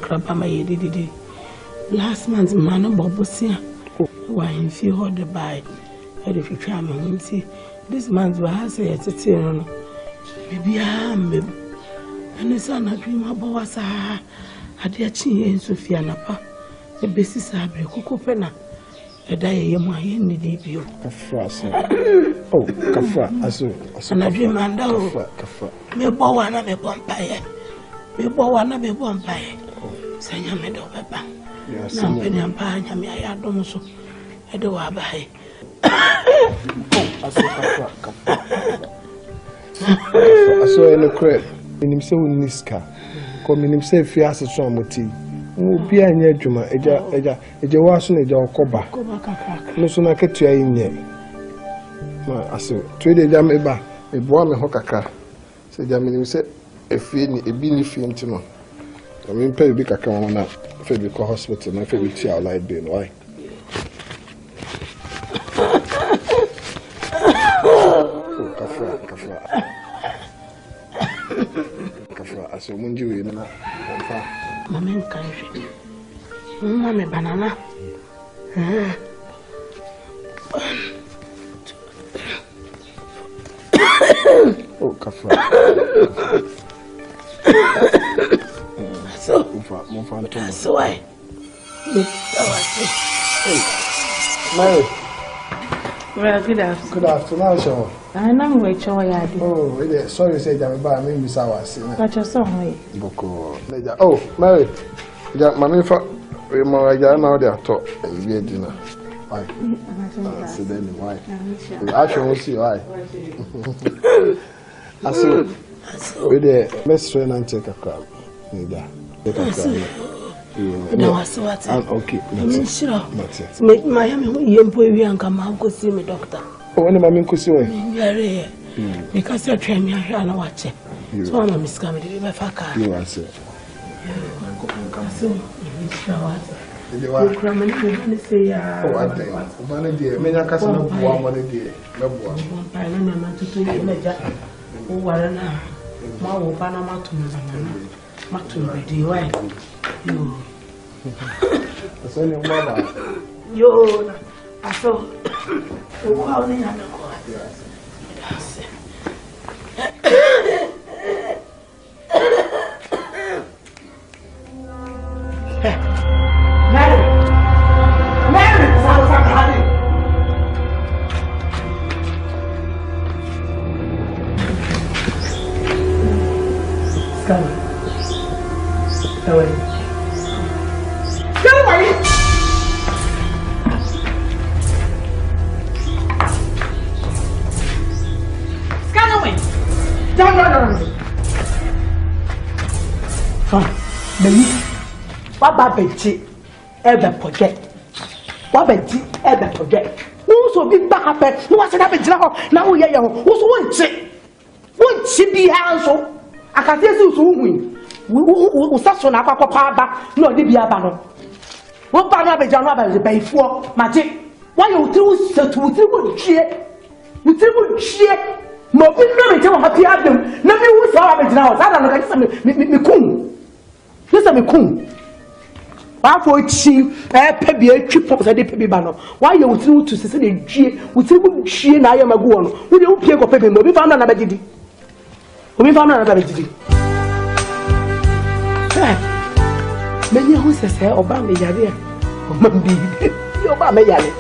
Akrabama yedidi. Last month, man, Bobosia. Why in few hold the buy? If you try me, see, this month was a tea. Maybe I'm and the son I dream about was a dear chin and Sophia Napa. The basis I break Cocopena. A day my in the debut. Gafah. Oh, Gafah. I dream and Gafah. Me bowana me vampire. Me bowana me vampire. Sanya me do beba. Yes. Na penny and panya me I don't so. I do abai. Oh, Gafah. I saw in the crib. In himself in Niska. Come in himself, he has a strong motive. Be a near Juma, Eja was in a jaw coba. No sooner get to in ye. I saw 3 days, Jamaica, a boy, a hockaka. Said Jamie, said, a feeling a beanie fiend to know. I mean, pay big account on Federal Hospital, my favorite child light being why. Gafah, I saw Munju in Mamma country. Mamma banana. Oh, Gafah. So I. Mary. Well, good afternoon. Good afternoon, Shaw. I'm waiting for you. Oh, sorry, say that I mean, Miss Hours. But you're so high. Oh, Mary. Mammy, for my now they are taught a dinner. Why? So then, why? I shall see why. I saw with the best friend and take a crab. No, I saw it. Okay, sure. Make Miami, you and come out go see me, doctor. Oh, when I'm in Kusu, because you're training me, I know what it. So I'm a Miss Comedy, my fucker. You answer. So, you are cramming to say, oh, I think one idea, many a cousin of one idea. No one, I remember to do it. Oh, what an hour. My Panama to Matu, why? You. That's only mama. Yo, I saw. Wow, they have no quiet. That's it. Mary! Sounds like honey. Come. How are you? Get away! Scan away! Don't. Come, baby. What about Bidget? Ever project? What Bidget ever project? Who's so big back up? Who was that Bidget? Now we are young. Who's one chip? One chip be handsome. I can tell you so win. We start on our papa. No, they be a banner. What banner be John Robert pay for? Magic. Why you do so to cheer? We tell cheer. Movi no me tell happy adam. No me who saw me now. I don't know me kum. Listen me kum. Why for chi pebi a trip for the pebi banner. Why you do to say the cheer? We tell cheer na ya magu on. We dey pay go pebi. Movi found na bedidi. Movi found na bedidi. Many who say Oba me yare. Oba me yare.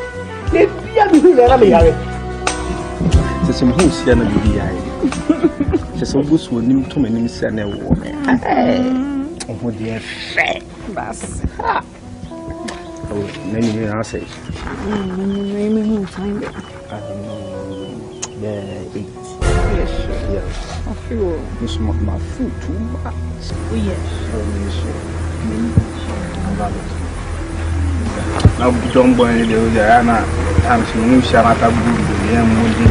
Ne bia bi hu na me yare. Se some who see na bi yare. Se some bus wo nim to manim se na wo me. Oh dear fe. Bas. Oh, many me I say. Me who find it. Yeah, 8. Yes, yeah. I feel this my food too much. Oh yes. Now don't buy the Diana. I'm seeing Shamata Blue, the young Movi.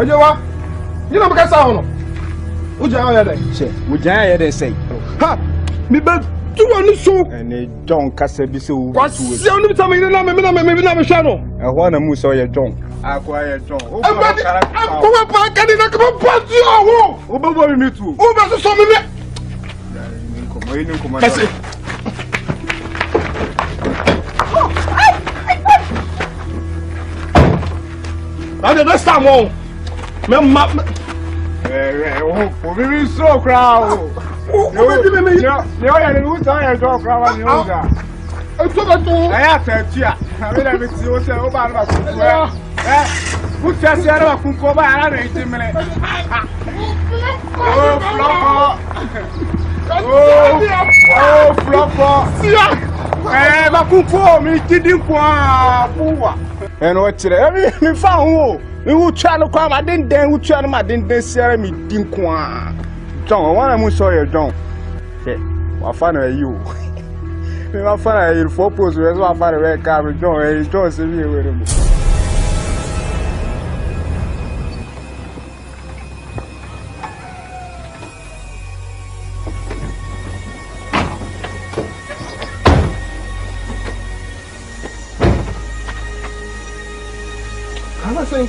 Ajowa. You know because I don't know. Uja ya dey say. Uja ya dey say. Ha. Me beg to one so. And a John Cassabiso. What's the only time you know me channel? I want to move so you're John. I acquire John. I'm going back and I come up to your home. Over me too. Over to some minute. That's it. Now the next time, oh, we so crowd. And what's it? Me found who? We try to come. I didn't then. We try to. I didn't share me. Didn't come. John, I want to show you, John. Okay, what fun are you? Me find you for pose. We so find a red car. John, John, see me with him. Say.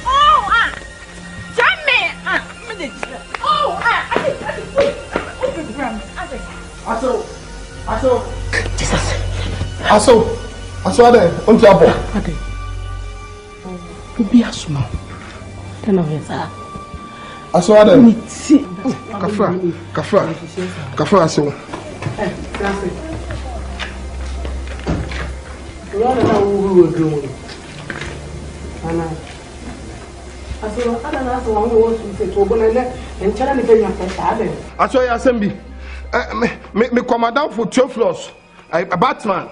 Oh, Jamie! Oh, Aso there, on the apple. Okay. To be a small. Then I was Aso there. Gafah, aso. We all know who we were doing. And I said, I don't know what we want to say to Bonnet and tell me to I saw your assembly. Me come down for 12 floors. A Batman.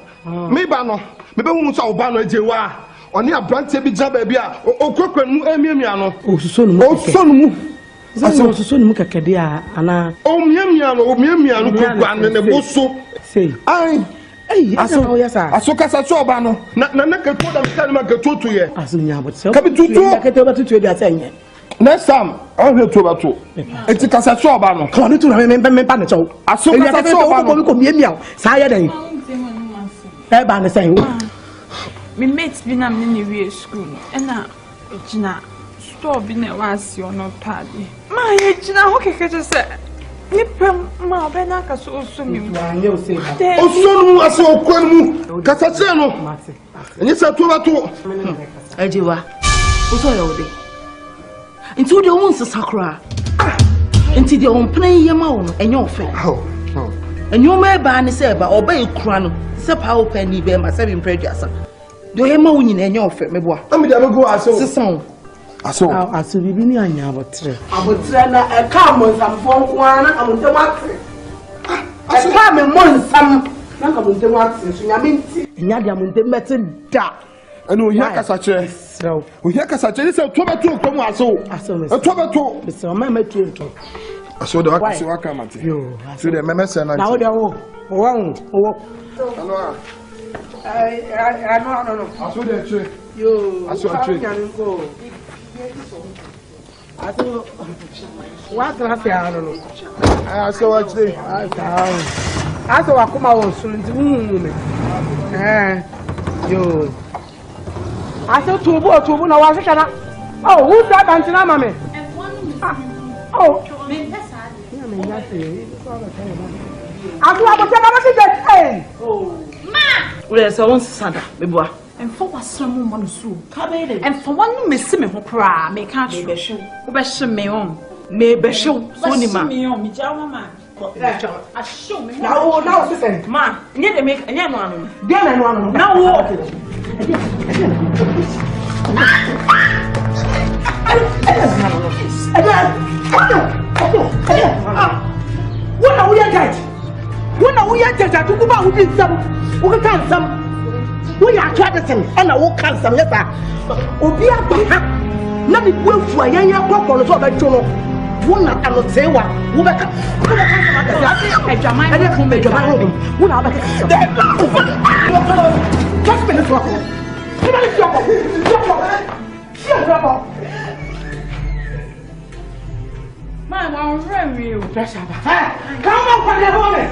Me bano. Me be mu sa obano ejewa. Oni abrante bi jaba bia. O kokran mu emiamia no. O sonu mu. O sonu mu. Aso sonu mu kakade a ana. O miamia no kokran ne boso. Say. Ai. Hey, aso kasa so oba no na ke to da meka ma ke to ye aso nya but so ka bi tutu ke to ba tutu dia senye next time I will to ba to enti kasa so oba no ka no to na me pa ne cho aso kasa so oba no ko miamia sa ya den e ba ne sen me mates bi na me ni we school na gina store bi na wa asi ono pade ma ye gina ho keke je se Nipem ma bena ka so mi. Osonu ase okwanu kasa se no. Enye se to ba to. Ejiwa. Oso ya ode. Nti ode won sakra. Nti de on plan yema wo no enye ofe. Enye ma ba ne se ba oba ekura no. Se pa wo pa ni be ma se bi mpreduasa. De yema wo nyina enye ofe meboa. Am de go aso. Sesan. Aso bibi ni anya abotre. Abotre na e ka monsamfo nko na amontem ate. E ka me monsam na amontem ate so nyame nti. Nya de amontem mete da. Eno ohia kasa kire. Ohia kasa kire se to beto komu aso. E to beto. Se o ma metu to. Aso de wakase waka mate. Yo. So de memese na. Na wo de wo. Wo. Ano a. No. Aso de kire. Yo. Aso kire. Aso what class ya no. Aso wa kire. Aso wa kuma wo so nti me. Yo. Aso tubu na wa hwehwe na. Oh, who that antina mame? Oh, me pesa. Me ya se. Aso abote na ma se hey. Oh. Ma. We so won sada meboa. And for what some woman so. And for one miss me who cry, make catch me beshow. Who beshow me on. Me beshow, so ni ma. Me on, me jama. I show me. Now, listen, ma. Near the make any one. Then I want now. What are we at? When are we at? To go back with some. We can some. We are trading and I will cancel it. Obia Papa, not the wolf for a young popcorn of a journal. One and not say what? Who back up? I don't make your home. What are just minutes. My one friend, real. Pressure. Come on, for the moment.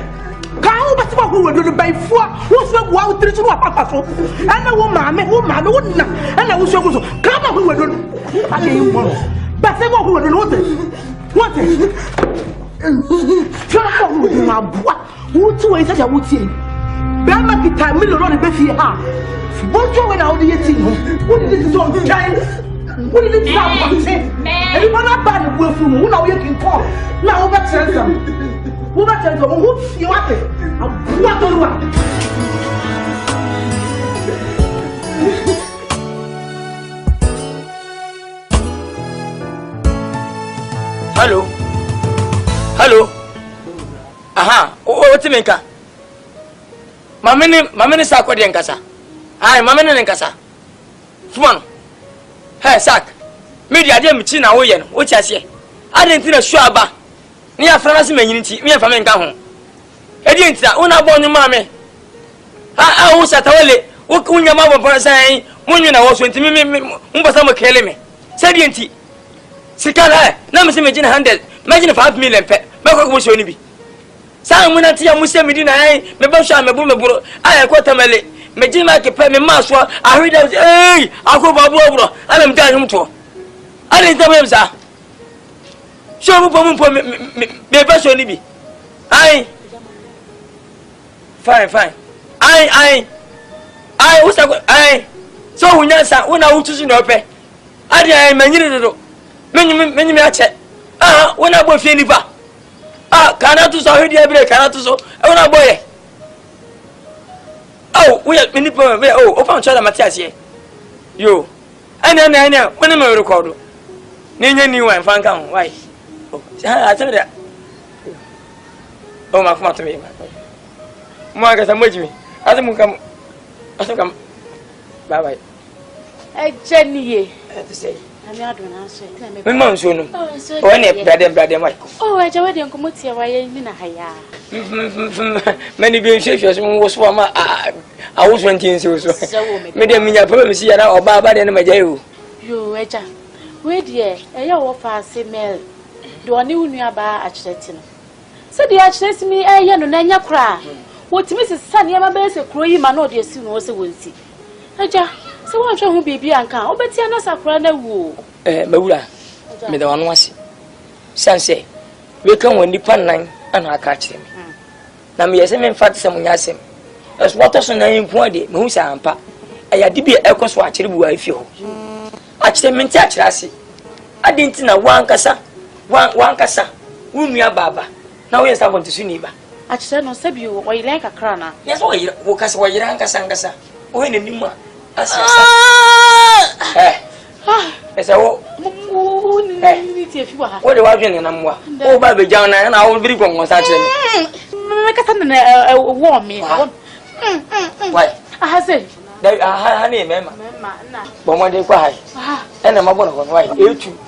Come but who will do the by 4? Who's the wow 3 to a papa? And I will mammy, wouldn't. And I will show you. Come on, who will do. I didn't want. But they won't do what? Who to is such a wood see? Bama guitar, middle on the Bessie. What you went out the 18? What did it do? What did it say? And you want not bad will from who now you can call. Now, what tells them? Who tells them? Who you want it? What do you want? Hello. Hello. Aha. What's the maker? Mamini Sako de Nkansa. Aye, Mamini Nkansa. Fuman. Hey, Sak. Media dem china wo ye no. Wo chiase. I didn't think a sure aba. Ni afranasi menyinti, me afa me nka ho. Edi entira, una bo nyu ma me. Wo satawale, wo kunya ma bo pon sai, munyu na wo so enti me mbasa mo kele me. Sai di enti. Sikala, na me se me gina 100, me gina 5 million pe. Me ko mo so ni bi. Sai mu na tia mu se me di na ai, me ba sha me buro. Ai ko tamale. Me gina ke pe me ma so, ahwida, eh, akoba buro. Ana me dan hum to. I didn't tell him, sir. Show me me person ni bi. Aye. Fine. Aye. What's that? Aye. So Nkansa, when I want to see no pay. Aye, many do. Many ache. When I boy feel ba. Cannot to so hear the every cannot to so. When I boy. Oh, we are many people. Oh, open chala Matthias here. Yo. When I record. Ninya ni wan fanka why? Oh, I tell that. Oh, my come to me. Mark as a moji. I think come. Bye bye. Jenny, to say. I'm not going to answer. My mom soon. Oh, any brother, Michael. Oh, I don't come to why in a higher. Many being shapes was one. I was 20 years old. Madam, me, I promise you, or Baba and my jail. You, Eja. Where dear, a yaw for Samuel. Do I knew you about Achetin? Said the Achet me, a yan and Nanya cry. What Mrs. Sunny, my best, a croy, my no dear soon was a wincy. Eja, so what shall be Bianca? Oh, but Tiana Sacrana woo. Maula, me the one was. Sanse, we come when the pan line and I catch him. Now, me as a man fat some yasim. As what was a name pointed, Musa and Pa. I had to be a cost watch it I feel. Actually, me touch Lassie. I didn't know one cassa. Whom you are Baba. Now we are going to Suniba. Actually, no sub you, or you like a crana. Yes, why you walk us while you rank as Ankasa. When a new one. As I walk. What do I mean in Amwa? Oh, Baby John, and I will be going on such a warm me. Why? I say. They are honey, Mamma. But when they cry, and I'm going to go right. You two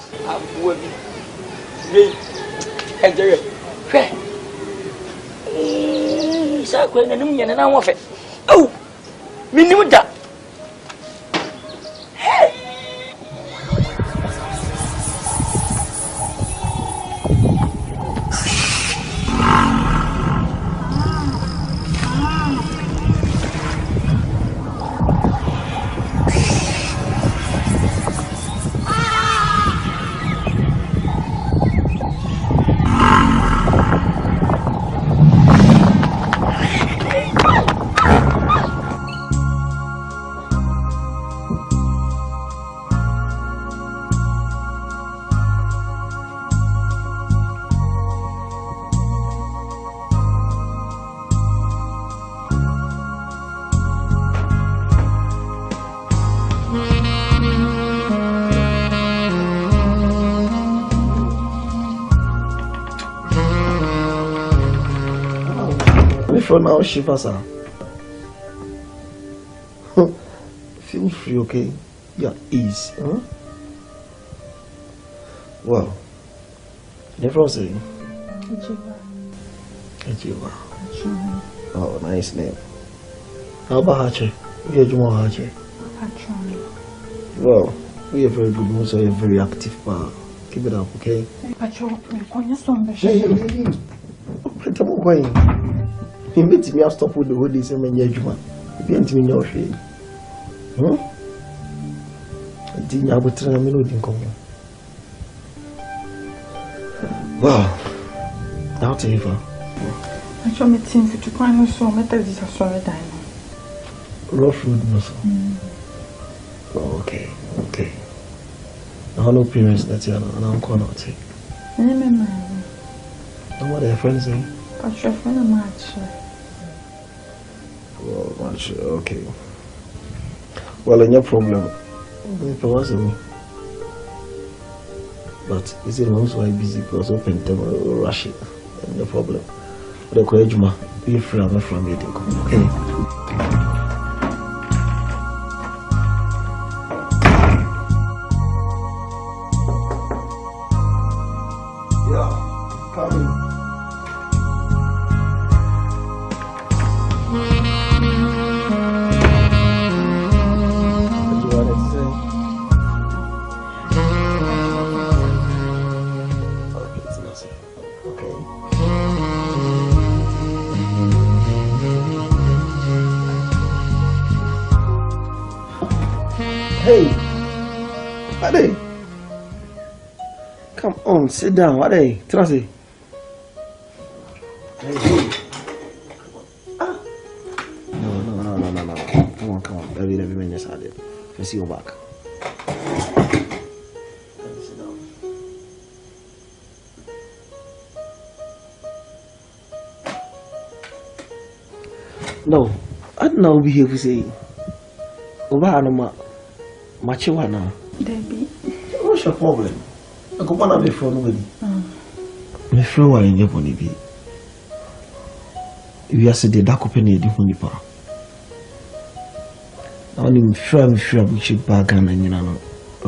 would be. And there is a queen and I want it. Oh, me knew that. Hey. Now, Shivasa. Feel free, okay? Yeah, ease. Huh? Well, never say. Ajiwa. Oh, nice name. How about Hache? We are Juma Hache. Well, we are very good, so we are very active. Keep it up, okay? Pacho, me konya sombe. Hey. Put up going. He meets me, I'll stop with the hoodies and my judgment. If you ain't me, no shade. Didn't I would try a melody in common? Well, I'll tell you. I show me team for to find so metal is a sorry diamond. Rough road, no, sir. Oh, okay. I have no parents that you and I'm going to take. And what are your friends saying? But your friend, I'm not sure. Well, not sure, okay. Well, no problem. But is it also busy because open them or rush it? No problem. But the Juma, be from meeting. Okay. Yeah, coming. Hey, Ade, come on, sit down. Ade, Trust. Hey. Ah. No. Come on. Let me manage Ade. Let's see your back. Sit down. No, I don't know be here to say. Oba Machiwa now. Debbie. What's your problem? I go on a phone with you. My friend was in Japan. If you say the dark open the phone nipa. I want friend we should buy Ghana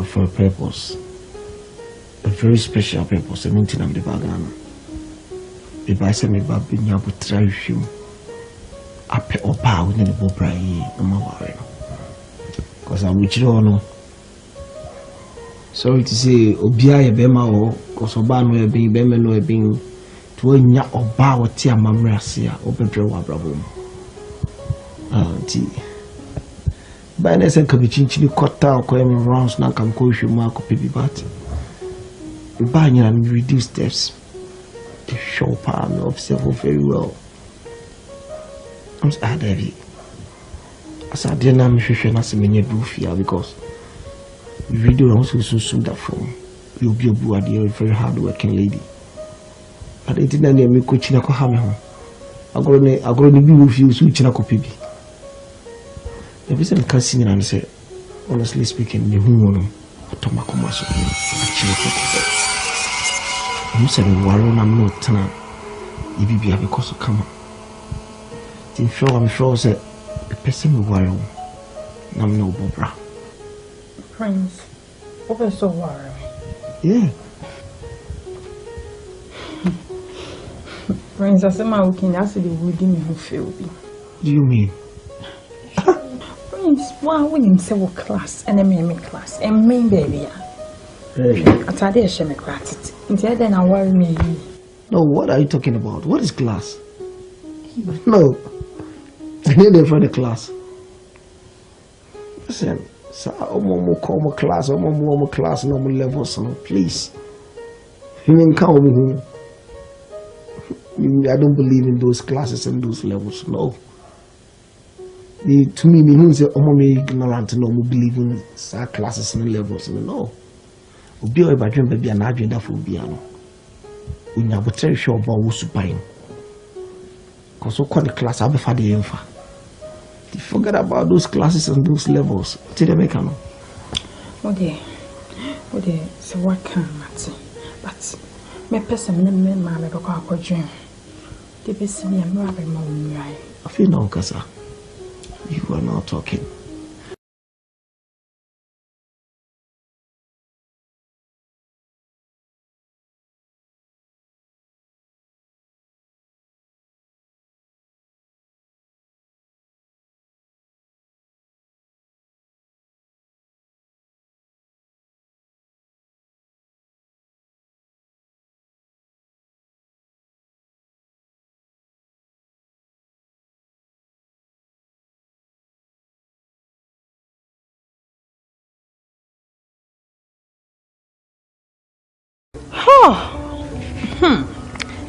for a purpose. A very special purpose. I mean to them the Ghana. If I say me back be nya but try you. Ape opa we need the bobra no more worry. Because I'm with you no. Sorry to say, Obia Bema or Kosobano have been Bemeno have been to a nya or bow tia mamrasia or Pedroa Bravo. Tea. By Ness and Kabichin cut out Coim rounds now come coach you mark of baby bat. Buying and reduce steps. The show palm observe very well. I'm sad, Debbie. As I didn't know if you as a many fear because you do also so that from you'll be a Bruwa, a very hard working lady. But it didn't name me coaching a cohame. I go to be with you, switching a copy. The reason can't sing and say, honestly speaking, the woman, AHOMASOỌ, you said, Warren, I'm not tenant. If you be a because of come. I'm sure said, a person will worry. I'm no Bobra. Prince, over so worry. Yeah. Prince, I said my weekend, I said the wooden who feel. Do you mean? Prince, why wouldn't say what class and a meme class and me baby? Hey. I tried to share my gratitude. Instead, then I worry me. No, what are you talking about? What is class? No. I need them for the class. Listen, so I'm call class, I'm class, normal levels, no, please. You mean come I don't believe in those classes and those levels, no. To me, means I'm ignorant, no, believe in classes and levels, no. Obi o badwen ba bia na adwen da fo bia no unya botre hwe oba wo supine cause ko the class abefa de yemfa. Forget about those classes and those levels. What they make no? Okay, so what can I but me person me ma me go akwadwen the best me am rabe ma unrai. I feel no Nkansa. You are not talking.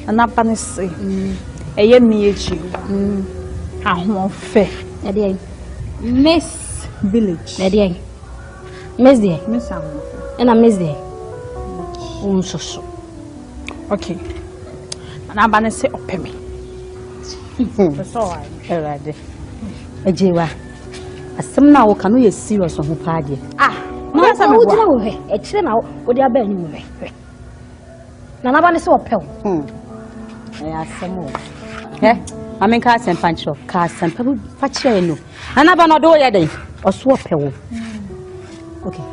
Anapa ne se. Eye mi echi. Ahon fe. E dey. Miss Village. E dey. Miss dey. Miss am. E na miss dey. Unsoso. Okay. Anapa ne se opemi. So why? Erade. Ejewa. Asem na wo kanu ye serious on ho paade. Na sa me wo dina wo hwe. E kire na wo dia ba ni wo hwe. Na na ba ne se opel. Asem o. Amen ka asem pancho. Ka asem pa fa kire no. Na ba no do ye den. Oso opel. Okay.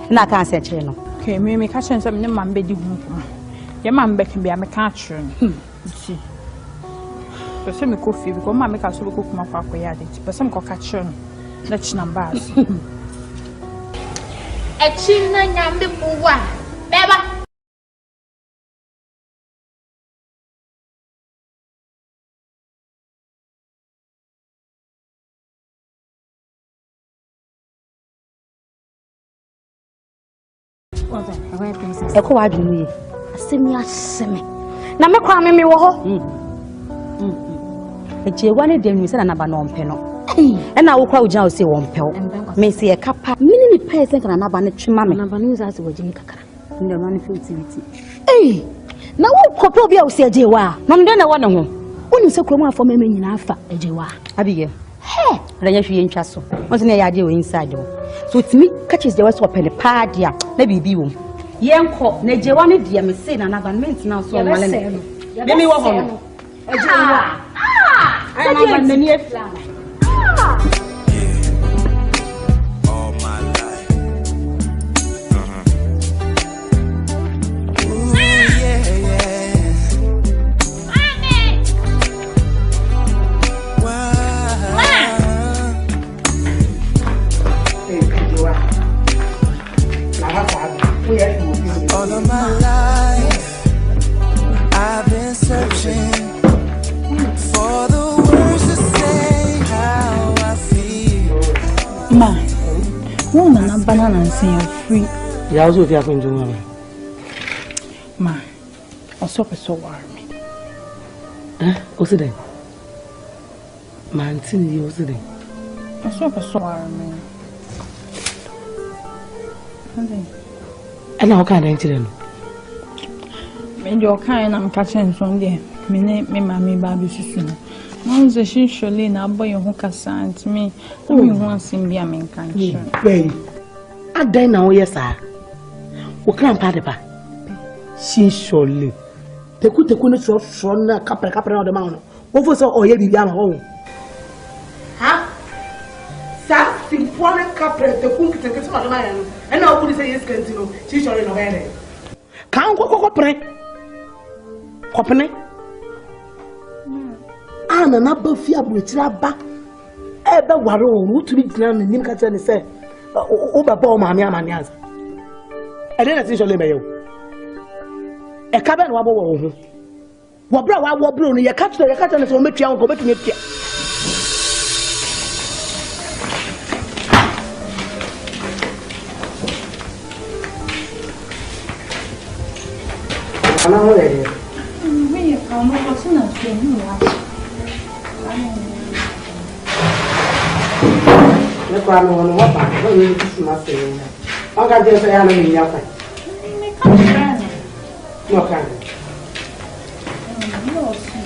Na ka asem kire no. Okay, me ka kire nsem ne mambe di hu ko. Ye mambe ke bia me ka kire no. Ti. Pese me kofi bi ko mambe ka so ko kuma kwa ya de. Pese me ko ka kire no. Let's numbers. A china nyambe buwa. Beba. Eko wa dunu ye. Asemi aseme. Na me kwa me wo ho. Ejewa ne dem ni se na ba no mpe no. Ena wo kwa ugina wo se wo mpɛw me se ye kapa mini ni pɛ se kana na ba ne twema me na ba no za se wagimi kakra ndɛ no ne filtivity na wo kopo obi a wo se ajewa na ndɛ na wo ne ho woni se kromo afɔ me nyina afa ajewa abige he ranya hwie ntwa so won se ne ya ade wo inside wo so timi catches the west open pa dia na bibi wo yenko na ajewa ne dia me se na ba maintenance so wale ne me wo ho no ajewa ai na ba ne ni afla All my life. Ooh, yeah, yeah. Wow. All of my life, I've been searching for the words to say how I feel. Ma, woman na banana and say free. You also feel going to me. Ma, also so warm. What's it? Man, see you what's it? Also so warm. And how can I enter them? Me your kind am catching from there. Me mammy baby susu. Once she surely na boy who kasant me. Me once in be a man can. Hey, I die now, yes, sir. What can I pa? She surely. Te couldn't show from a couple of the mountain. Over so or ye be young home. Huh? Sir, foreign couple, the cook and get some of the man. And now could say yes, continue. She surely no better. Can't go pray. Company. Ana na ba fi abotira ba e be ware o wutu bi gina na nim ka tell ni say o ba ba o ma me amane anza e dey na tin so le me yo e ka be na wa bo wo ho wo bra wa wo bro no ye ka tell ni so o metua wo ko betu metua ana ho le me ka mo ko sina se ni wa le kwa no no wa ba no ni ti ma se ni o ga je so ya na ni ya fa me ka brana no kan no si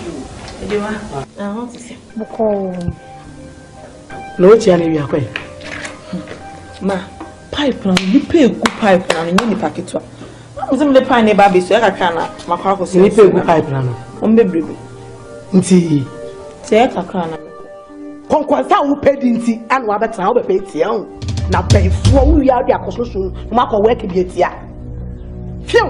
edewa ahon ti se boko no chi ani wi akwa ma pipe na ni pe gu pipe na ni paketwa nzim le pan ne ba be so ya kakra na makwa ko so ni pe gu pipe na no on bebrebe nti te kakra na konkwasa wo pedi nti anu abetra wo bepe tia ho na penfuo wo wi ade akososo ma ko work bi tia fiu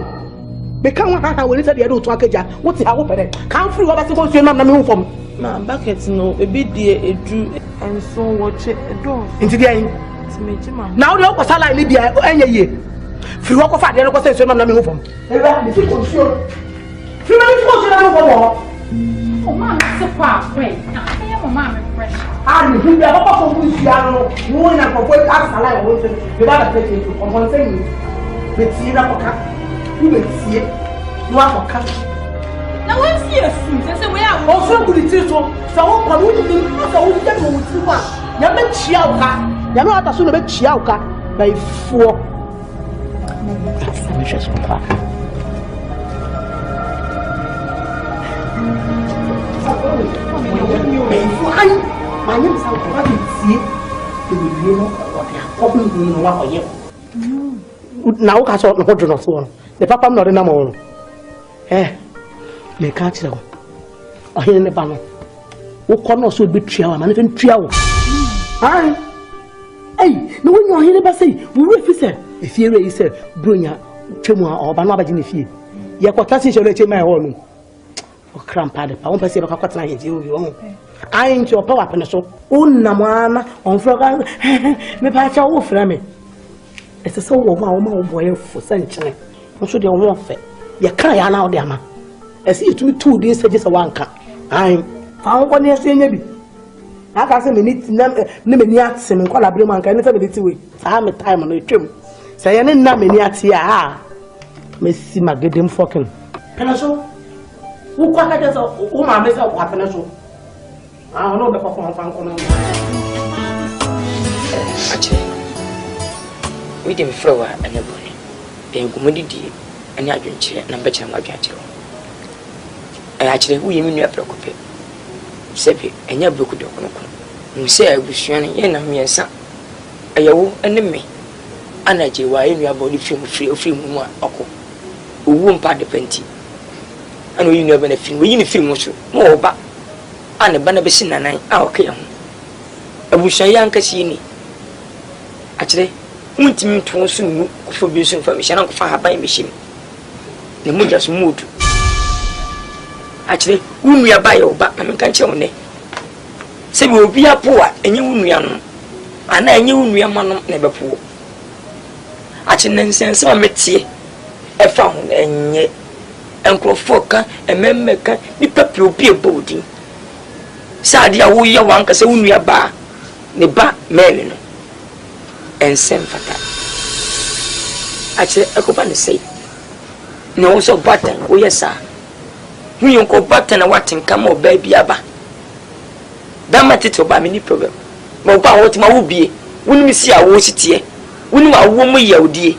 be kan wa ha woni se de do to akaja wo ti ha wo pede kan free wo ba se ko so na me hu fom ma bucket no ebi die edu enso wo che do nti dia yin ti meji ma na wo de ko sala ni bia enye ye free wo ko fa de ko se so na me hu fom e ba ni fi ko so free me fi ko so na me hu fom Oh, mama, so far, wait. I am a mama pressure. Ah, you be a papa for who you are, no one and for what ask a lie, I want to be able to take it to compensate me. But see, Who will see it? No, I'm a cat. Now, what's here? Since we are also good to so one who didn't get with you. Yaman Chiauka, Yaman as soon as Chiauka by 4. Wishes for her. My name is now, I saw the not one. The papa not in a more. Eh, they catch them. I hear in the banner. Who cannot so be trial, and even trial. Aye. Hey, no one you hear never say, we refuse. If you say, Brunya, Chumwa, or Banabajin, if you. Yakwatasi shall let my own. Oh, crampada, I won't perceive a cotton against you. I ain't your power pencil. Unamana on Frog. Me patch all for me. It's a soul of my boy for century. I'm sure you're warfare. You can't out there, man. I see to me 2 days, just a one car. I'm found 1 year saying maybe. I can't say me need to name any accent and call a blue man can never be the way. I'm a time on the trim. Say, I didn't name any accent. Ah, Missy Magdam fucking. Penaso? Who quite does a woman miss out what Penaso? I don't know the performance. Actually, we didn't throw anybody. Being commodity and I drink chair and better than I actually, we mean you are preoccupied. Sepi, and your book. You say I was shining in a mere son. A yo enemy. And I do why you are body free more. Who won't part the penty. And we never anything. We in a film more back. And a banner basin and I, okay. I wish a young Cassini. Actually, won't mean to soon for abusing from Michelle for by machine. The mood just moved. Actually, whom we are by your back, and can't show me. Say we will be a poor, and you will be and I knew we are man never poor. Actually, since I met you, I found and yet Uncle Foka and Memeka, the puppy will be a boating. Sadia, who you want, because we are bar, the bar, Melino, and send for that. Actually, I could find the say. No, so button, oh yes, sir. We don't go button and what in come or baby abba. That matter to buy me problem. But what my will be, when we see our watch it here, when we are woman, you dear.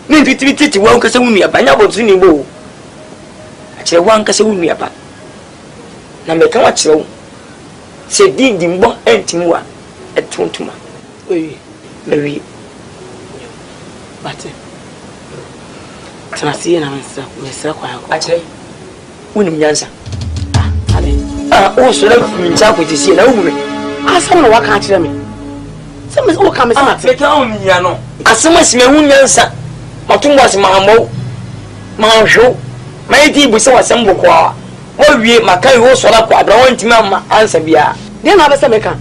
Need to one because we are by now what's in the bow. Actually, one because we are back. Now, make a watch you. Say, did the more empty more at Tontuma. Mary. But I see an answer, Mr. Actually, Unethical. Oh, so let me talk with this. I saw what can't tell me. Some is all coming. As some as me, Unethical. Matum was Mammo, Manjo, my tea was so assembled. Oh, we Makai was so up. I want Mamma answer. Then I was a mecan.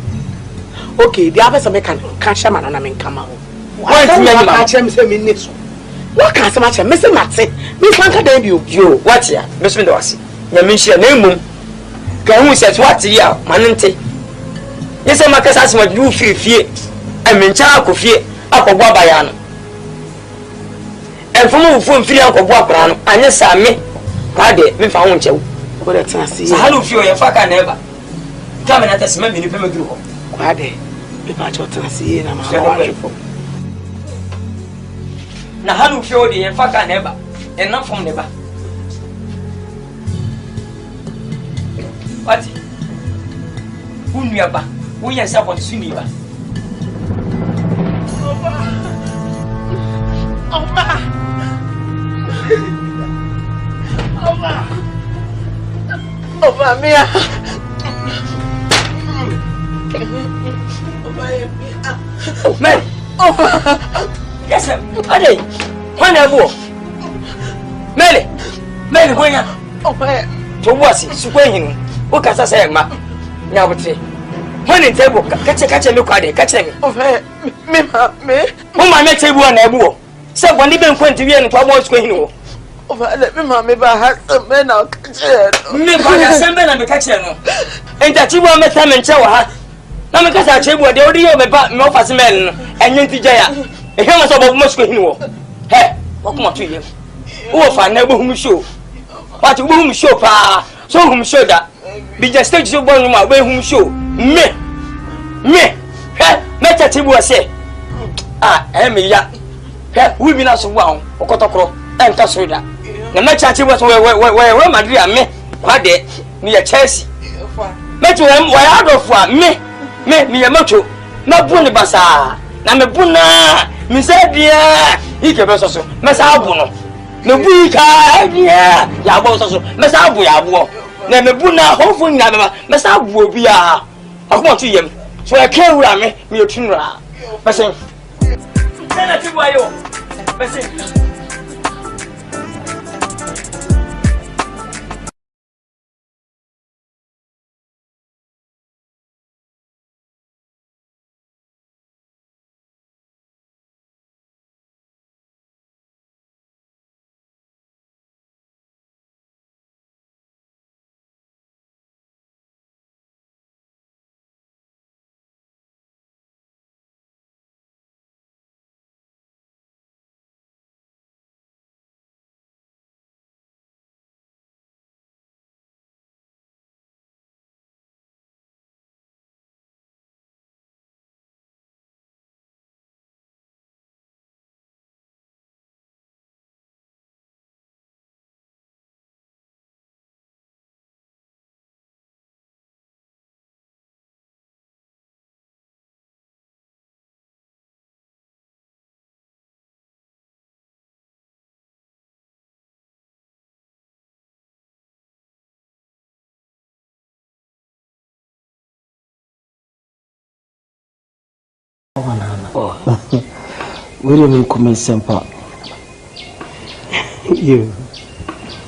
Okay, the others are mecan. Catch a man and I mean come out. Why can't you say me? What can't so much a Mr. Matse? Miss Lanka debut. You, what ya, Miss Mendoza? You mention a name. Can who says what ya, Manente? Yes, I'm a cassas what you feel fear. I mean, child of fear up a Wabayano. And from whom from fear of Wabrano, and yes, I may. Pardon me, found you. What a chance. Hello, fear your fucker never. Come and at us, maybe you can do. Quade, if I told us, and I'm now, how do you feel the fucker never? And not from never. What? Who knew about? Who you have on Suniva? Over me. Man. Yes, sir. Ade, when I go. Mele, when you. Oh, to what's it? Swaying. What can I say, ma? Now, but when in table, catch a look at it, catch me. Oh, me. Whom I met table and I will. So when even went to be in Kwadwo Square. Oh, let me, mamma, have some men out. Me, I send men and the catcher. And that you want me time and show her. Now, because I tell you, the audio about no fast men and you to Jaya. A human of Moscow. Hey, what come to you? Who for never whom show. What whom show pa. So whom show that. Bidget stage so born my way whom show. Me. Make a tibu say. Emi ya. We be not so wow. Okotokro. Nkansa da. Na make a tibu where my dear me. What de? Me a Chelsea. Make you why out of me a moto. Na buni basa. Na me buna. Me say dia. Ike be so. Me sa abu no. No buika dia. Ya bo so. Me sa abu ya bo. Na me buna hofun na me sa abu obi a. Akoma tu yem. So I can't wura me otunra. Me say. Na ti bo ayo. Me say. Where do you come in, Semper? You.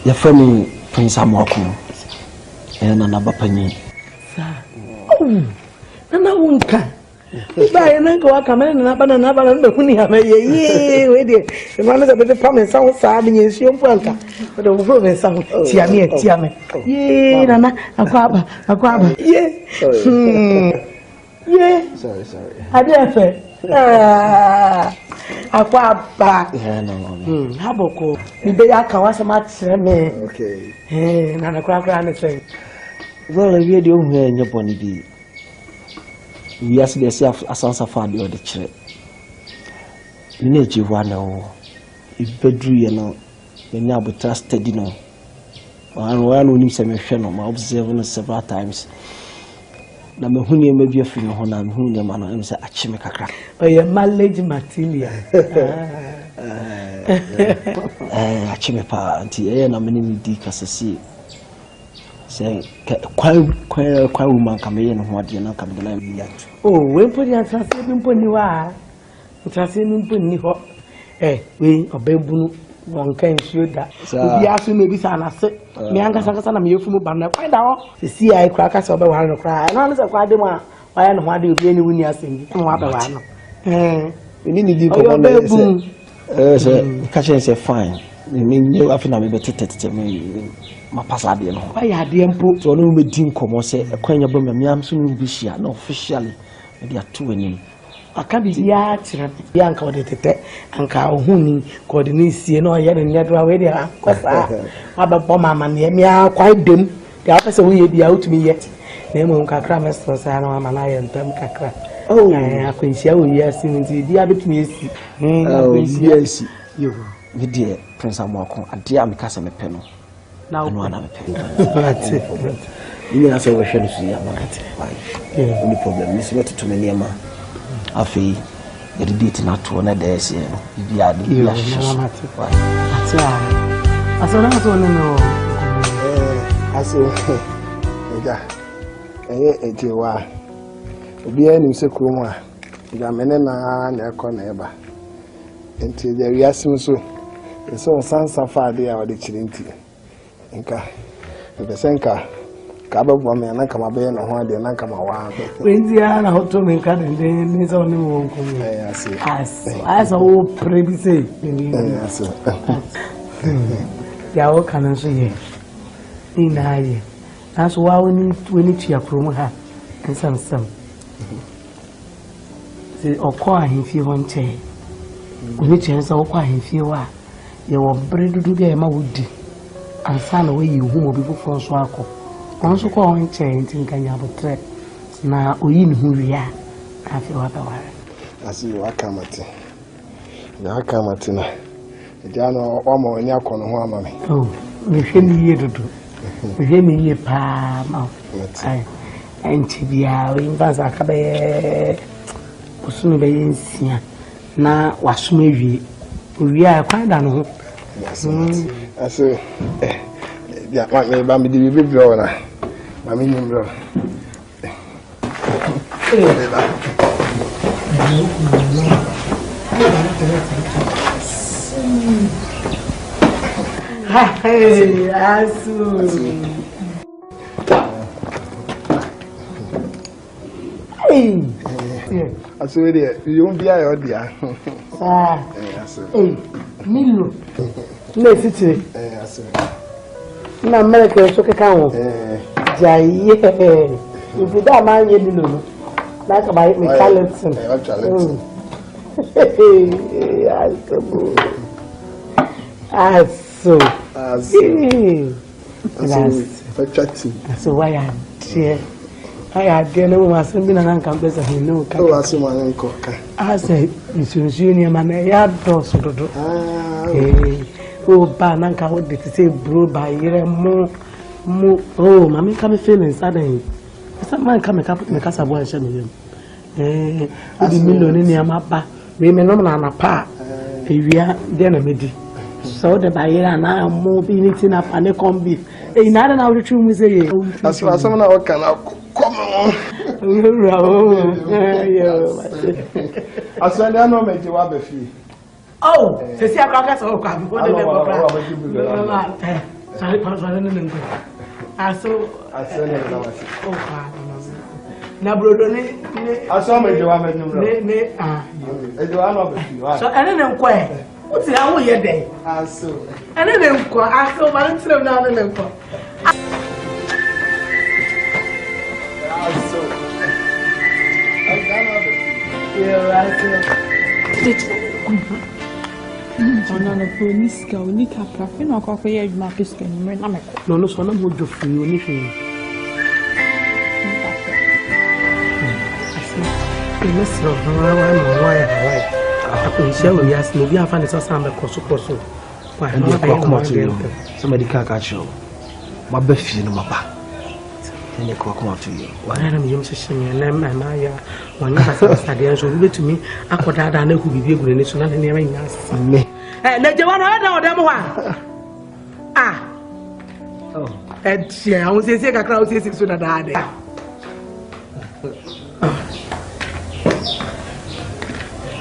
Your family, Prince Amoku, and another penny. Oh, and I won't come. Buy an uncle come in and up and another and the honey have a ye, wait. The man is a bit of promise, sound sad in your shoe, but the woman sound Tiame. Ye, Nana, a quabba, yeah. Sorry. I dare say. Akwaba. No. Haboko. The day I can watch much. Okay. And a crack and a thing. Well, we do here in your bonny. We ask yourself a son's of family or the church. You need you one know. If bedroom, you know, when you are trusted, you know. And one who some my observing several times. Na me huni me bia fi no na me huni ma no em se achime kakra oye mileage material achime pa anti na me ni di kasasi se kwa woman ka me ye no ho ade na ka me na me ya oh we put ya trust bi mponi wa trust ni mponi ho we obebunu won kan shoda obi aso na bi sa na se me anga saka na me yefumu ba na kwai da ho se si ai kra ka se obe wa no kra na no se kwa de mu a wa ya no ho ade obi ani wuni asem bi wa ba wa no ni di ko ba na se ka chen se fine me nyo afina me betete me ma pasa de no wa ya de mpo so no me din komo se kwanya ba me am so no bi shia na officially me dia to ani aka bi ya tire ya nka ode tete anka ohuni coordinate no ye ne nyadwa we dia kwasa ababo mama ne me akwa dem dia apese wo ye bia utumi ye na mo kakra mesto sa na mama na ye ntam kakra akwensia wo ye asi nti dia betumi esi akwensia esi yo me dia prince amwako ade ameka se mepe no na no ana mepe ni na so we hwe no su ya makate any problem ni se to me niema afi edit na to na da ese no bia de bia asona so no aso ega ejewa obi ani se krom a ga mene na ekọ na eba enti je wi asim so so sansa fa de a wode chirinti nka besenka ka babo me na kama be no ho ade na kama wa wenzi ana hoto me ka de ni so ni won ko as o prebise ni aso ya o kana so ye ni na ye aso wa woni tia krom ha nsam se okọ ahemfie ho nche oni tia so okọ ahemfie wa your bread do get my woody. And son away you who will be before Swako. Also call in chains in Kanya Botre. Now, we in who we are. I feel what I see you. I come at it. Now I come at it. Jano, one more in your corner. Oh, we hear me here to do. We hear me here, Pam. And Tibia, in Bazakabe, soon be in Sia. Now, was maybe we are quite done. I say, yeah, my baby, the baby brother, my minion brother. Hey, Asu. Hey, Asu, you won't be out there. Hey, Milo. No, city. No, America, so can Jay. If you don't mind, you know, like about me, Carlton. So why I'm here? I had dinner with my son, and I'm campus, and he knew. Oh, I see my uncle. I said, it's your man, I had also to do. Oh, Bananka, what did you say, Bruwa, more. Oh, Mammy, come feeling suddenly. Some man come up with the Casabo and Shameful. I didn't mean near my pa. Remember, I'm a pa. We are then a midi. So the buyer and I am more being eaten up and a combi. Another now the true say, as far as someone can come on. As I know, make you have a fee. Oh, to see a crackers or come. I saw now, brother, I saw me. So, I don't quite. What's the hour your day? I saw. I don't quite. I saw my little now and then. No, police go, Nika, Profin, or coffee, my biscuit, and no, no, son of wood for you, anything. I must know why I could share yes, maybe I find it some coso. Why, somebody can't catch you. My best in my back. And you come out to you. Why am you saying, and I'm Maya? One of us had the answer to me. I could add a who be able to listen and near me. Let you want to know them one. Ah, oh, and she, I was saying a crowd says it's so that I had.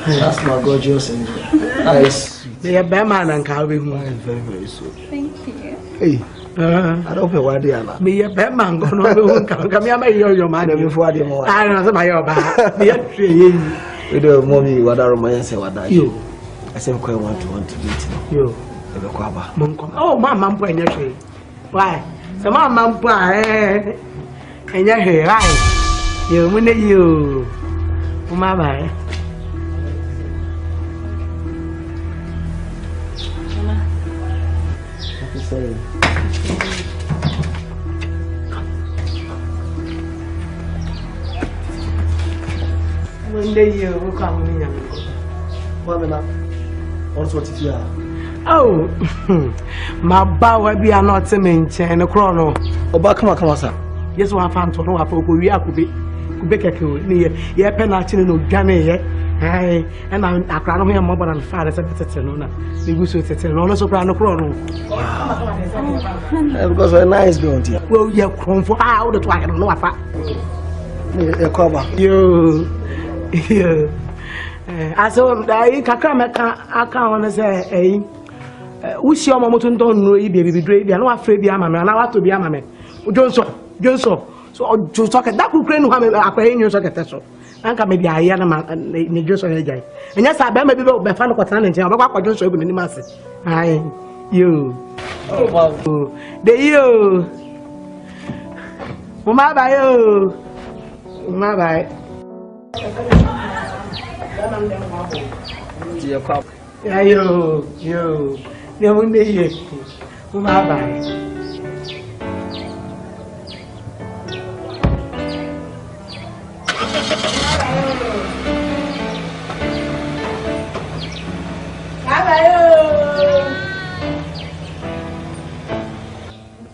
That's my gorgeous and nice. They are Batman and Calvin. Very, very soon. Thank you. Hey. I don't know why they are. Me a Batman go no come here, your man before the more. I don't know my own. We do Movi, what are my answer? What are you? I said, I want to meet you. Oh, my mom, why? So, my mom, and you're here, right? You, when you, Mama. One day you will come in. What's what you are? Oh, my bow be a not a minch and a chrono. Oh, but come on, sir. Yes, one found to know a poco, we are could be near your penalty no Ghanaian. Hey, and I'm a crown here more than father said, we wish to tell no soprano chrono. Because we're nice, don't you? Well, you're chrome for out the twine, no, a cover. You. I saw I can't say, wish your mamma don't know you be brave. You are not afraid, and I want to be a man. Johnson, so to talk at that Ukraine who have a paying your socket. And come maybe I am a just on a guy. And yes, I bet maybe by fan of Cotton and Jam, but just open the masses. I, you. Oh, wow. The you. My bye, you. My bye. Yeah, you. Ne mo ne ye. Mo ma ba.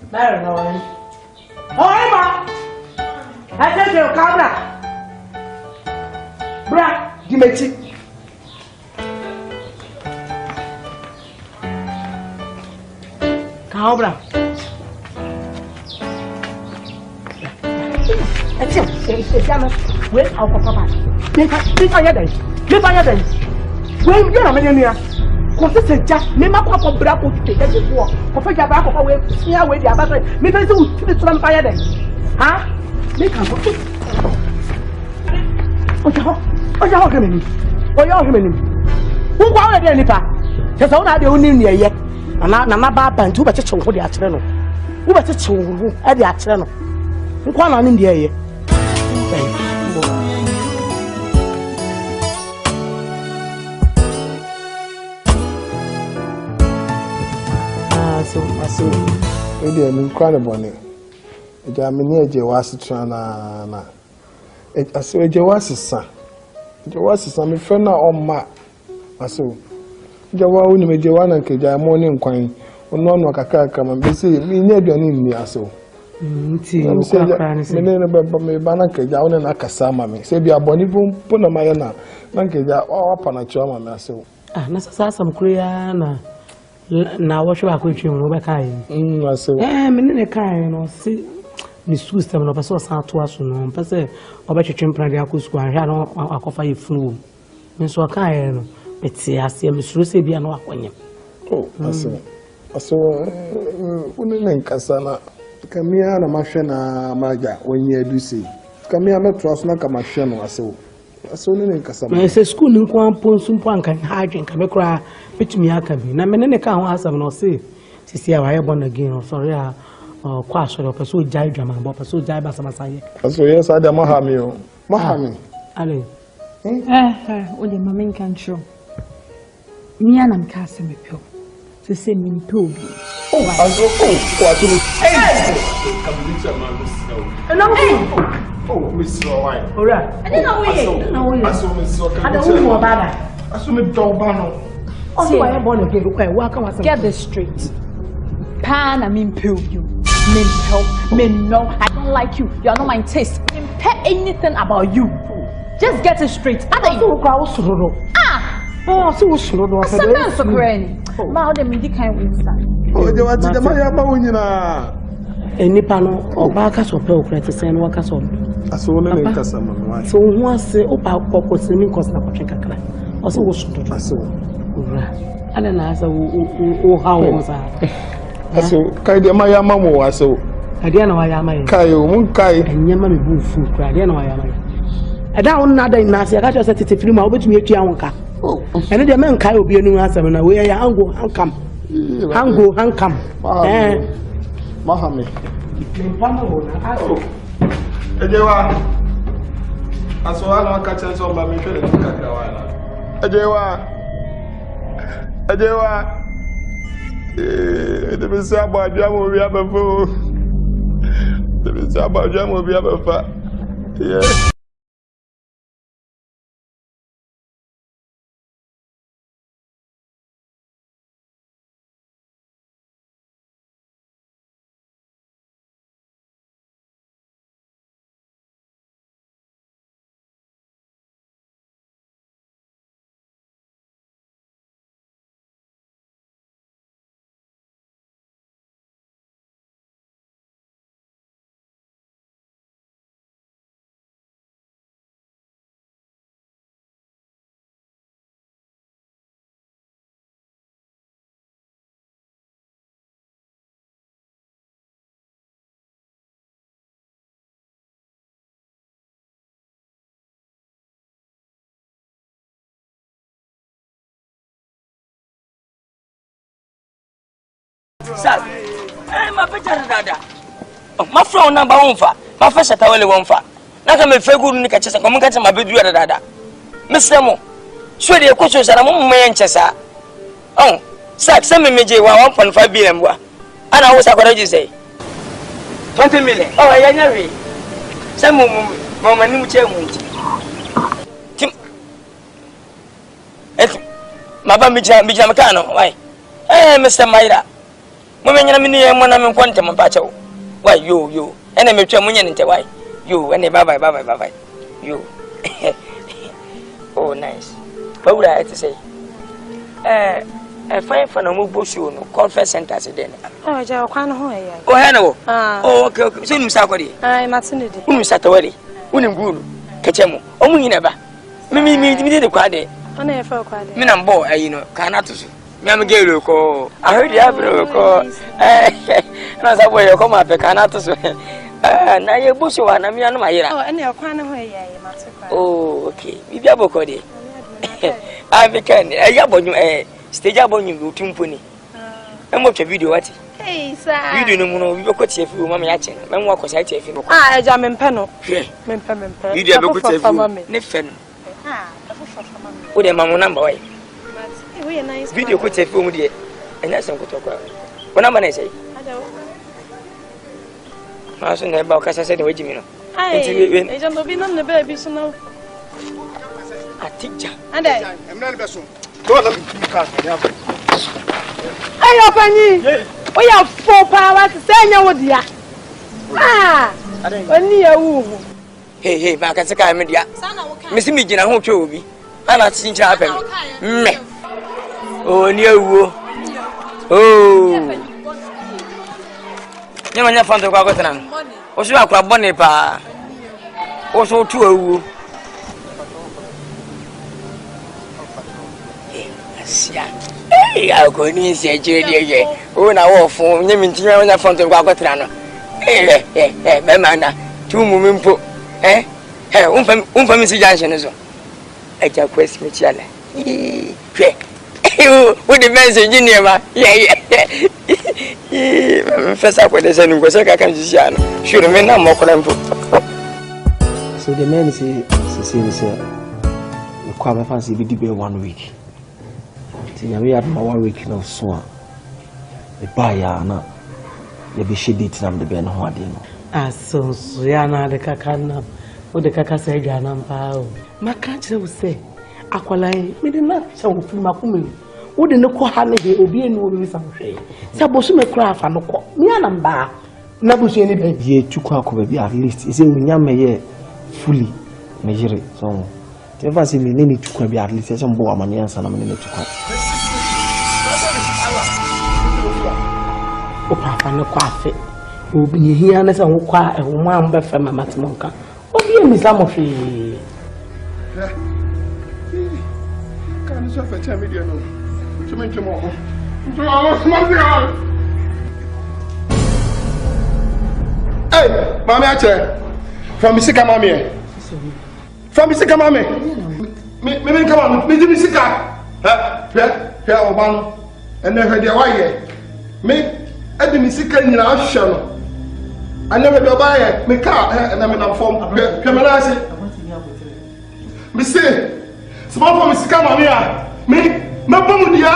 There no one. Oh, Emma! I said to you, Cabra. Bra, give me tea. Cabra. Wait, I'll papa. Make on your day. Make on your day. When you're a millionaire. Confess just me ma kwa bra ko tete de bo ko fa ja bra ko we sia we dia ba me fa se wo ti so am fire den ha me kan ko o ja ho kemeni o ya ho kemeni wo kwa o de nipa se so na de oni ne ye na ba ba ntu ba che chewo de a kire no wo ba che chewo hu e de a kire no nkwa na ni de ye so edi emi kwale bone eja me ne eje wase trana na aso eje wase sa me fe na omma aso eja wa woni me je wa na nkeja mo ne nkwan ono no kakaka ma be se me ne aduane nni aso nti o kwa ni se me ne baba me ba na nkeja woni na kasa ma me se bia bone po na ma ye na nkeja o apa na cho ma me aso na sasa sam kuria na wo hwe akotwe mo be kai aso me ne kai no si ni school system no person san to aso no pese obetwetwe mpran de akosku ahia no akofa ye funu nso kai no beti ase me suro se bia no akonye aso unu ne Nkansa na kamia na mahwe na maja onye adusi kamia metro aso na kamahwe no aso ne Nkansa me se school ni nko amponsu mpo anka haadwen ka mekra betumi aka bi na me ne ka ho asam no se sisi a waye born again no sorry a kwa so person jai dwama bo person jai basamasaye aso yes ada mahami ale o de mama nkancho mi ana mkase mepio se mi mtobi aso kwa tulu kambicha mangu Mr. Wine. Ora. Na we. Aso Mr. Kan. Ada wo mo bada. Aso me doba no. Oh, why born again? Why waka was. Get this straight. Pan I mean pill you. Me no. I don't like you. You are not my taste. I didn't pay anything about you. Just get it straight. Ada you. Oh, so usuro. Asante so crazy. Ma o de me di kan winsa. O de wati de ma ya ba wonyina. Enipa no oba ka so pe okra te sen waka so aso no ne Nkansa ma so hu ase opa kokko se mi kosa ko twen kakra o se wo so do aso ura ala na asa o ha wo sa aso kai de ma ya ma mo aso ade na wa ya ma kai o mun kai enyama me bu fu kra ade na wa ya ma ada on na da na se ka cho se tete firi ma obetumi atua wonka ene de men kai obi enu asem na we ya hango hankam Mahami. Ejewa. Aso ana wakacha nso mba mi hwele kakra wana. Ejewa. De bi sa ba dwa mo wi abafo. De bi sa ba dwa mo wi abafa. Yeah. Sir, my picture dada. My friend number one fa. My first atawele one fa. Na ka me fegu ni ka chesa ko mun ka chama bedu dada. Mr. Mo. So de ko so sara mo me nchesa. Oh, Some image 1.5 billion. And I was what you say 20 million. Oh, I never. Some moment new change. Maba Mijamacano, why? Mr. Maida. Women, I mean, when I'm in quantum of Pacho. Why, you, and I'm a Chamunian into why? You, and a bye. You. Oh, nice. What would I have to say? A fine for no move bush, conference center today. Oh, Joe, can't hold. Oh, hello. Oh, okay. Soon, Sakodi. I'm at Sunday. Satawari. Unim good. Catchemo. Only never. Me did the quad. Minambo, you know, cannot. Mamma call. I heard you have a call. As I will come up, I cannot. Now you bush one, I'm young, my ear. Oh, okay. You have a cody. I became a yabon, a stage up on you, Timpuni. And watch a video at it. Hey, sir. You don't know, you could see if you mammy at it. Man, what was I taking? I jam in panel. You have a good Niffen. What a mamma number. Video could say for me, and that's some good talk. What am I say? I should never because I said, wait a minute. I don't be on the baby, so no. A teacher, and I'm not a person. Go let me hey, Penny, we have 4 power to send you with ya. Ah, only a woo. Hey, back at the car media. Miss Mijin, I hope you will be. I'm not seeing happen. Oh, near woo. Oh, you know, found the Gogotan. Was you a crab bonnet pa? Also, 2 Hey, I couldn't say, Judy. Oh, now, for naming Tina from the Gogotan. Eh, Mamma, 2 women put, eh? Mrs. Johnson is on. I just question each other. With the message in here, yeah. First up with the same was I can just should have been more column. So the man say, you come fancy be debate 1 week. We had 1 week now, so the buyer now, the Bidget and the Ben Harding. Ah, so Yana the Kakana, or the Kakasa Ganam Pao. My country will say, Aqualai, we did not show from Makumi. Wouldn't know Kohane will be no reason. Sabosume craft and no call. Mianamba. Nabushi any baby, ye took baby at least. Is it Yamaye fully measure it? So, the fancy me need to be at least some boy manians and a minute to come. Oh, Papa, no coffee. Will be here unless I will quiet a woman by Fema Matmonka. Oh, dear Miss Amofi. Can you suffer time again? To make them all. Hey, Mammy, I tell from Missika Mammy. From Missika Mammy. Me come on, me Missika. Here, Obama, and never the wire. Me, at the Missika in our channel. I never do buy me car, and I'm in a form. Camarasi. Missy, small for Missika Mammy. Me, no Pomudia.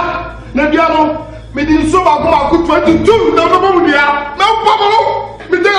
Nabiano, me didn't so I could 22, no Pomudia. No Pomu. Me did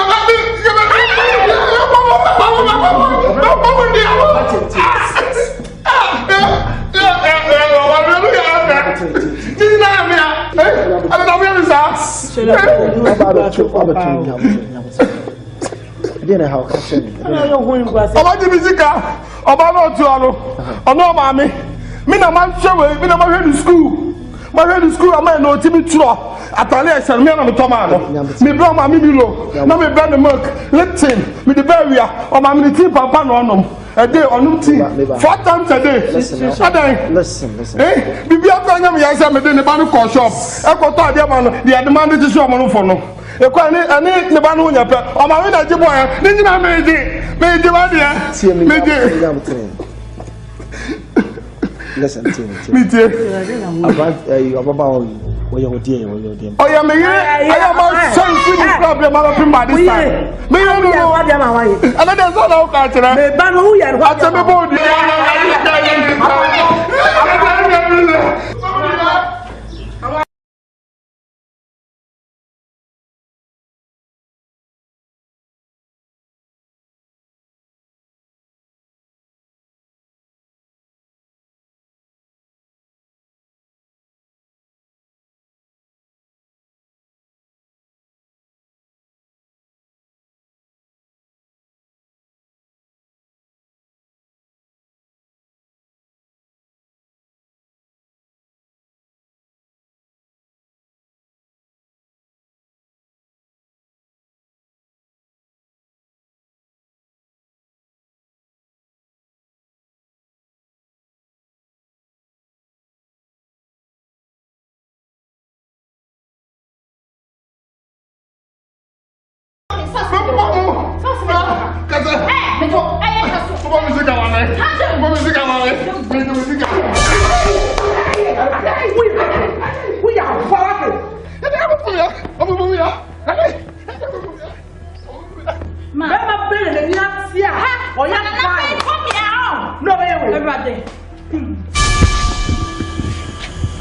my head is school, I might know Timmy Tro. Atali, I said, me and Tomano. Me brought my Mimilo. Now me brand the milk. Lipton, with the barrier, or my military papa on them. A day or no tea. 4 times a day. Listen. Eh? Bibi after me, I said, me didn't ban call shop. I got told them, they are demanded to show my phone. The quite I need the ban on your pet. Or my winner, Jiboy, didn't I made it? Made you idea. Listen, me too. About where you're dear. Oh, yeah, me. I am a serious problem. I'm up in my time. Me, I don't know what I'm away. And that's all I'll catch. Me, but who you are? What's the body?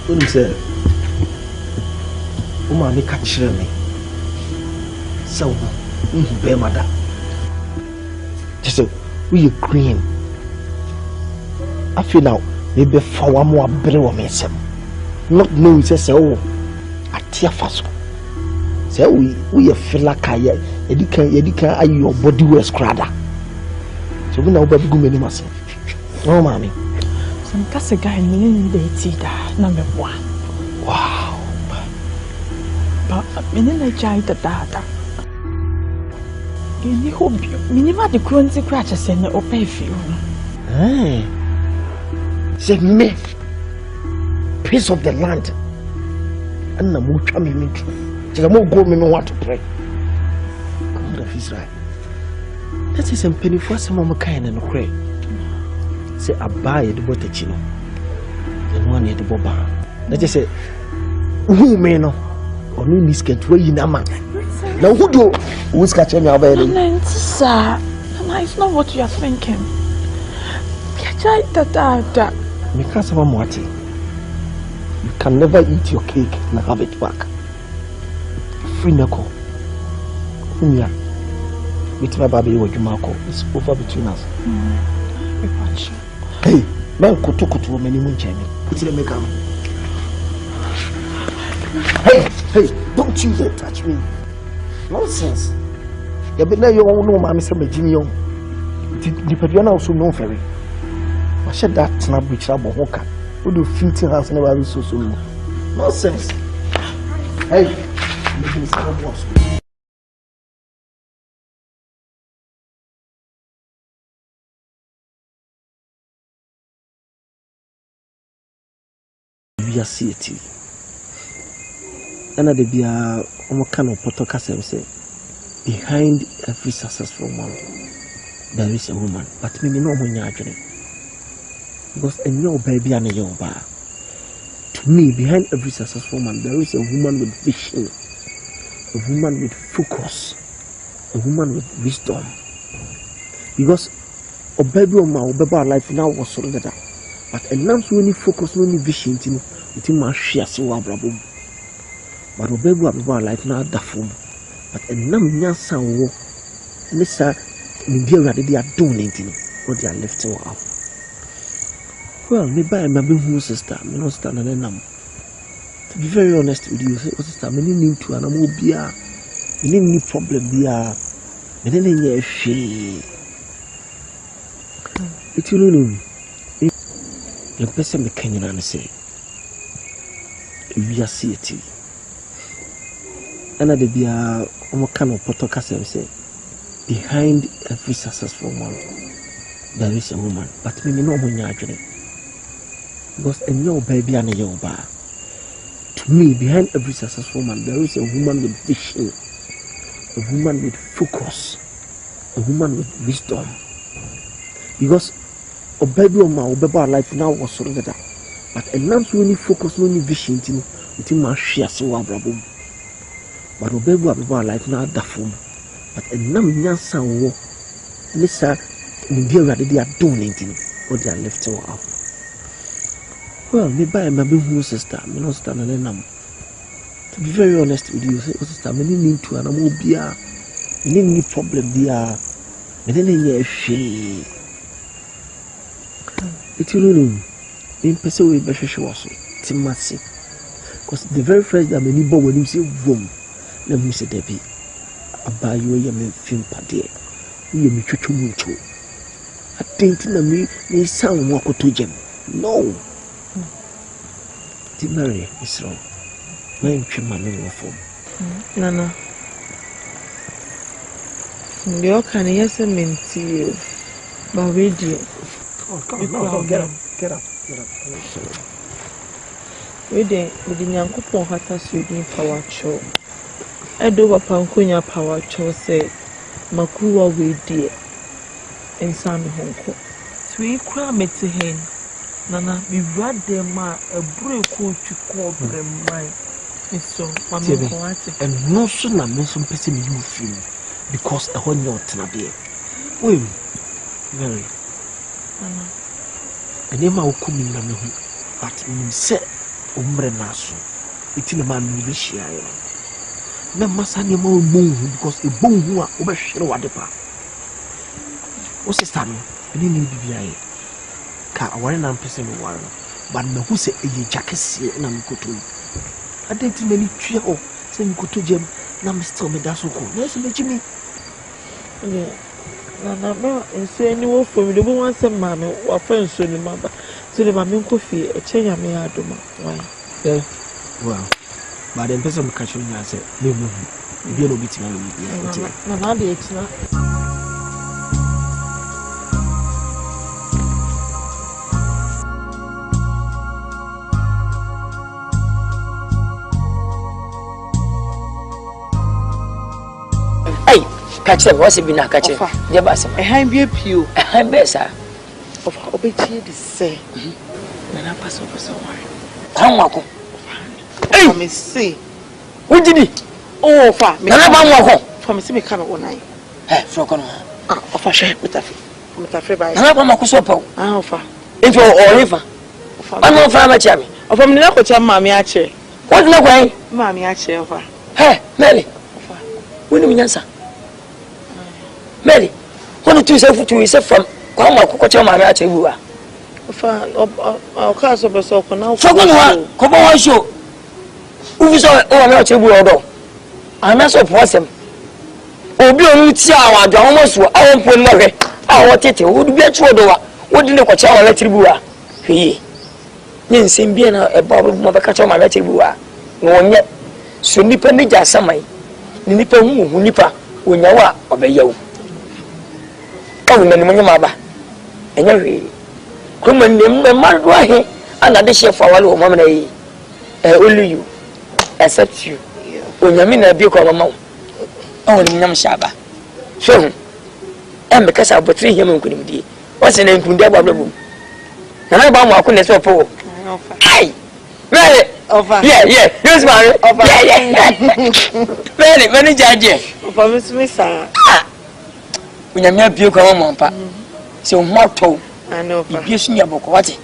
What say? Woman, you catch me. So, be mother. Just so we green. I feel now maybe for one more brew me some. Not knowing say oh, I tear fast. Say we feel like I you can your body was crada. So we now baby go many myself. Oh, mommy. Some case guy meaning they see that number one. Wow. But meaning I tried the data. You hope you minima the currency crashes and the pay for Hey. Say me piece of the land. And the more charming me too. Say more go me no want to pray. God of Israel. That is a penny for some of my kind and pray. Say I buy the water chino. And one year the boba. That just say who may know or no misket where you man. Now who do who's catching your bed? Nkansa. It's not what you are thinking. You can never eat your cake and have it back. Free Neko. Unya. With my baby or Jumako. It's over between us. Hey, man, Kotokoto, many moon chimney. Put it in the Hey, don't you dare touch me. Nonsense. You be there, you won't know, Mammy, some Jimmy. The Padiana also know ferry. I said that snap which I bought Hoka. Who do 15 hours never be so soon? Nonsense. Hey, making some boss. We are city. And the be a kind of protocol say behind every successful man there is a woman, but me no one actually. Because a new baby and a young bar. To me, behind every successful man, there is a woman with vision, a woman with focus, a woman with wisdom. Because a baby or my baby life now was so that, but a lamb only focus, only vision, it must share so abrabum. But a baby or life now that form, but a lamb yansa war, and this are they are donating what they are lifting up. Well, me buy my big sister, me not stand and then to be very honest with you, sister, me need to and I'm obia, me need problem bia, me then yeah she. It you know, the person me Kenyan and say, we are city. And the bia, kind of podcast say, behind every successful man, there is a woman, but me no one actually. Because a new baby and a young bar. To me, behind every successful man, there is a woman with vision, a woman with focus, a woman with wisdom. Because a baby or my baby life now was so that, but a man's only focus, only vision, it must share so abrabum. But a baby or baby life now that form, but a number sound war, and this are they are donating what they are lifting up. Well, me buy my big sister, me not stand and then to be very honest with you, sister, me need to and I'm obia, me need any problem there, me then yeah she. It you know, in person we be sure also, Timothy, because the very first that me need when you say boom, let me say Debbie, about you yeah me film party, you me chuchu mucho. I think na me sound more to jam. No. Mary is wrong. I'm trying form. Nana. You can yes a minty, but radio. Come on, get up. We did the young couple had us with me power show. I do a pancunia power show say, Makruwa we dear and Sammy Honko. Three crammet hen. Nana, we read them a break to call them mine. So, Mamma, and no sooner mention person you feel because a whole not Tanabia. Well, Mary, a name I will come in Namahu, but in set Umbre Nasu, it's in a man with the Shire. No Massani more moon because a boom who are over Shirwadepa. What's the time? I didn't need BBI. Car, 1 person of warren, but no who say a jacket and I'm good to. I didn't many trio, saying go to Jim, now Mr. Medasoko. There's a Jimmy. Yeah, Nana, and say any more for me. The woman said, Mamma, or friends soon, remember. So the Mamma coffee, a change I may have done. Why? Yeah, well, but then person catching me, I said, no, you know, beating me. Mamma, be it's not. Catch them, what's it been a catcher? Jabas, a hand be a pew, a hand better of Obeti the say. Nana pass over somewhere. How I may say, what did he? Oh, far, Nana from a semi come one night. Eh, Frocon, of a share with a free by Nanapacosopo. I offer. If you're all river, I'm not from a chammy. Or from the local cham, Mammy Ache. What's the way? Mammy Ache offer. Hey, Mary, when you answer. Mary, what do you say to yourself from Kwama Cococha Maracha? I'll cast of a soap now. So come on, show. Who is all not a world? I'm not so possum. Oh, be on Tia, the almost our own point, Mary. Our tete would be a true door. What did the Cocha let Tribua? He, Nin being a bubble mother catch on my Tribua. No one yet. So Nipper Nija Samai. Nipper who Nipper when you are of a yo. Oh, no, Mama. And you're come and name the Margaret and I share for all woman. Only you, except you. When you mean a big of a mouth. Oh, Nam Shaba. So, and because I betray him and couldn't be. What's the name? Kundaba? And I bound my goodness for. Aye, Mary, yeah, yes, Mary, yeah, very, many judges. For Miss Miss, when you're not beautiful, Mamma. So, motto, I know, you see your book, what?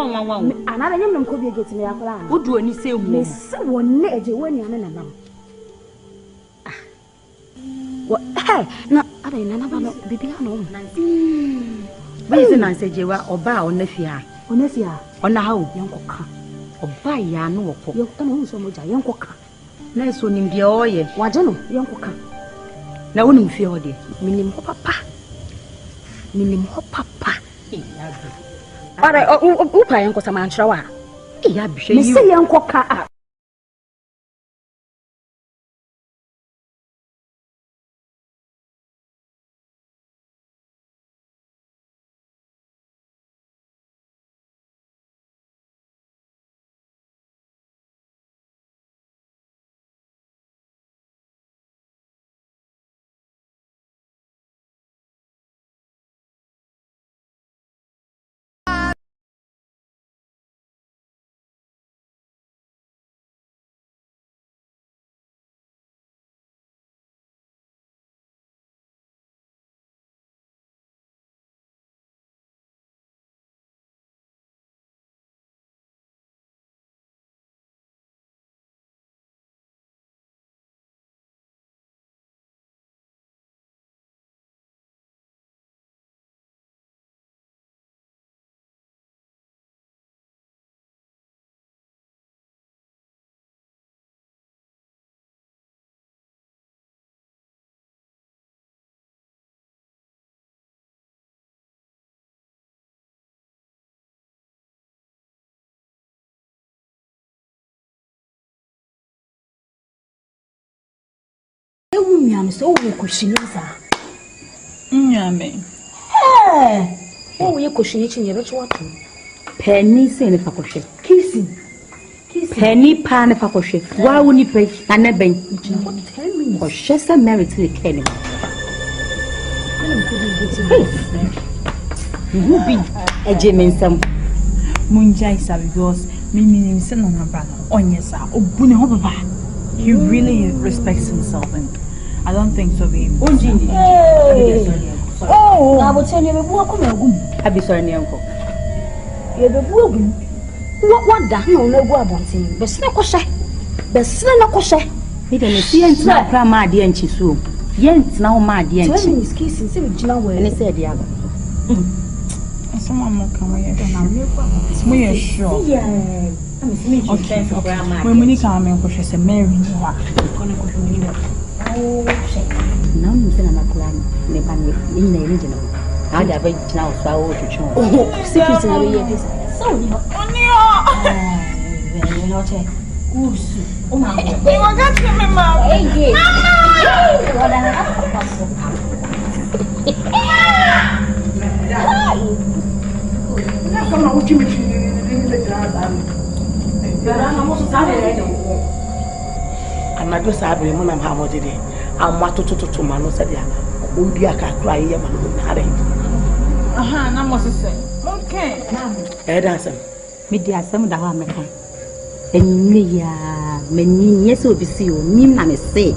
Another young could be getting me. Would do any say, Miss one edge when you're in a number. What? Not other than another baby. Reason I said you were or bow on the fear. On the fear. On how young cocker. Or buy ya no. You don't so much a young cocker. Nice one in the oil. What young cocker. Now, wouldn't feel it. Minim papa. Minim papa. But I upa yanko sa mantrawa. Iya bishe you. Misi yanko ka. I'm so cushiony. Oh, you're cushioning your rich water. Penny saying if I could shake. Kissing. Penny pan if I could shake. Why wouldn't you pay and a bank? Tell me, or just a merit to the Kenny. You be a Jimmy some Munjai Savigos, meaning son of a brother, on yes, or Bunhoba. He really respects himself, and I don't think so. Oh, I will tell you I'll be sorry, uncle. You're the woman. What the hell? No, go about him. But no question. But no question. He didn't see and not grandma, dear, and she's so. Yes, now, my dear, and she's kissing. See, and he said, the other. Someone more come here. We are sure. Okay, when we come and push us a Mary, oh, shit. Now, I'm saying, I'm plan. In the original. I have it now, so I want to show. Oh, secrets in the year. So, oh, my God. You want to get me, Mama? Hey, I'm not just having one of how did it. I'm what to Mano said, oh, dear, I cry, aha, na mo se okay dancer me dia asem da ha meka enni ya meni yeso obisi o nim na me se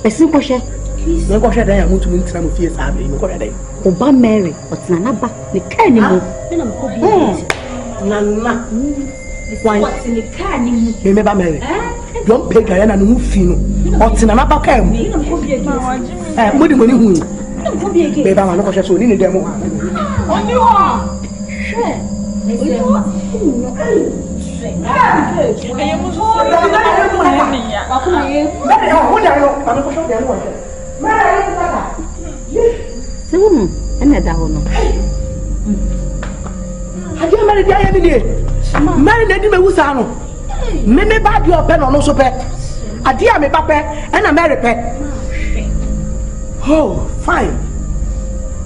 person ko hwe me ko hwe dan ya mutu ntina mo fie sa abre me ko hwe dan oba Mary otina na ba ne ka ni mo na mo ko bi na wan ne ka ni mo me ba Mary don pe ga na no fi no otina na ba ka mo mo di mo ni hu be ba ma no ko hwe so ni dem ho Only one. Sure. Oh, fine.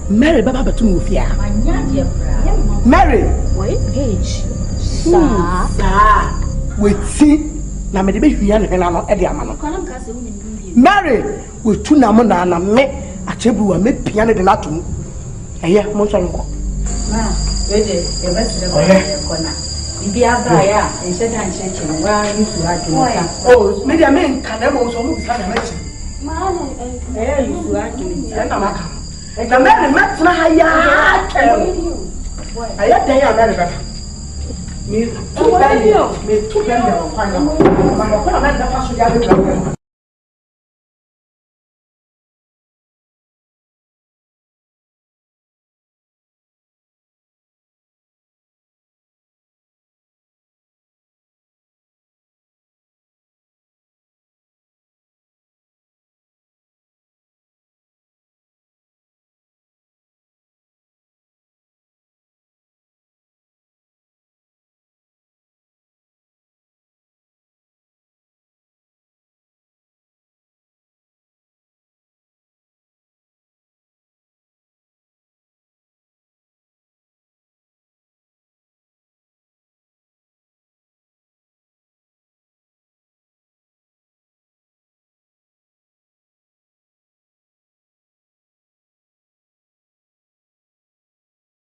Mary Baba Batumufia. Mary, wait, Page. With see, now may be here and I'm not Eddie Amano. Mary, with two Namona and I met a chebu and made piano de Natum. A year, Monsanco. Bidget, the rest of the corner. If you have Baya and said I'm changing, where you to like oh, maybe a man can never also move. There you to actually, and I'm the man met my I had there America. Me too bad you find out. But I'm not that person.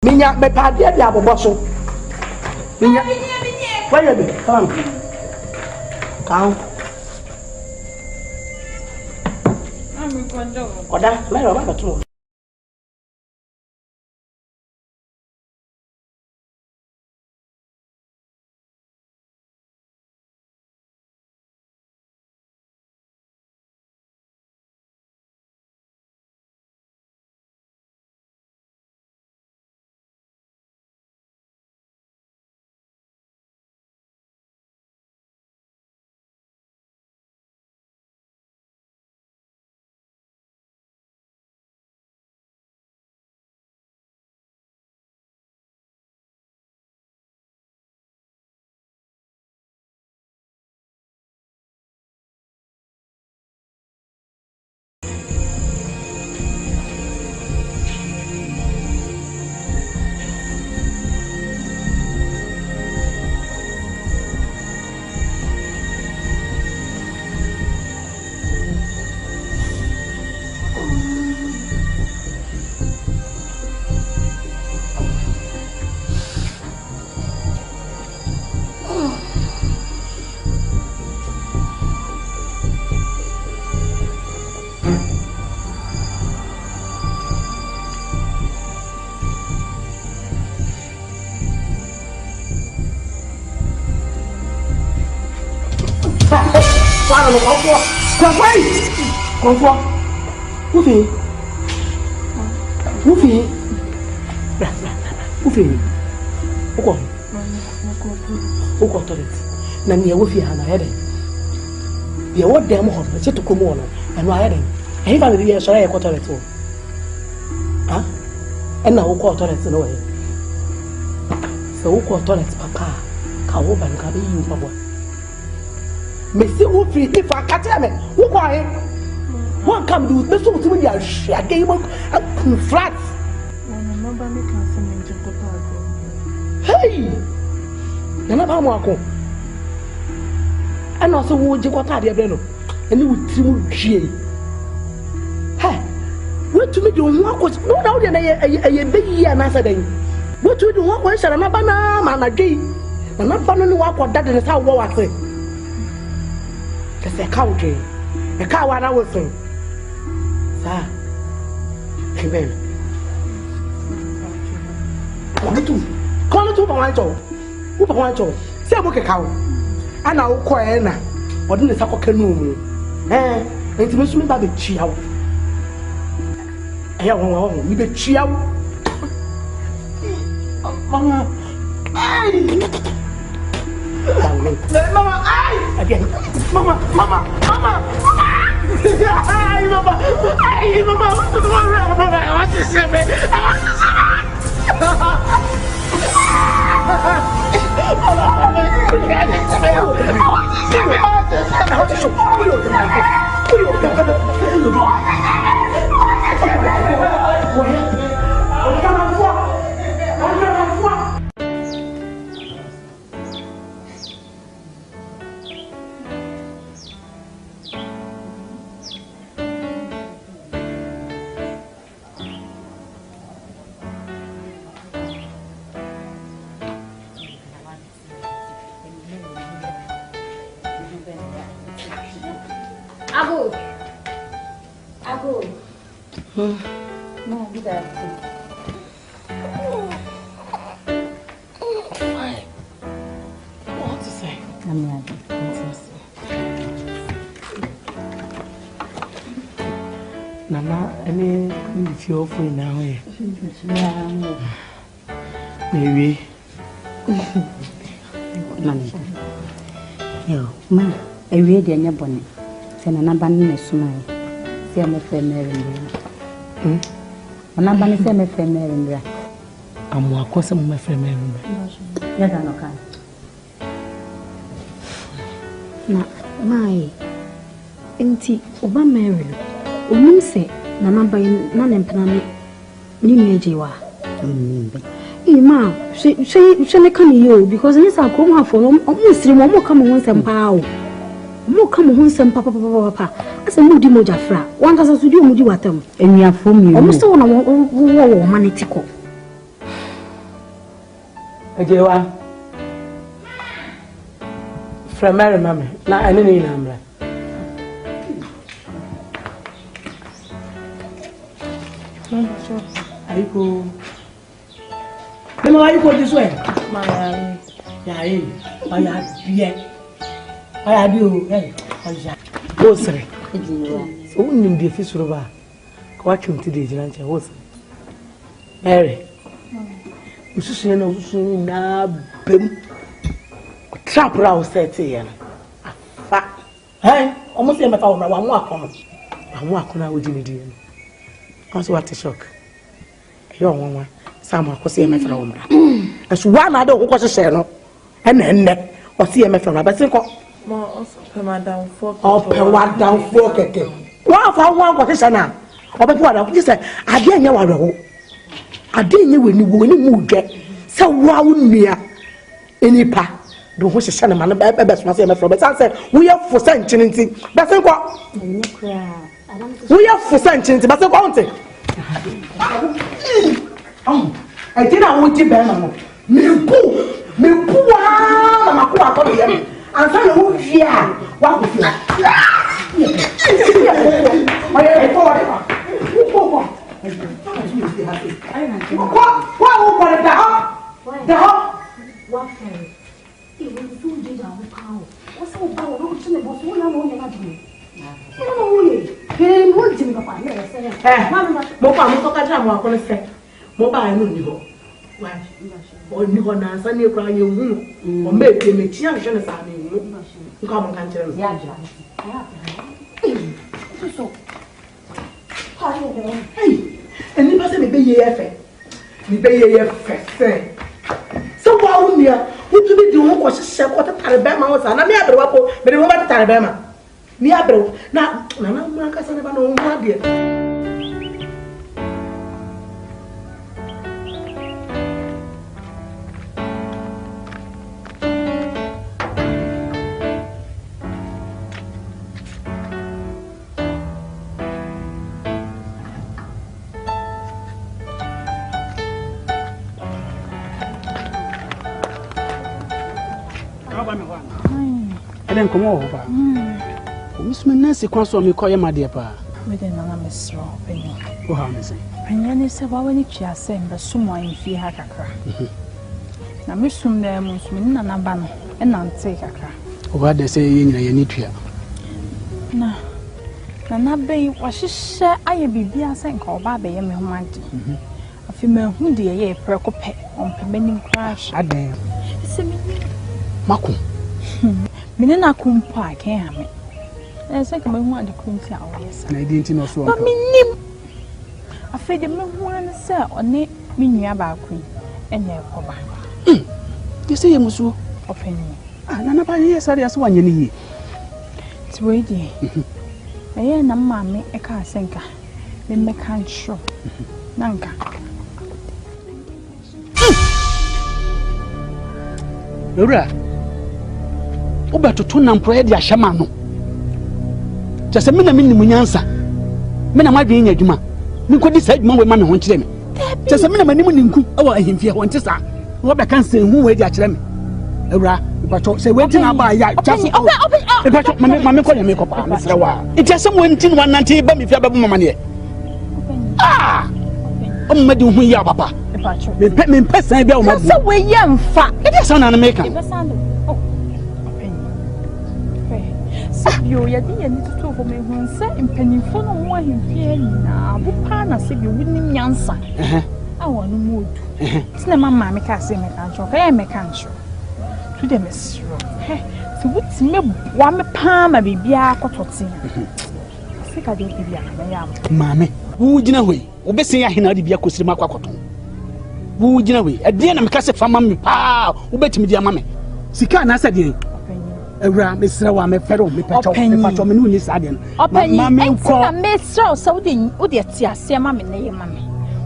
Minya me padia dia boboso. Minya. Where you be? Come. Come. I'm going to. Oda, me ro ba tu. Confrontation. Movi. Uko toilet. Na ni wofi hana hede. Ye wo dem ho se to komo no. Eno ayede. Ehi ba be so ya toilet o. Ha? Ena uko toilet no we. So uko toilet papa. Ka wo ba nka be yi papa. Mesi wo free if akata me. Wo kwa he. One come do me so to me dia hwe again flat. Remember me can say me to papa. Hey! Nana ba mo akọ. Ana so wo je kwata de ebe no. Eni wo tiri mu hwie. Hey! We to me do ho akọ. No na wo de na ye be yi ana sa dan. We to do ho akọ shara na ba na ma na dwe. Na ba no ni wo akọ dade ne sa wo wa se. Ke se ka wo dwe. E ka wa na wo so. Sa. Amen. Kono tu pa wan cho. Wo pa wan cho. Se mo ke kawo. Ana wo ko e na. Odi ne sakọ kanu mu. Enti me sumi ba be chia wo. Eya won won mi be chia wo. Mama. Ai. Mama, ai. Again. Mama. Ai, mama. Ai, mama. Mama, I want to see me. No, be that. Fine. Nana, any if you're free now, maybe. Yo, ma, I read your bonnet. Send an abandoned smile. See, I'm a family. An abandoned family. I'm more custom my family. Yes, I know. Na, my auntie, Oba Mary. Unu say, Nana by none and Paname. Nimejiwa. Ma, she come you because this are come for almost 3 more come on some pow. More come on some papa. As a moody mojafra, one does to do moody water, and we are from you almost all Unethical. Ajewa from Mary Mamma, not any number. I go. Then why you go this way? My I do. Hey, go sir. So in the office roba. Watch him today, Jancha. What's Mary? Usually no na bem. Trap round set here. Fa. Hey, almost in my phone. I want to with you. Also, what a shock. Young woman. Some was see my from as one I don't was a channel and then or see my from but think more down for one down for again. One for one was now. Or before I just said, I didn't know I didn't know when you move get so wow near any pa. The horse is shining man, best must say my from but I said, we are for sentient, but think what we are for sentient, but the I didn't want to be me poo, I'm trying to move here. What was that? Or you want to send you crying your room, or make you make young Shannon. Come on, can't you? Hey, and you must be ye effect. So, while we are, who to be doing what she said, what a Tarabama was, and I may have a wapo, but it was Tarabama. Niabro, now, Nana Marcus and never know what dear. Then come over. Miss Nancy Consul, me call your my dear pa. We didn't know Miss Raw, Penny. Oh, how is it? Penny said, well, when you are saying, but someone in fear had a crack. Now, Miss Sum there, Miss Min and Abano, and I'll take a crack. What they say in your need here. No, Nana Bay was she said, I be a saying called Baby and Mahomadi. A female who dear ye precope on pending crash. I damn. Makum. Minna kumpa can't have me. And second, I want to come to our yes. And I didn't know so. But me name. I fed the man one sir or ne me about queen and their papa. You say, Musu, opinion. And nobody yes, I just want you need. It's ready. I am a mammy, a car sinker. Then make hand show. Nanka. Laura. Oba to tunam proye dia hyama no just me na minni munyansa me na madwen nya adwuma me kodi sa adwuma we ma me ho nkire me just me na manim ninku e wa ahimfie ho nte sa wo be kan san hu we dia kire me ewura ipacho se we tina ba ya just ipacho mame ko ya me ko pa me Serwaa it just some when tin 190 ba me fia ba bu mama ne ah o me di hu ya papa ipacho me pesa bia o ma so we yamfa e dia sa na me kan Sibio ya di yani tutu ho me hu nse mpanimfo no ho ahemfie na abopa na sibio wonim nyansa awo no modu tina mama me ka se me kancho ka ya me kancho tu de mesro ti wuti me bua me pa ma bibia akotote sika de bibia na ya mame wo gina hoi wo be sen ya hena de bia kosiri ma kwakoton wo gina hoi ade na me ka se fa mame pa wo betimi dia mame sika na sade Ewra mesra wa me fero me pacho me no ni sade no mame ko na mesra so wo de ti ase mame na ye mame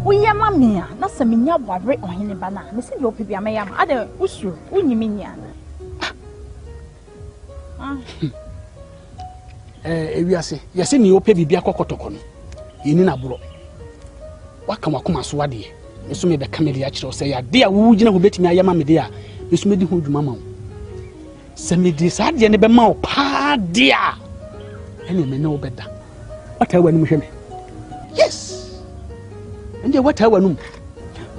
wo ye mame a na se me nya bware ohene ba na me se de opi bia me ya ma ade usuru unyimi nia ewiase yese ni ope bibia kokotoko no yini na buro waka makoma so wade eso me be kameli a kire o se ya de a wo gina ho betimi ayama me de a eso me di ho dwuma ma wo se me di sade ne be ma o pa de a ene me ne obeda wata wanu hwe me yes ende wata wanu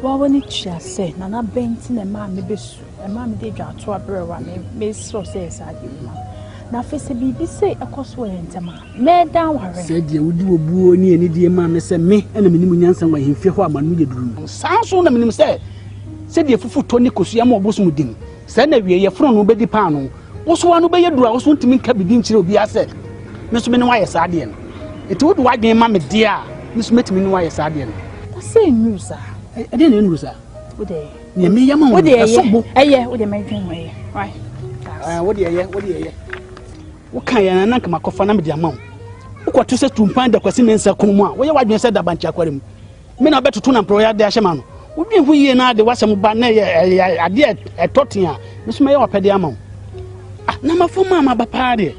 wa woni chia se na na benti na ma me besu e ma me de dwa to abrewa me so se sade ma na fese bibi se akoso entema me dan ware se de wudi obuo ni eni de ma me se me ena me nimu nyansa wa hemfie ho amanu ye duru sanso na me nim se de fufu to ni kosu am obosu mudim se na wie ye fro no bedi pa no woso wa no be ye duru woso ntimi nka bibi nkire obi ase me so me ne wa ye sade no eti wodu wa dwen ma me de a me so metimi ne wa ye sade no ta se news a ade na news a wode ne me yama wo de sobo wode me dwen we right wode ye woka ya na nka makofa na me de amawo ukwato se tumpan da kwase nensa komu a wo ye wadwen se da bancha kwarem me na betoto na pro ya de ahye ma no wodwen hu yie na de wasem ba na ye ade etoten a me so me ye wapede amawo na mafoma ma ba pa de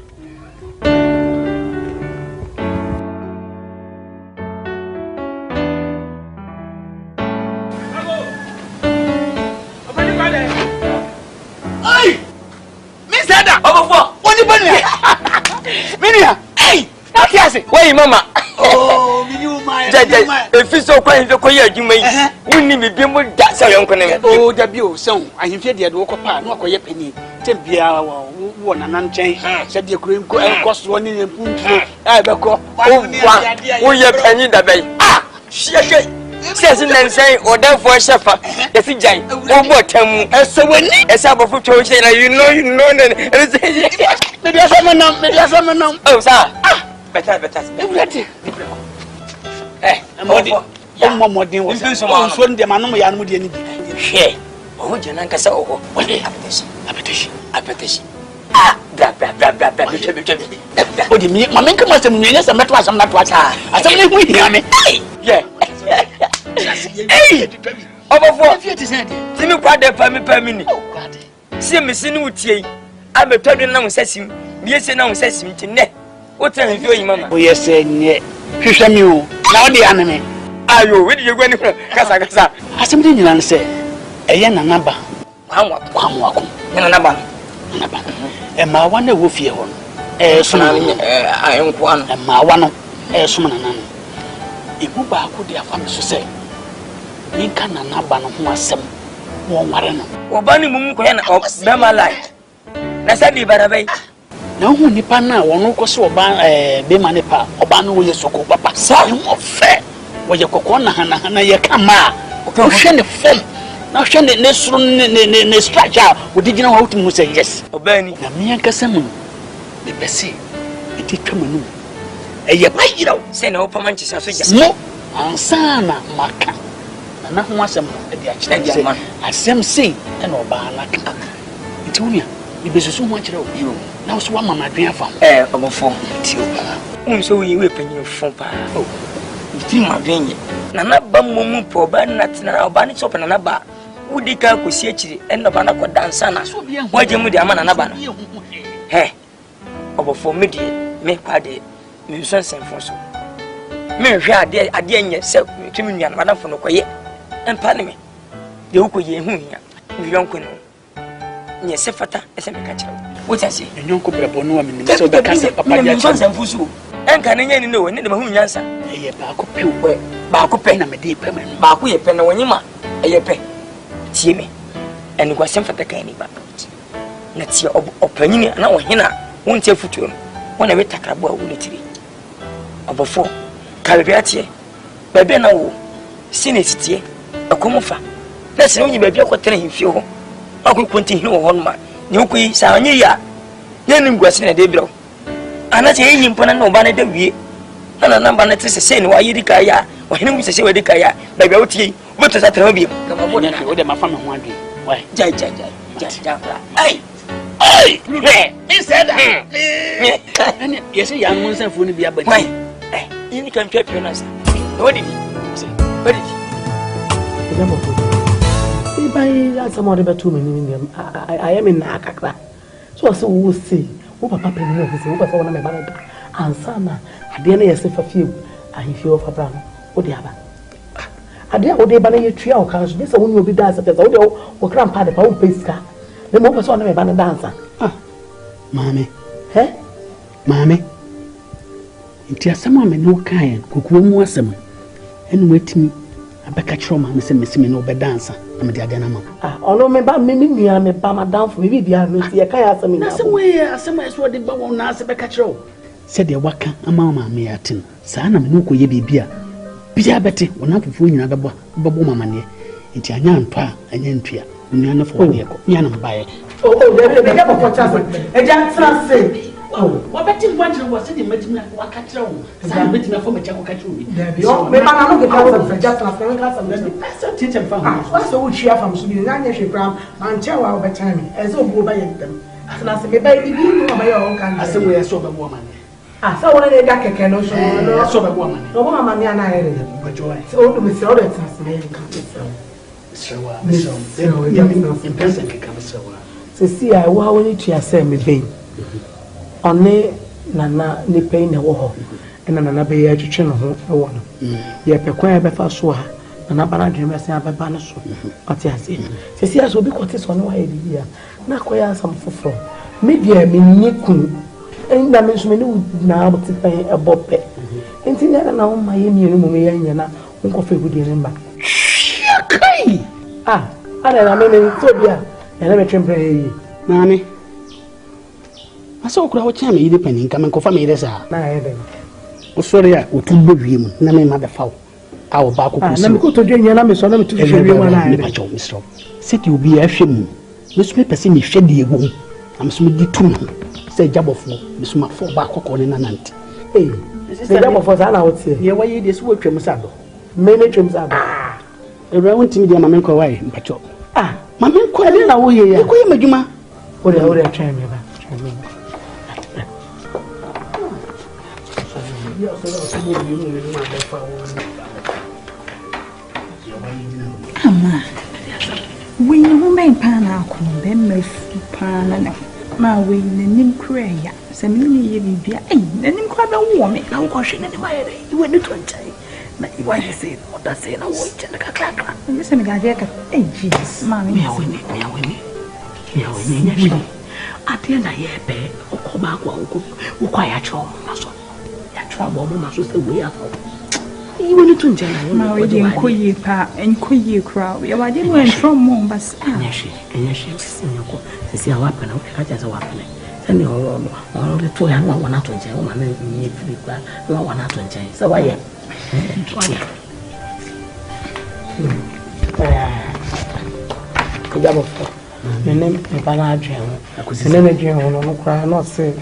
Minia, hey, not yes. Wait, mama. Oh, if it's so quiet, the quiet you may win me be more that's a young one. Oh, the bill, so I am feared the walk apart, no quiet penny. Tempia, one and unchanged, said the cream cost 1 in a punch. I become we have penny the bay. Ah, she says and say, or therefore, Shepherd, the Fijay, or what, as so when as I before to say, you know, maybe I have a oh, sir, better. Eh, I'm more than was one the man, my animal, share. Oh, Nkansa, what a appetition. Ah, what do you mean? My man comes to me, yes, I'm not what I'm not what I don't know. Yeah. Hey, over 4 see me quite there for me per minute. See me seen with ye. I'm a total now says him. Yes, and now says him to net. What time you doing, Mamma? Oh, yes, and yet, fish and you now the enemy. Are you ready? You're going to Casa? I something you answer. A young number. Come, and my one wolf here one. I am one, and my one, Suman. If you back with their family, so say, Nkansa na ba no ho asem wo nware no obani mum ko na obema light na sadi barabai na hu nipa na wono ko so oba bema ne pa oba no wo yesoko papa sa mo fe wo ye kokko na hana ye kama o hwe ne fom na hwe ne suru ne structure wo digina ho tumu say yes obani na me Nkansa mu be bese eti twamanu eye ba yiraw se na wo pama nchisa so ja ansana maka na ho asem de a kire asem sei na oba na ka nti wunia ibesusu ho akire o na so wa mama dwen afa obofo ti o unso wi we panyin fo pa o ti ma dwen na ba momu po ba na tena oba ni chop na ba wudi ka kosi akire na ba na ko dansa na waje mu de ama na ba no he obofo me de me kwade me nsansen fo so me hwe ade nye se tumi nua na ba na fo no koye empane me de ukoye hu hia yonko no nye se fata ese me ka kire wo tase yonko brebo no wa me so be ka se papa dia kire nsansen fo so enka ne nya ni no ne de ma hu nyansa eye ba ko pe wo ba ko pe na me de pe me ba ko ye pe na wonyima eye pe tie me eni kwa sem fata kan ni ba na tie opanyini na wo hina won tie futuo no When I wait takrabo unetiri. Abofo kabebiatie. Bebe na wo sinetitie akomofa. Na se onyi baabi akotena himfie ho. Akokonti hinu wo honma. Ne ukui sa onye ya. Ne nimguase na de biro. Anache yi mpona na oba na da wie. Na namba na tese se ni wa yidi ka ya. Wa hinu mu sese wadi ka ya. Baabi awutie. Woto sa tra bi. Kama bo na o de ma fa me ho adwe. Why? Jai. Hey! Hey! He said that. Yes, young ones and phone be a bit. Hey, you can keep your answer. What did he say? What did he? If I had some other 2 million, I am in Akakra. So I saw who say, who papa penny of his over one of my mother, and Sana, I didn't ask if a few, and if you're for Brown, what the other. I dare what they banner your trio couch. This one will be dancing as or grandpa the pound pace car. The moment on a banner dancer. Ah, Mammy, eh? Mammy, it is someone no kind, cook one more some, and wait me. I back at your mamma, Miss no bed dancer. I'm a diagonal. Ah, oh no, me I'm a bama down for maybe I know see a kayak. That's the way, somewhere is what the bow nas back at you. Said the waka, a mamma me at him. Sana, no could be beer. Bia Betty, when I fool you another bubble mamma, it's a young pa and entry. None of all Yanam by it. Oh, they never watch us. A young say, oh, what Betty wanted was sitting with me like what catch on. I'm waiting for my child catch you. Maybe I don't get just after the pastor teacher from what's the old cheer from Sweden, and Brown, and tell our time as all go by them. And I say, baby, you know my own kind. I say, we are so a woman. Ah, so when I got a canoe, so a woman. No woman, and I but joy. So, Miss Roberts, may come to Serwaa, in person can come Serwaa. See, I want to say me pain. Only Nana, the pain a war, and another be a channel one. Ye pequare before swa, and a banana dream as a banasso. What I say, see, as will be quoted on why here. Not quite some for. Maybe I mean, Nikun, and that means me now to pay a bob. And think that now my immune Mummy, Uncle Fig remember. Ah, I don't know, Tobia, and I'm a temporary. Mammy, I saw crowd chammy depending, come and confirm it as a. Oh, sorry, I would two him, Nammy mother foul. Our back of the go to Jane, I'm a son of 2 Mr. Said you be a shame. Miss me person is shady woman. I'm smoothly too. Say job of Miss my 4 back on an aunt. Hey, the job of us, I would say, yeah, why you this work, Masado? Many trims are. Around to me, my uncle, why, but ah, my uncle, I didn't know you. You couldn't make him. What I would have tried me. We know my pan out, then my pan, my way in NKRABEA. Some million be a then quite a woman. Now, caution anyway, you went to try. Why you say what I say? I want to clack. Listen, I get a jeez, mammy. Me, at the end, I hear pay or come back who quiet your muscle. Ya trouble, Mamma, so we are. You want to enjoy my wedding, queer pa and queer crowd. I didn't went from Mombas. And she see a weapon, I just a weapon. Send you all the 2 young one out to enjoy, one out to enjoy. So I am. The name is Benedicta. I could see no cry, not say,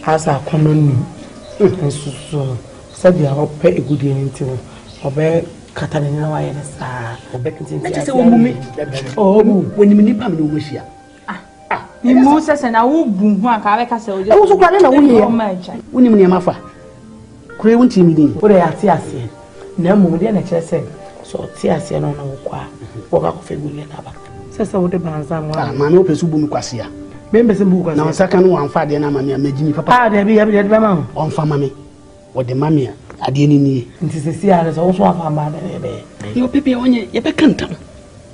has a common and so said you are pay a good deal into obey Catalina Wireless. Or Beckett. Oh, when you nip him, no wish ya. Ah, Moses and I will boom one castle. I was glad I wouldn't when you near Mafa. Craving to me, what I see, I see. No more than a chest said. So, see, I see no qua. Walk up for a good letter. Says I would have been some man open Subuquasia. Members and book now, second one, Friday, and I'm a Jimmy Papa. There be a mamma on for mammy. What the mammy, I didn't need. And to see, I was also a mother. Your paper on your cantum.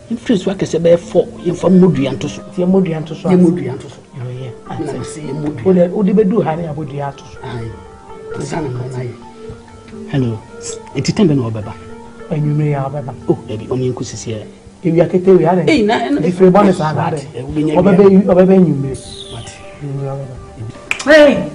In first work as a bear for you from Mudriantus, the Mudriantus, Mudriantus. I see a mood. Would you do, honey? I would have to. Hello, it's a temple of Baba. And you may have Baba. Oh, baby, only in Cussia. If you are getting we are if you want to have it, or baby, you miss. Hey!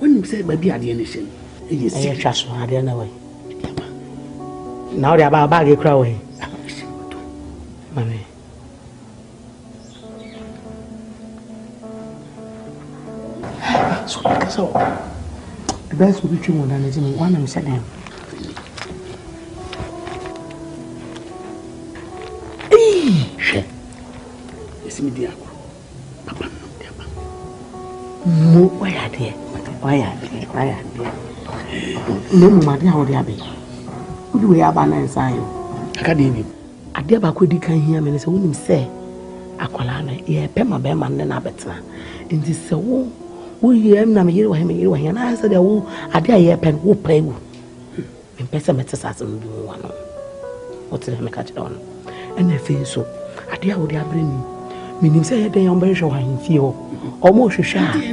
When you say baby at the nation, I trust my dear away. Now they are about bag crowing. Mammy. So, the best will be true more than anything. One of them said them. Share. It's me, dear. Papa, dear. Why are they? Why are they? No, my dear, how they are. Who do we have an answer? Academy. I dear Bakudi can hear me, so when him say, Aqualana, ye pema bear and then I better. In this so, we am not here, and I said, oh, I dare ye pen who pay you. In Pessametas as one. What's the make it on? And I feel so. I dare would have bring me. Meaning say they on very sure I feel almost shy.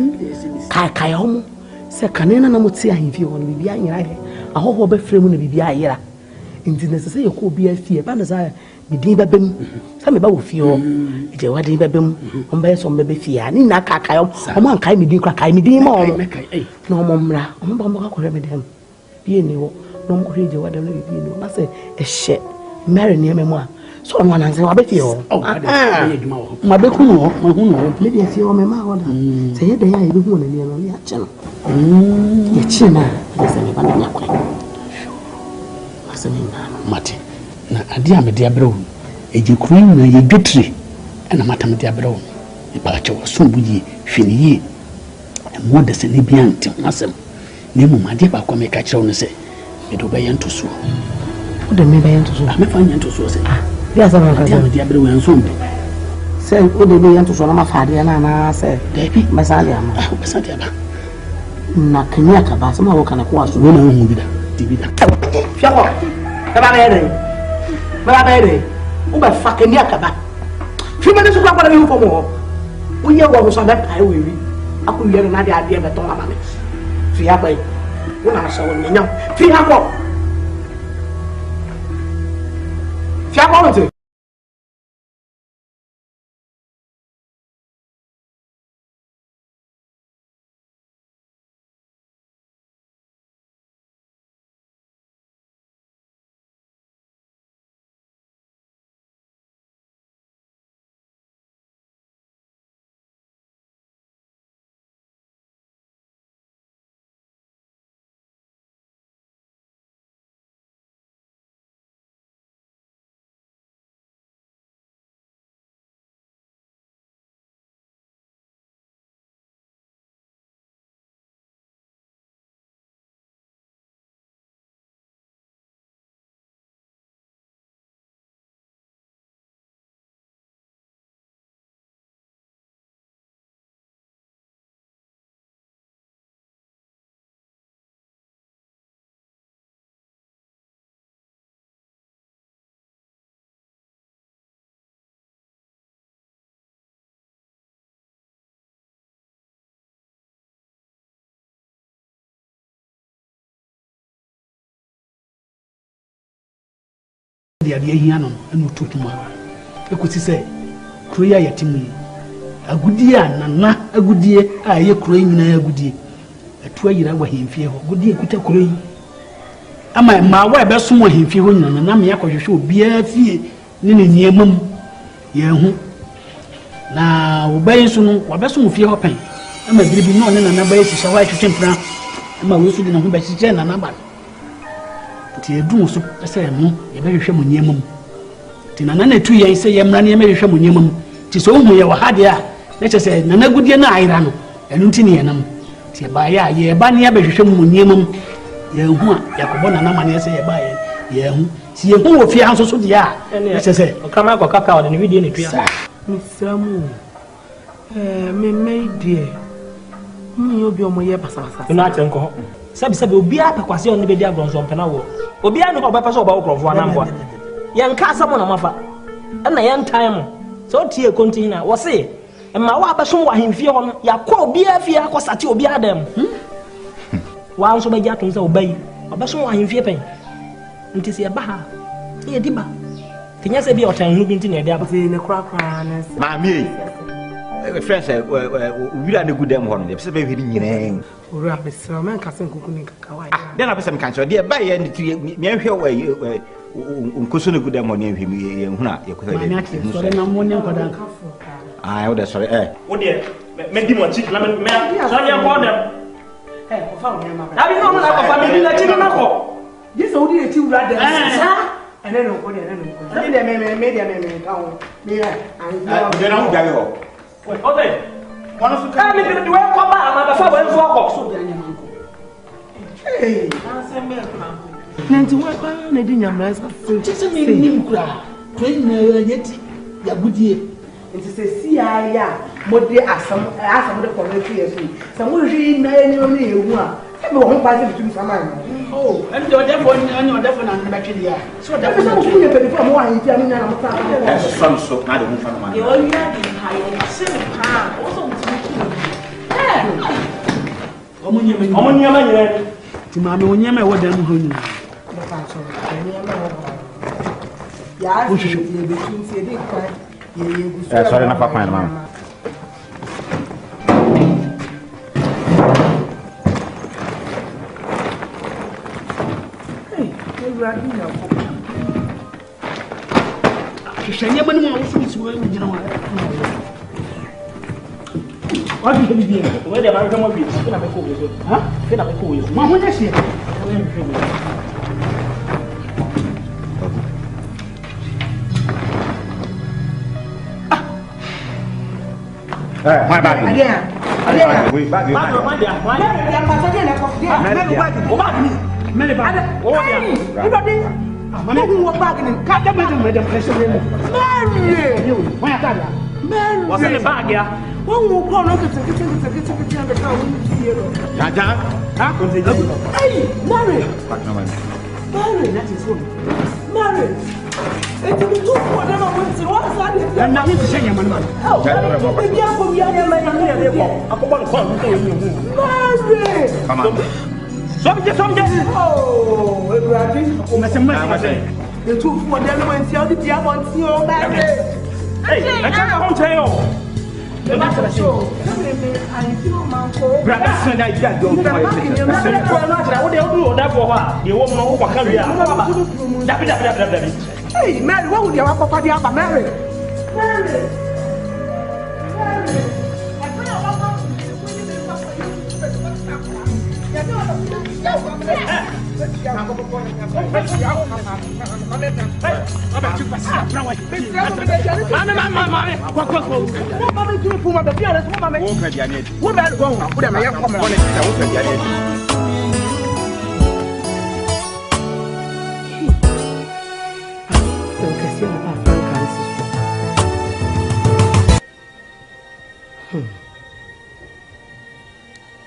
Kai homo. Say canena no mutsi I feel on be behind I hope be frame no be behind. Inti necessary you could be a fear, but as I be dibabim. Some about feel. It's a wedding babim. On by some baby fear. Nina Kakayom. A man kai me do crack me dim all. No momra. I'm about to remedy them. Be no crazy what I know. I say a shit. Marry near me. So I'm one answer. I bet you. Oh, my becuno, my huno. Maybe I see all my mother. Say they are even one in your channel. China. Yes, I'm Mati, na adia me dia bro eji kuru na ye dwetri na mata me dia bro e pa che wo so buyi hweniye e mo de se ne bia ntem asem ne mu ma dia ba kwa me ka kire wo se e do be yento so o de me be yento so me fa yento so se dia sa na ka dia me dia bro en so mbi se o de be yento so na ma fa dia na se debi masali ama masali aba na kenya ka ba se ma wo kana ko aso wo na hu bi da tibida fiako Baba Bere, Uber fucking Yakaba. Few minutes ago, what are you for more? We are almost on that pie. We I could hear another idea of the Tonga. Fiabe, when I saw me now, Fiako. Fiako. dia hia no enu tutuma ekuti se kroya yatimu agudie anana agudie a ye kroyi nyina agudie atu ayira wa hemfie ho agudie kuta kroyi ama ma wa be so mo hemfie ho nyina na me yakohwehwe obi afie ne ne niemam ye hu na obayi so no wa be so mo fie ho pen ama biribi no ne na bayi sisa wa twetwempra ama wo so di na ho be sise na ba ti edu so se no ye be hwehwe mo niemam ti na na tu yen se ye mra ne ye me hwehwe mo niemam ti so hu ye wa hade a ne che se na nagudie na ayira no enu nti ne yenam ti ba ya ye ba ne ye be hwehwe mo niemam ye hu a yakobo na na ma ne se ye ba ye hu si ye hu wo fie hanso so dia ne che se o kama ko kaka o ne video ne tua misamu me meidie mu obi omo ye basa ina atenko sabi obi apa kwase on ne be dia bronzo mpena wo obi anu ko ba pese oba wo krofo anambo yan ka asamo na mafa na yan time so tie container wo se ma wa ba so wa hemfie ho no yakọ obi afie akosate obi adam wa anso ba ja tonse obai oba so wa hemfie pen nti se ba ha e diba tinya se bi Otteng hu bi nti na e dia ba se ne kra na maami friends we are the good them one. They say be hiri nyina. Ora be se man ka se nkuku ni kaka wa. Then I be say me kan so dey buy ye me hwe we unkoso no good them one hwe me hu na ye ko say. So na mo ne nkoda. Ah, o dey sorry O dey me di mo chi na me so nya ko dem. O fa o nya ma. Da bi no na ko fa me di na chi na ko. Yes, o di e ti wura dem. And then no, I did a media name. Then I'm going to okay. One of the coming to the work of my father and walk. Hey, Nancy, what I didn't have just a name cry. Train yet, ya good year. It is a CIA, what they are some of the community. Some will read only one. I won't pass it to some. Oh, and you're definitely on your definite battery. So that's from one. That's some so I don't find my. You're already high. Also, to Mamma, when you're my word, I'm going to. Yeah, sorry, not my mama. Shanya mani mo awu so we gina wa. Wa bi bi bi. We dey ba mo bi. Fina me ko we so. Ha? Fina me ko we so. Ma ho nya hie. My bag. Again. We bag. Ya pa so dey na ko. O bag ni. Me bag. O dia. Mama who walk back in cut the madam pressure. Mary! You, why are you? Mary! What's in the bag, yeah? One will call on the Jaja? Hey, Mary! Mary, that is good. Mary! It's a two for them. What's that? I'm not to say, man. Oh, Mary! Come on. Something. Oh, we're graduating. The two for them went to the diamond. Hey, I can't tell you. The master show. I feel my soul. Brother, I don't know. What they do that for her. You won't know what career. Hey, Mary, what would you have for the other Mary? Mary.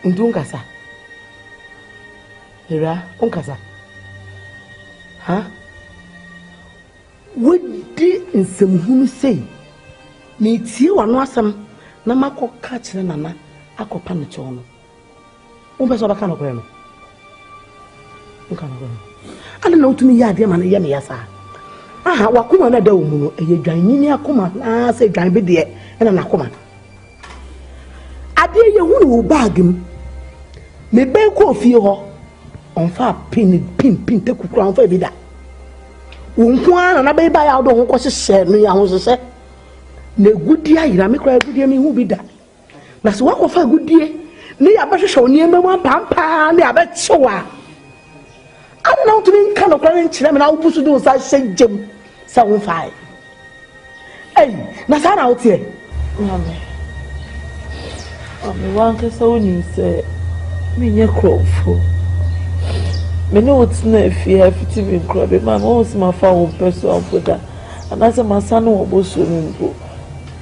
Nkansa. Era, Nkansa. Ha? What did some who say? Me tea one awesome. Namako catch Nana, Ako Panichon. Umbesoba cano grano. I don't know to me, dear man, yasa. Ah, Wakuma na domu, a Janini Akuma, say Jambi dear, and an Akuma. I dear you who bag him. Me bank of you on far pin, take a crown for vida. Unkwan and a baby out of what was said, no, I was said. No good dear, I make a good dear me who be that. That's what of a good dear. Near a better show near me one pampa, and I bet so. I don't know to be kind of crying, and I'll push to do as I say, Jim. Sound fine. Hey, Nathan out here. Mamma. One can so you say, me near Crawford. Me know what's not if you have to be crabby. My mom's my phone person for that. And that's my son who was swimming pool.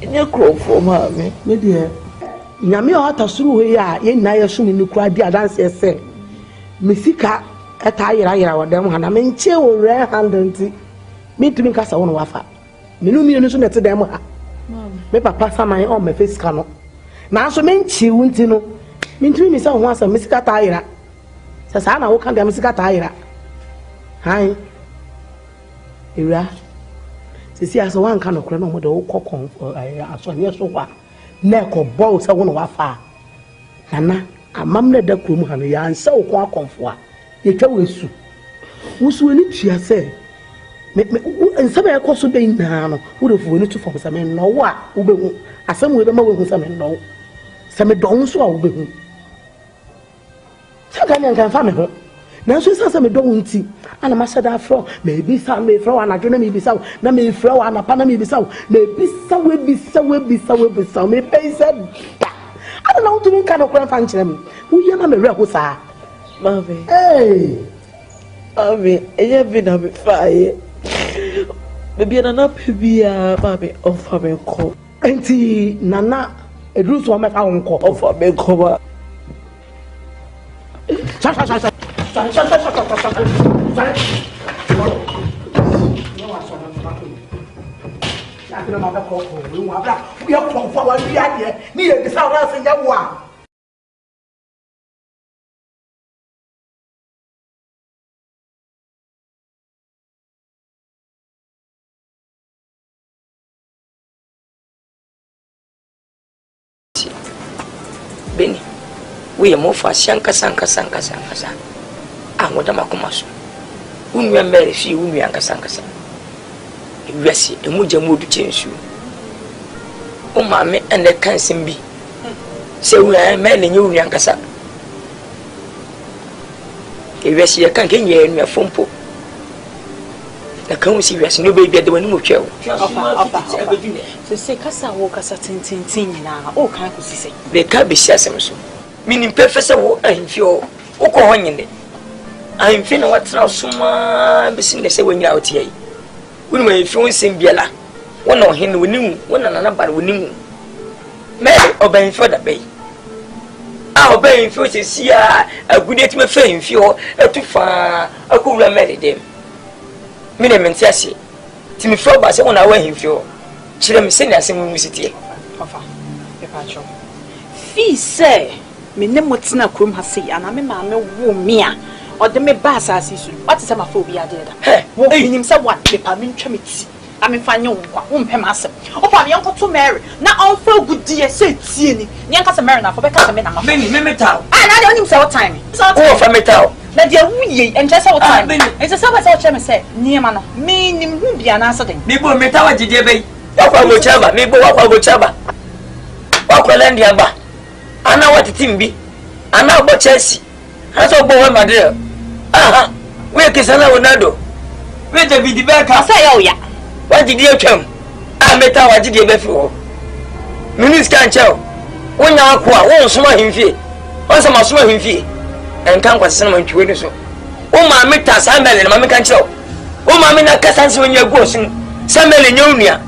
In your Crawford, mammy. Me dear. Nyame o atasuru we ya ye na ye so ni kura dia dance ese misika eta yira wo dem hana me nche wo re handenti me tumi kasa wo no wafa me no mi no so nete dem ha me papa saman o me face ka no na so me nchi wunti no me tumi mi sa ho asa misika ta yira sa na wo kan dem misika ta yira han ira sisi asa wan kan no kura no mo de wo kokon aso ne so wa Neko boss I want to wafa. Nana, a mamma da kum hanu ya and so kwa comfort. Ye tell su. Wusu ni tia say. And some I call so be now. Would have won to form some no what ube as some with a mother some no. Some don't so ube. Ghanaian can find me. Now, so some don't see. And I must say that from maybe some may throw and I don't maybe so. Now may throw and a pan maybe so. Maybe some will be so. May pay said. I don't know to me kind of grand function. Who you have a real sir? Mommy. Hey, Mommy, I have been a bit fire. Maybe an up here, Mommy, of family call. Auntie Nana, a rules for my uncle of family cover. Benny, we are more for Sanka. I want to make a mass. Whom you are married, she whom you are Sanka. Yes, a muja mood to change you. Oh, mammy, and that can't seem be. Say we are marrying you, Nkansa. If you can't get in your phone pool. The council has no baby at the one move. So say Cassa walk as a tin now. Oh, can't you say? There can't be sesame. Meaning Professor and Fio, Okohon. I'm feeling what's now so much business when you're out here. When we're influencing Biela, one of him we knew, one another we knew. Mary obeying for the bay. I'll obey for to see a good at my fame, Fio, too far, a cooler marry them. Minimum Tessie. Timmy Frog, I say when I wear him, Fio. Children send us in city. Departure. Fee say. Me name what's na krum ha say and me ma me wo me a or the me bass as isu what is my phobia there hey wo nim say what paper me ntwa me ti I me fa nyo nkwa wo mpem asem opa me yanko to Mary na on fa good die say tie ni yanka say Mary na for be ka say me na ma me metal ah na dey onim say what time oh for metal na dey wuye en say what time e say say what me say niema no me nim hu bia na so den me bo metal agide be wakwa go chaba me bo wakwa go chaba wakwa land aba ana what team be ana bo Chelsea aso bo Madrid aha we Cristiano Ronaldo we David Beckham say yo ya what did you come I meta what did you be for minutes can tell wonya akwa won soma himfie won sama soma himfie en kan kwase na mantwe ni so o ma meta Samuel na ma me kan tell o ma me na kasanse wonya go sin Samuel nyonua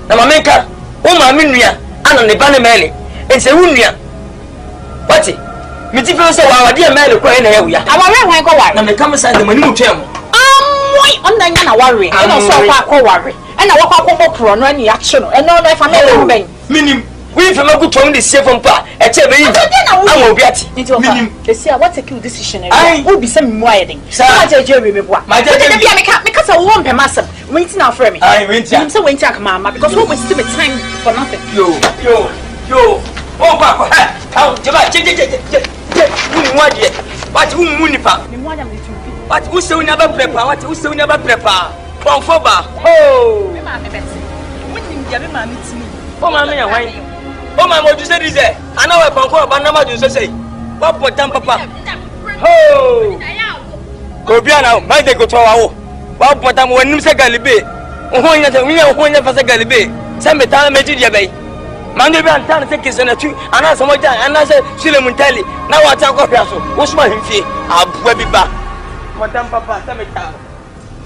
na ma me ka o ma me nua ana ne ba ne mele en se wunua what? Me ti feel say wa de mele ko e na ya wuya. Aware hwan ko ware. Na me come say the mani mu twem. Moi on na nya na ware. E no so kwa ko ware. E na wakwa ko mokro no ani action no. E no no fa me ko ben. Minim. We fa magu tom the safe mpa. E che be yi. Am obi ati. Minim. E say what take you decision e. Wo bi say me mu ayedin. Ma jeje we me boa. Ma jeje bi me ka say wo mpem asem. Wenti na afre me. Ai wenti. Nim say wenti akama ma because we waste my time for nothing. Yo. Oh papa, how jaba je what who munipa what who say we never prepare what who say we never prepare confoba oh me ma me beti woni dia me ma me timi oh ma me ya wan oh ma mo ju say this ana we confoba ba na ma ju say what potam papa oh obi ana ma de go to wa wo what potam wonim say galibe ho nya fa say galibe say me ta me ji dia bai Mande be antana take kisana tu ana so moja ana se sile muntali na wata ko fiaso wo suma himfie abua bi ba madam papa ta meta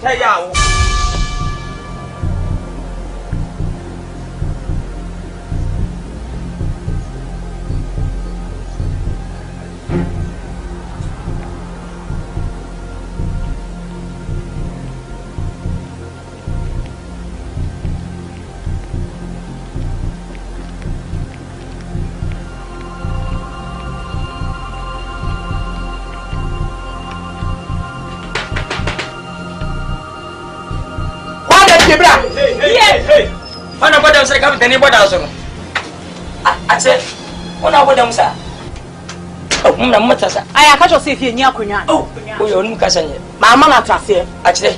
say yawo Hey. Mana pada usah kami tani pada usah. Ate, when I would them, sir. Oh, Mamma, I catch yourself here near Kunya. Oh, you're new cousin. Mamma, not us here. Actually,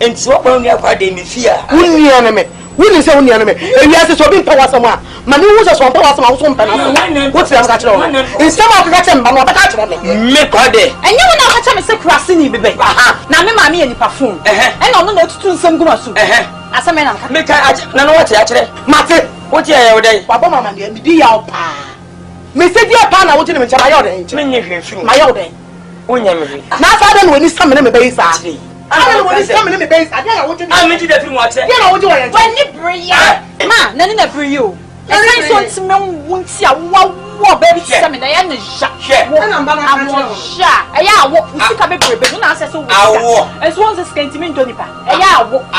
and so only a part in fear. Wouldn't the enemy? Wouldn't say only enemy. And yes, it's a big power somewhere. Manu was a swamp was my own. What's the other? Instead of catching Mamma, but catch me. Make a day. And you know how to say crossing you, baby. Now, me, mammy, and perfume. And on the next two, some good. As a man, make no what actually. Mate, what you are day? Papa, mamma, dear pa. Mr. Dear Pana, what you mean? My old day. Now, father, when he's coming in the base, actually. I don't know when he's coming in the base. I don't know what I mean to that. You know what you want. When you bring man, none of you. I want to know once you want baby salmon. I am the shot. I walk. You come back, but don't answer so. As long as it's going to mean to Nipa. I walk.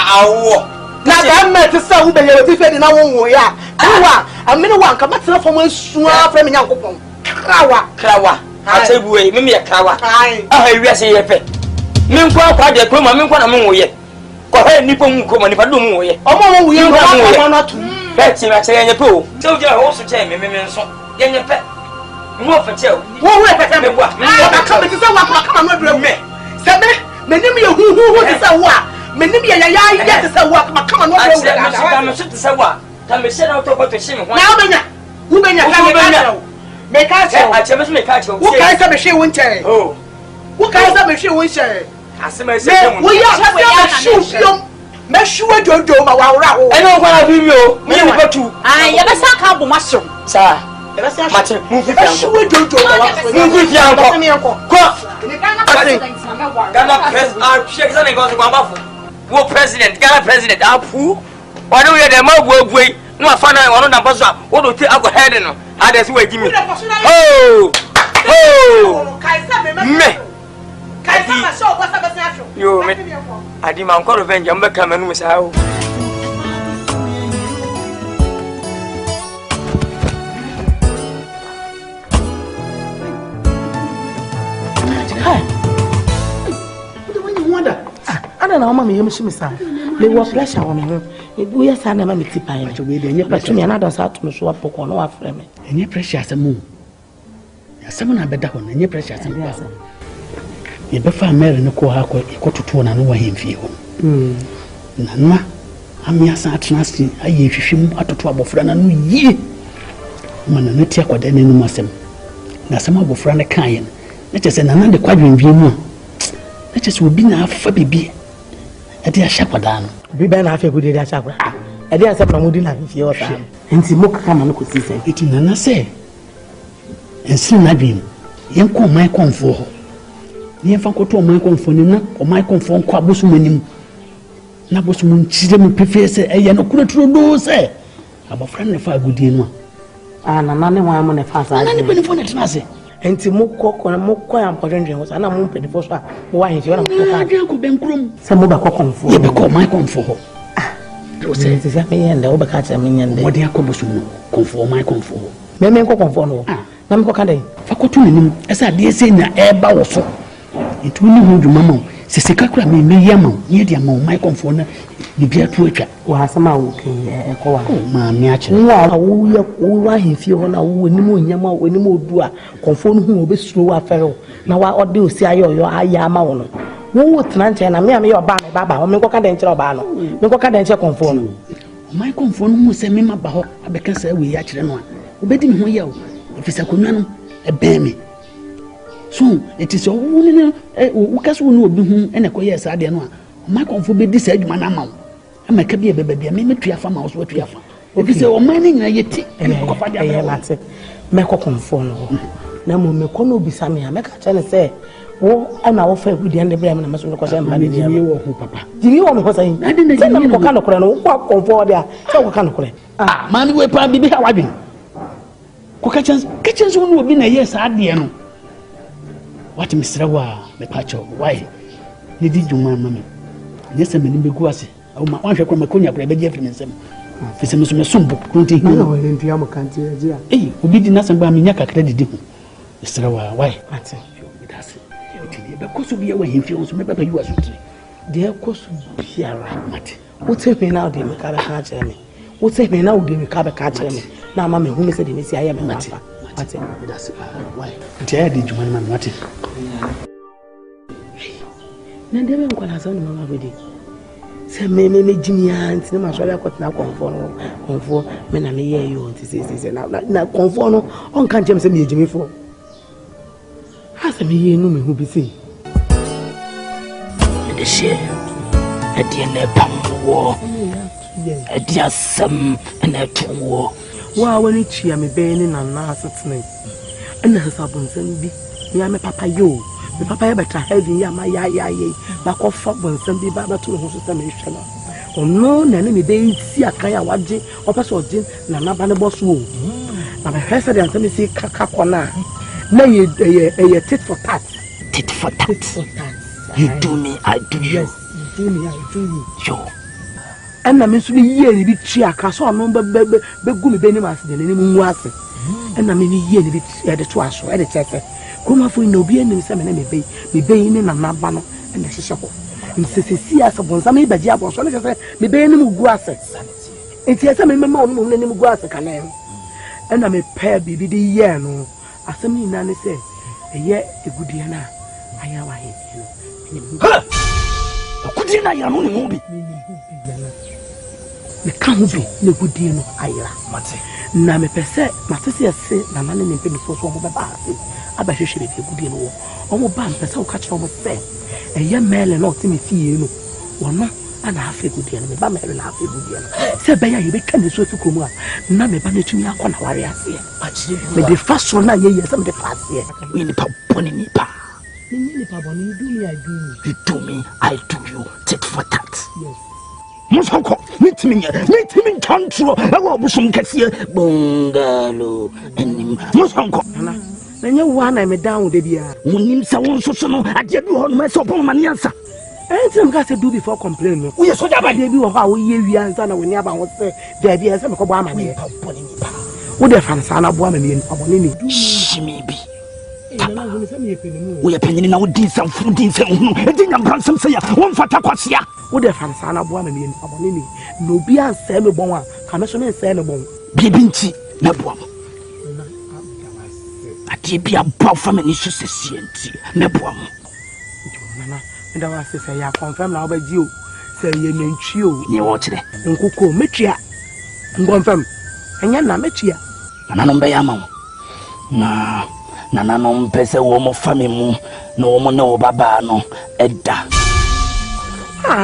Now I'm met to sell who they defend in our own way. I mean, one come back to the former swap from Yankopon. Krawa. I say, wait, maybe a krawa. I will say a pet. Minqua, quite a crumb, I'm going to move yet. Go ahead, Nippon, come on if I don't move yet. Oh, we are not to pet him, I say, in the pool. So you also tell me, so then your pet. More for tell. What will I come to say what come on, me? Sabe, many of who is a what? Many of you get to say what, come on, I'm to say what. Come and sit out over to see me. Now, who may have make us make us what kinds of machine won't say? Oh, what kinds of machine won't say? As I say, we are shoes. Make sure you don't do my wow. I know what I do. Me go to. I never saw carbon mushroom, sir. Martin, move it down. Sure, don't do move it down. Ghana president, our shakes and goes to Gafah. What president? Ghana president, our poo. Why don't we have the more way? No, I found out one of the what will take our head in. I just wait. Give me. Oh, me. You, I demand call revenge. I'm back coming with how. I don't know, Mammy, you miss me, sir. They were pressure on me. We are saying, Mammy, Tippine to be the pressure. Me another side to me, so I poke on our frame. And your pressure as a moon. Someone I better one, and your pressure as a person. You better marry no call her equal to 2 and no him feel. Nana, I'm your son, trusting. I gave him out to 12 friend and ye. Man, and not take what any no masem. Now, some of friend a kind. Let us say, another quadrant view more. Let us will be now for baby. A dear shepherd. We better have a good idea, shepherd. A dear shepherd wouldn't have your time. And Simoka come and could see it in Nana say. And soon I dream. Young call my comfort. Near Fanco my comfort, or my comfort, Quabusum. Nabusum, Chism, Professor, a young could do say. I'm a friend of a good dinner. And a man, one on a fast. I didn't put it, Nazi. And Timoko and Moko and Potential was an amount of the first one. Why is your uncle Ben Groom? Some of a comfort. You call my comfort. You say it is a me and the overcats a million. What they are comfort my comfort. May conform. Namco Facotunim, as I dare say, na air bow so. It will hold your mamma. Sissicacra may be yammo, near the amount my comfort. You be a twitcher. Who has some out. Oh, mammy, actually, who are he feel on a woman, Yama, when you move do a conform who will be slow a fellow. Now, what do you say? Your ayama. Who would transfer and I may your baba, or make a dental bano, make a dental conform. My conform will send me my baho, I can say we actually know. Betting who yell, if it's a kunano, a baby. So it is a woman who will be whom and a coyes I don't know. My conform be this edge, man. I make a baby, I may be 3 hours what we have. If it's a mining, I get it, and I make a conform. No more me kono bisami, I make a chance say, oh, I'm our fair with the end of the Bremen, must because I'm money. Papa. Do you want to say? I didn't know what kind of crown, what comfort there, so what kind of crown? Ah, man, we probably be how I do. Kitchens will be a yes, I didn't know. What Mr. Serwaa, the patcho, why? You did you, mammy? Yes, I'm in Biguasi. Oh, my wife, I'm a cognac, but Jeff in some. If it's a sum book, couldn't you? In Tiamo country, eh? Who did nothing by Minyaka credit? Mr. Serwaa, why? I say, it has it. Because we are away in fields, maybe you are sweet. Dear, course, be a right, Matty. What's happening now, dear? What's happening now, dear? na mama hu me say de me si aye me mate that's why ntia de djuma man mate na ndebe nkwala za no mama bodi se me jimia nti na ma so ya kwatna konfo me na me ye yo nti se na konfo no on kan jem se me jimi fo ha se me ye nu me hu bi se de she adi na pamwo adi asam na tuwo wa wani chia me be ni na na asetene ina sabon san bi ya me papa yo me papa ya beta heaven ya ma ya ba ko fa bon san bi ba to ho so sa me hwe no ono na ne me be si akan ya waje opeso oje na na ba ne boso o na me hwese de ansem si kaka kona na ye tit for tat you do me I do you yes you do me I do you yo ana me so ye ni bi tia ka so no be gu me be ni ma se de ni mu ase ana me ni ye ni bi e de to aso e de chefe kuma fo no bi enim se me na me be ni na na ba no na hihye ko nsesesi asa bon sama ibaji abo so na se me be ni mu gu ase enti asa me mema onu mu ni mu gu ase kana ana me pa bibi di ye no asem ni na ne se eye egudie na aya wa he no egudie na ya no ni mu bi me kan bi ne gudie no ayira mate na me pese matese ese na na ne mpe mi so mo be ba ase aba hwehwe be gudie no wo mo ba pese o ka kire mo se eye mele na o ti me fie no wono ana afa gudie no me ba mele na afa gudie no se be ya ye be kan so fi kromu a na me ba na tumi akona ware ase me de faso na ye ye se me de fase we ni pa boni ni pa ni pa boni you do me I do you you do me I do you tit for tat yes Musoko, meet me in control. I will some cassia bungalow and Musoko. Then you want I'm down with the beer. When you say one so no, I did you on myself on my answer. Anything got to do before complaining. We are so that they do how we answer when you about what say there be some Obama. Would the Fansana woman in Abonini? She may be. We are penning now, did some food in some, and then I'm some say, one for Taquasia. Would the Fansana woman in Abonini? No be a semi bon, commission and semi bon. Bibinti, Nebom. I did be a bow from an issue, Nebom. And I was to say, I confirm now by you. Say, you mean you, you watch it. And Kuku, Mitria, and confirm. And Yana Mitria. And I don't be a mom. Nah. Nana no mpese wo mo fami mu no mo na obaba no eda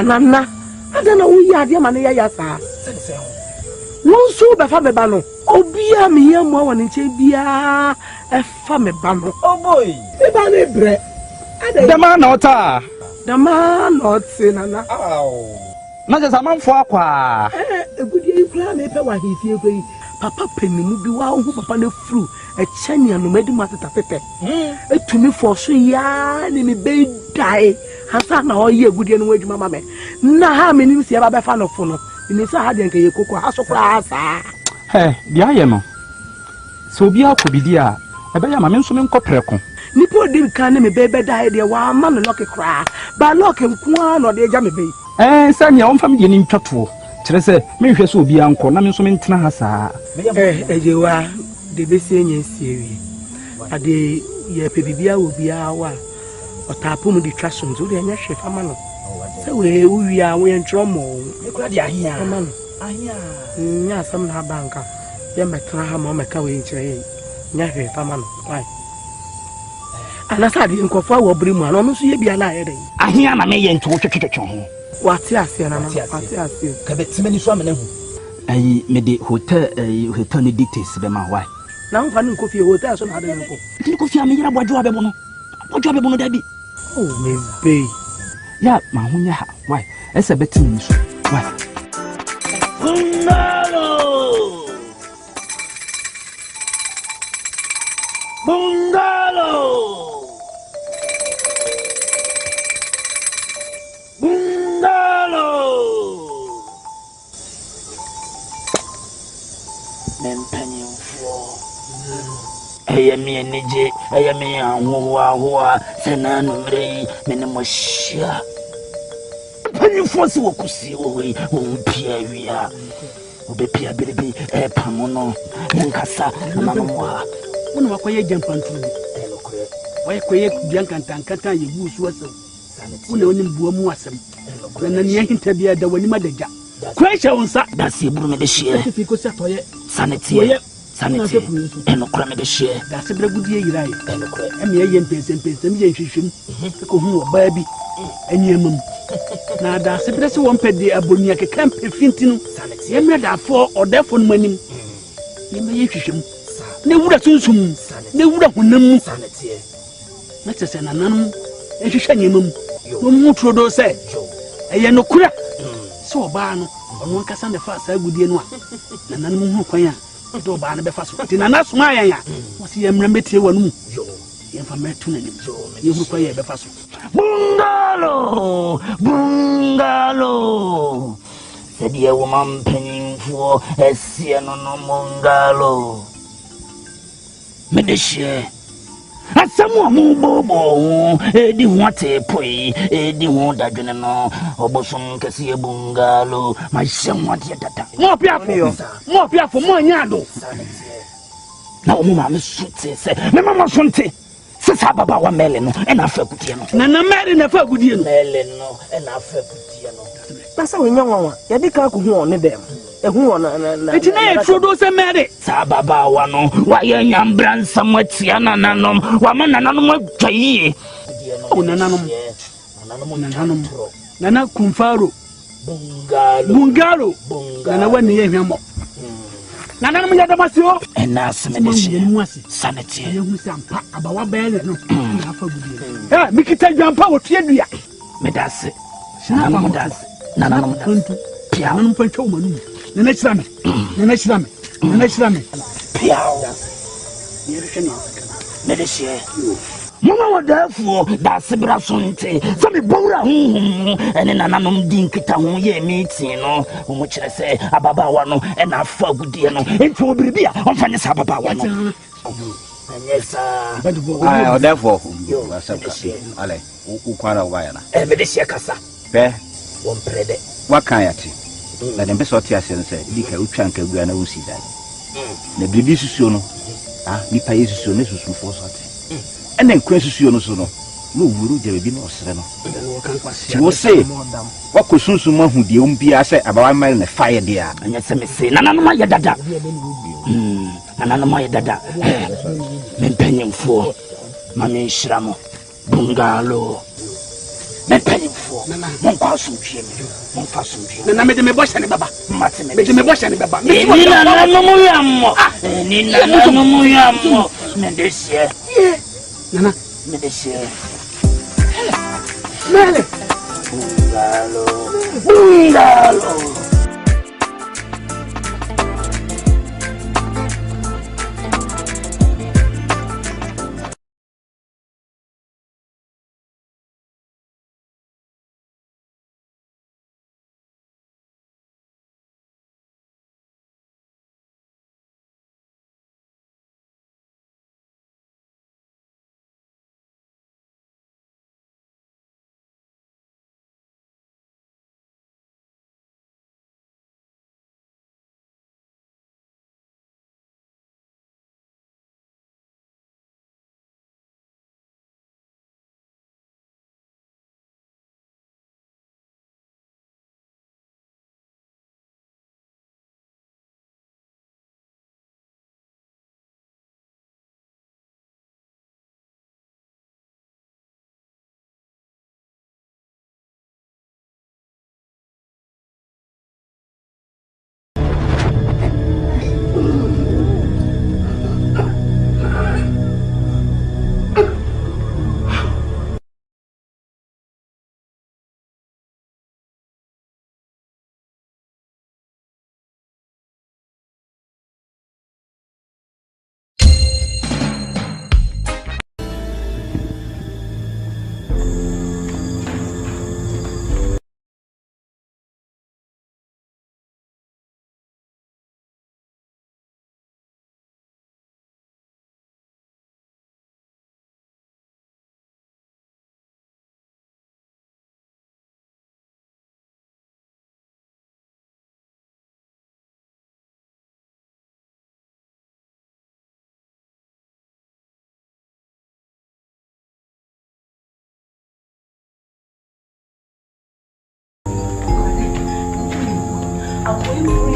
nana adana wo ya de ma ne ya sa won so be fa me ba no obia me ya mo won nche bia e fa me ba no oh boy e ba ne bre the man not nana na je samanfo akwa egudi kula me pe wa hifie ko yi papa penimu bi wa hu papa na fru e chania no medi matata pepe etumi for so ya ni me be dai hasa na o ye egudi no adwuma mama na ha me nim sia ba be fa no fo no ni sa ha de nka ye koko aso kra asa dia ye no so bi akobidi a e be ya ma me nso me nkopreko ni po de kan ne me be dai de wa ma no lock kra ba lock nko no de eja me be sanya on fam ye ni ntwato kire se me hwɛ so obi anko na me nso me ntena ha saa ejewa de besi enye siewi ade ye pe bibia obi awa otapo mu di trason zo de anya hwe fama no se we uwi a we ntromo e kura di ahia fama no ahia nya sam na banka ye metra ha ma meka we nkyere ye nya hwe fama no why anasa de nkofo a wo bere mu ano no so ye bia na ayede ahia na me ye nto twetwetwe ho wati ase na wati ase ka betimani so amena hu ayi me de hotel ni details be ma why na mfa ni kofi hotel so na de nko ni kofi am yira bojo abebo no dabi oh me be ya ma hunya ha why ese betimani so why bungalow Ayami nije ayami anwa sana numre menemo shia pani fosi wokusi wo pia wia Obepia Baby, Pamono, Nkansa, Nanamoa. When I acquire jump on to why acquire Bianca and Tankata, you use was when only Buamuasam. When the Yakin Tabia, the Wanimadeja. Question, sir, that's your Bruno de Share. Sanity, Sanity, and Okram de Share. That's a good year, right? And the Yan Pence and Pence and Yanshim, who are baby, and Yamum. Now that's a place one pet the Abuniaka camp, a fintin, Sanity, and made that for or therefore money. You may issue. They would have soon, they would have won Sanity. Let's say an anonymous, and she shan him. No more Trudeau said, a yanokura. So Barno, on one Cassan the first, I would be one. And none more quaya, do Barna Befas, and that's my was he a remedy one. If I met to him, you will play a Befas. Bungalow, Bungalow, said the woman penning for a Siano Bungalow. Medicare. At someone bobo, di wante poi, di wanda general, Oboson Cassia Bungalow, my son want yet that. More piafo, more yado. Now, Mamma said, Mamma Sonte, Sasababa wa meleno, and I felt good. Nana Marin, I felt good. Meleno, and I felt good. That's how we know. Yadika who on them. Who on it's a Trudeau's a married Sababa wano, why young brand somewhat Siana Nanum, woman and animal Jay. Oh, Nananum, Nana Kumfaro, Bungalo, Nana one near him. Nana Yadamasio, and now sanity, you some pack about what bell and half a good. Ah, make it tell you power to you. Medase, Nanam, Piano Panchoman. The next time, the next time, the next time. Piao. Medicare. Mama, therefore, that's a brasonte. Some Bora, and then anonymous dinkita, ye meeting, which I say, Ababawano, and I fog good dear, into Bribia, on Fanny Sababawano. Yes, sir. But therefore, you are Ale, Ukwana Wayana. And Medicare Cassa. Fair, one prede. What kind of tea? Na dem beso tia sense dika utwanka gua na wusi dan na bibi susuo no nipa yesusuo ne susufo so ate ene nkwa susuo no so no no wuru je bibi no osere no ti wo se wakosunsu ma hu de ombia se abawa mile na fire dia anya se me se na no ma ye dada na no ma ye dada mempanyemfo ma me nhyiramo bungalo mempanyemfo mon kwaso twie me mon faso twie na me de me bohye ne baba mate me de me bohye ne baba ni na no mu yammo ni na no mu yammo me de sie nana me de sie mele bungalo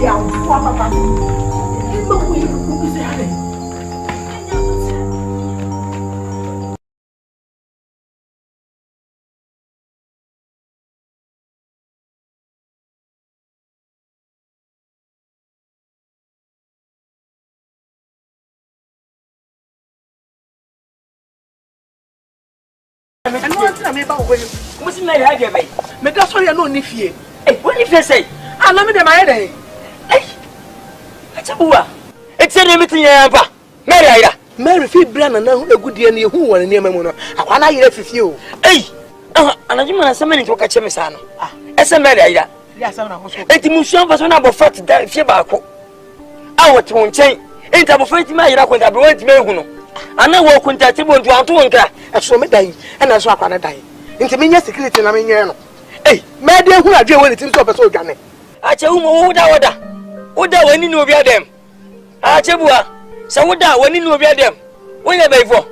Yeah, Papa. And what's the name about when you must marry Akyere? Make us sorry, no nifie. Hey, what if you say? I love me the my day. Hey, it's a boa. It's a limiting yamba. Mary Fee Brennan, a good dear near who were near Memono. I want to hear you. Hey, and I demand so many to catch him, son. As a Maria. Yes, I'm not. And the Museum was one about 40 Fibaco. I want to change. Ain't about 40 miles when I went to Meguno. I know what contactable to Antonka. I saw me die, and I saw Pana die. Into me, security, and I mean, hey, Madame, who are doing it is over so gunning. I tell you, Oda, when you know them. I tell you, so when you know them. When you pay for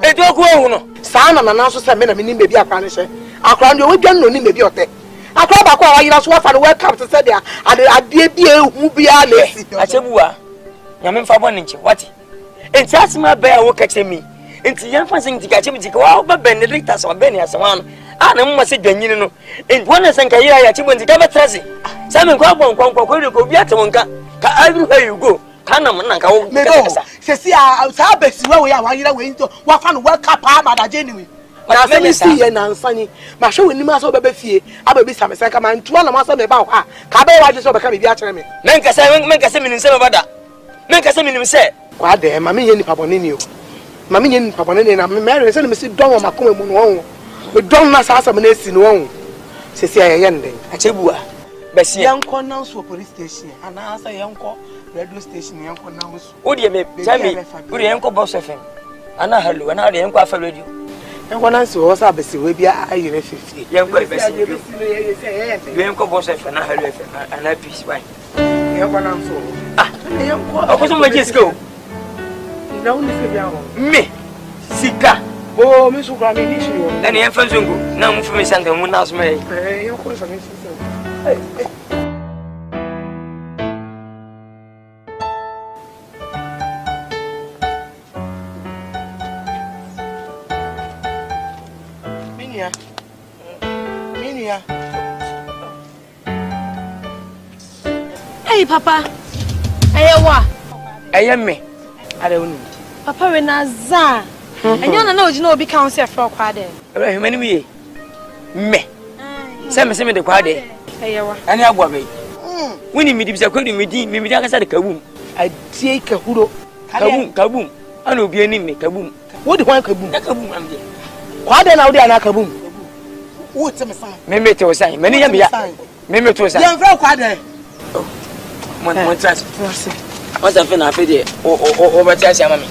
they don't go. Sana and also some men of me may be a punisher. I crown you with them, no need maybe your tech. I call back while you know what for welcome to say there. I did be who be a lady. I tell you, Yamin for 1 inch. What? It's just my bear will catch me. It's young person to catch him to go out, but Benedicta or Benny as one. I must say, you know, in one as Akyere, I think when the Gafah Tracy. Simon Kwadwo, go be at Wonka. Everywhere you go, Kanam, me go. Say, I'll best where we are. Why you wait to what fun work up, Mother Genuine. But I see and Ansani, my show in Nimas over Beffy, I will be some second man, 2 months about her. Cabell, I just overcome the Akyere. Nkansa, make a seminar about that. Make a seminar say. What the mammy and Paponino? Mammy and Paponino, I'm married, and Mr. Don Macomb, but don't not ask a minute in one. Says I ending. Achebua. Bessie young corners for police station, and I answer young call radio station, young corners. Would you make good uncle boss of him? And I hello, and I the uncle for radio. And one answer was a Bessie will be a 50. Young uncle boss of and I hello, and I peace wine. Young one answer. Ah, I was just go. Me, Sika. Oh, Miss Grammy, and the infant Zungu. Now for me, Santa Munas May. Your question is. Minia. Hey, Papa. Hey, what? I am me. I don't know. Papa, when I za. And you know, you know, be counsel for Kwadwo. Many me. Send me the Kwadwo. And I want me. When you meet him, me, I said, Kaboom. I take a huro. Kaboom. I know be any me, Kaboom. What do you want, Kaboom? Kaboom, Kwadwo now, they are not Kaboom. What's a sign? Maybe to a sign. Many of you. Maybe to a sign. Young Kwadwo. One trust. What's a fin of it? Over Chas, Mammy.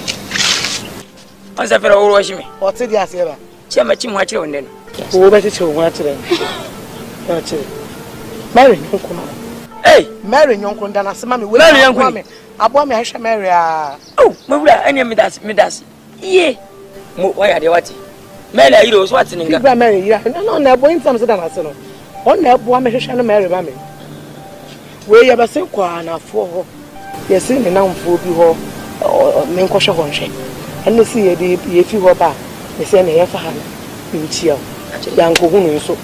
What's a fellow watching me? What's it, yes, ever? Chimachim watch on then. Who better to watch them? Mary, hey, Mary, young Condana, some mammy, will marry young woman. I want me, I shall marry. Oh, Maria, any of me does. Yea, why are they watching? Mary, you was watching in Mary. No, no, going some than I said. On that woman, shall marry, mammy. Where you ever say, Kwana for yes, in the noun for you or Menkosha Honche. And the sea, if you were back, they send a for her. You chill. Young Kohun so.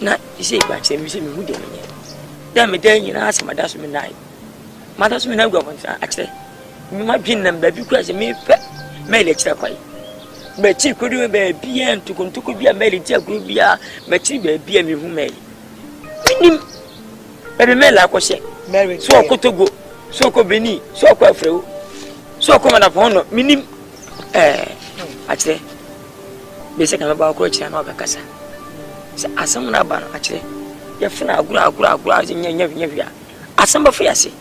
Not, you say, but say, Miss Woody. Then me then you ask my dasman night. My dasman never go on. Actually, you might be number because me mail extra quite. But she could be a PM to come to be a mail, group be a machi be a me who may. But the mail like was said, Mary, so I could go, so could be, so quite fro, so come upon minim. Actually, the second about coach and over Casa. As someone about actually, you're finna grab in your as some of you see.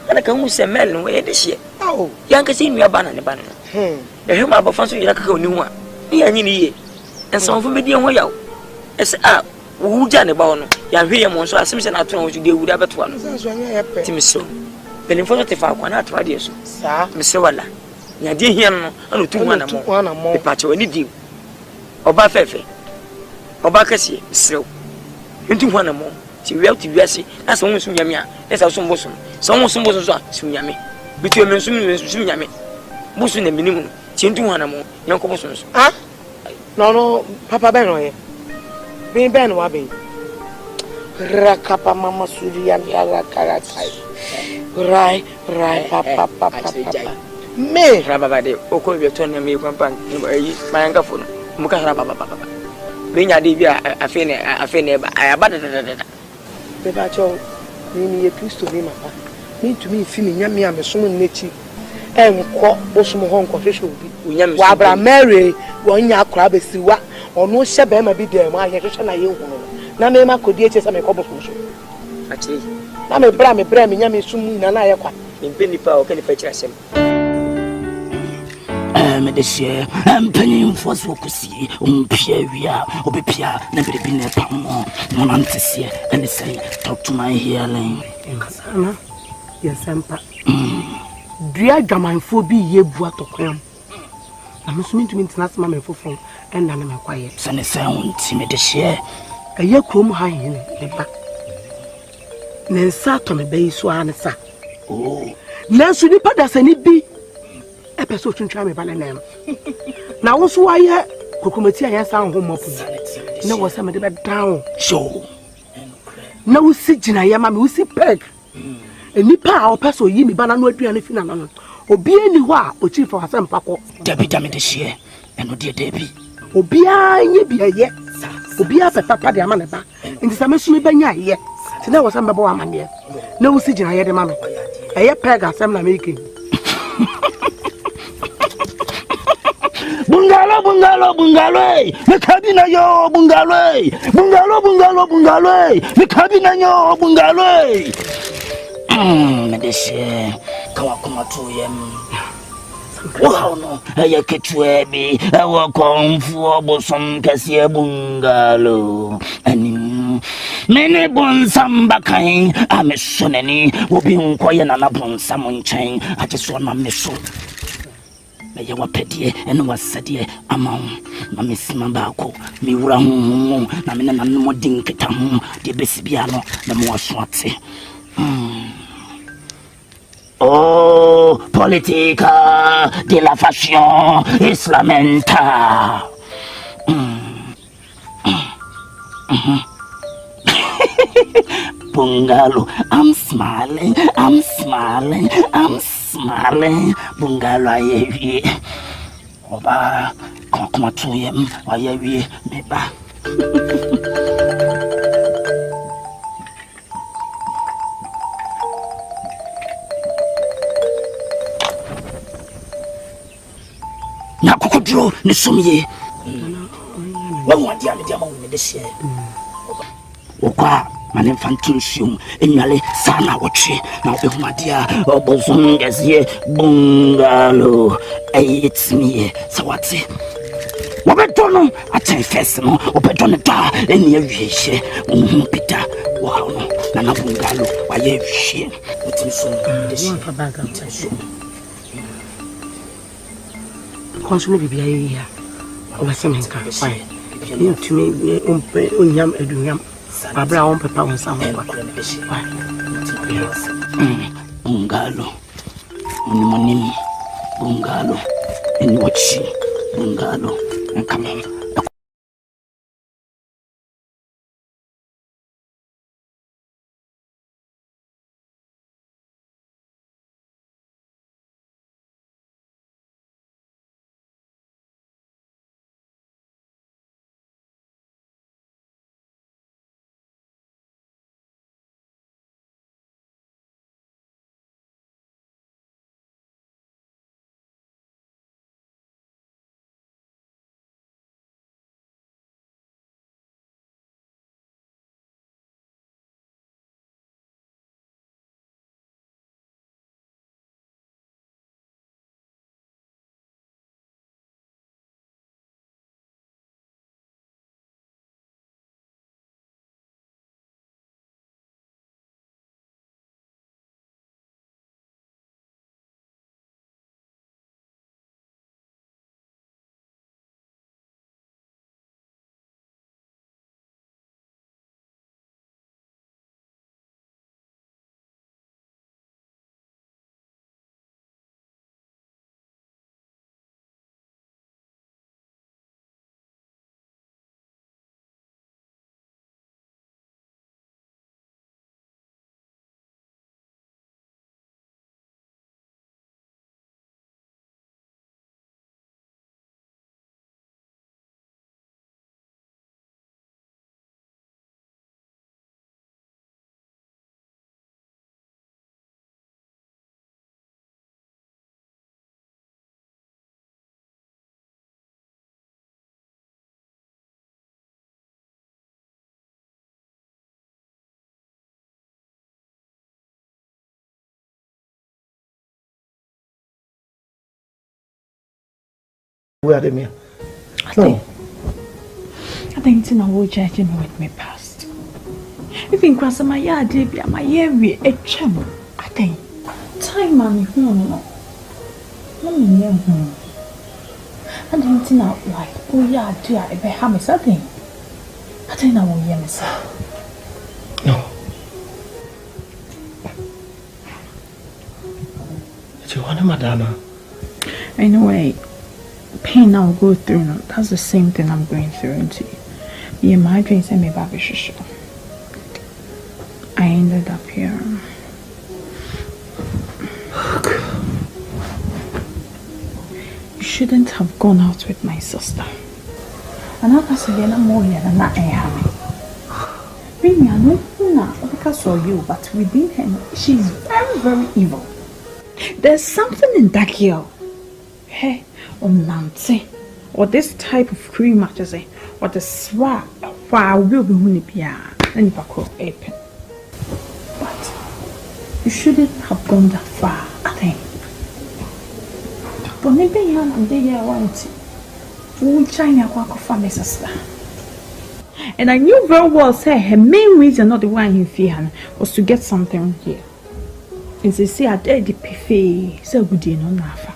And I come say melon where this year. Oh, young can see me a banana. The human about fancy like a new one. Here, and some of me, way out. As who Johnny Bono, young William, so I seem to know you deal with other one. Tim so. Then in front of the far one, not right, sir, Mr. Walla. You did him on 2 1 more. The patch when you do. Oba Fefe. Oba Cassie, so. Into 1 more. ti we to we see na so won nyame a na so bosom so won bosom so a so nyame bitu me sum nyame bosu na minimum ti ndu hana mo yanko bosom so ah no papa ben no ye ben wa ben rakapa mama suriya ya karatai rai papa me rababa de okọ bi to na me kwampan yi mayanga fo no muka rababa benya de bi afe ne ba ayaba da be ba cho ni ye Kristo ni mapa ni tumi fi mi nyame a me som nnechi enko bosom ho nko hwehwe obi wa abra Mary wonya akora besiwa ono hye be ma bi dem ahye hwehwe na ye hu no na me ma kodi eche sa me kobo so achi na me bra me nyame sum na ye kwa mpeni pa o kani pa chirasem me de share penny for so kusi umpia wia obepia na berebi na pamo monantese and say talk to my healing kasana yesempa dua dwamanfo bi yebu atokram na musumi tumi ntina sema me fofo enda na me kwaye sane sound me de share eye krom ha yin de ba nensa to me be so ansa oh nanso ni pada sani bi epeso twintwa me bale nam na wo so aye kokomati aye san ho mopu na wo se me de be down show na wo si gina ye ma me wo si peg enipa a opeso yi mi bana no aduane fi na no obi ani ho a o chief wa sem pakọ dabi dame de share eno de dabi obi anye bi aye obi a papa de ama ne ba nti sa me so me banya aye ti na wo se me bo amane na wo si gina ye de ma me aye peg asem na me ikin Bungalo, me kabina yo bungalo, me kabina yo bungalo. Me deshe kawa kuma tuyem. Wow no, aya ketwebi, awa konfu bosom kasiye bungalo. Ani mene bonsamba kain amesoneni obi nkoye na na bonsam nchen ajeso na meso. Me ya wapedie eno wasadie ama ma mesima baako me wura hu na me na no modin keta hu de besibia no na mo asoate oh politique de la fashion islamenta Bungalo, I'm smiling. Bungalo, aye, oba, come to him, aye, meba. Na Kwadwo, ni sumye. Wa dia me dia ma wo me de share. Okwa mane fantunsium enwale sana wotwe na obehumadia obozum gazie bungalo it's me sawati wabetono aten fest no obetono ta eni awiehye pita wow no na bungalo waye hwie otimso de fa baga otimso konsume bibia ye ya obasemenka fine you to me unyam edunyam Abra on papa on some bungalo unimonim bungalo enwochi bungalo nkama Where are they me? I think I will judging with me past. If in cross my yard, my year a chum. I think time man no. I didn't know why. Oh yeah, dear, I be having something. I think I will hear myself. No. Do you want him, Madonna? Anyway, pain I'll go through now. That's the same thing I'm going through into you. Yeah, my dreams and me baby shisha. I ended up here. You shouldn't have gone out with my sister. And I was again more here than I am. Really, I know because of you, but within her, she's very, very evil. There's something in that girl. Hey, or Nancy, or this type of cream matches, or the Serwaa, why will be winning Pia, and if I call open. But you shouldn't have gone that far, I think. But maybe you and they want to China walk for my sister. And I knew very well, say, her main reason, not the one in fear, was to get something here. And they say, I dare the PFA, so good, you know, Nafa.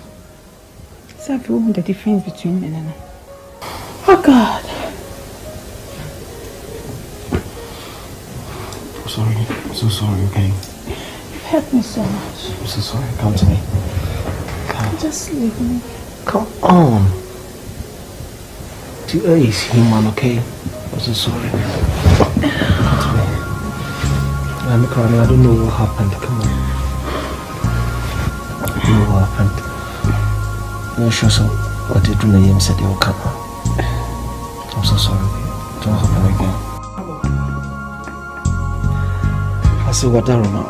So I feel the difference between men and oh God. I'm sorry. I'm so sorry, okay? You've hurt me so much. I'm so sorry. Come to me. Come. Just leave me. Come on. Do is human, okay? I'm so sorry. Come to me. I'm crying. I don't know what happened. Come on. I don't know what happened. I'm sure so. What did you said you'll come? I'm so sorry. Don't happen again. I said, what are you now?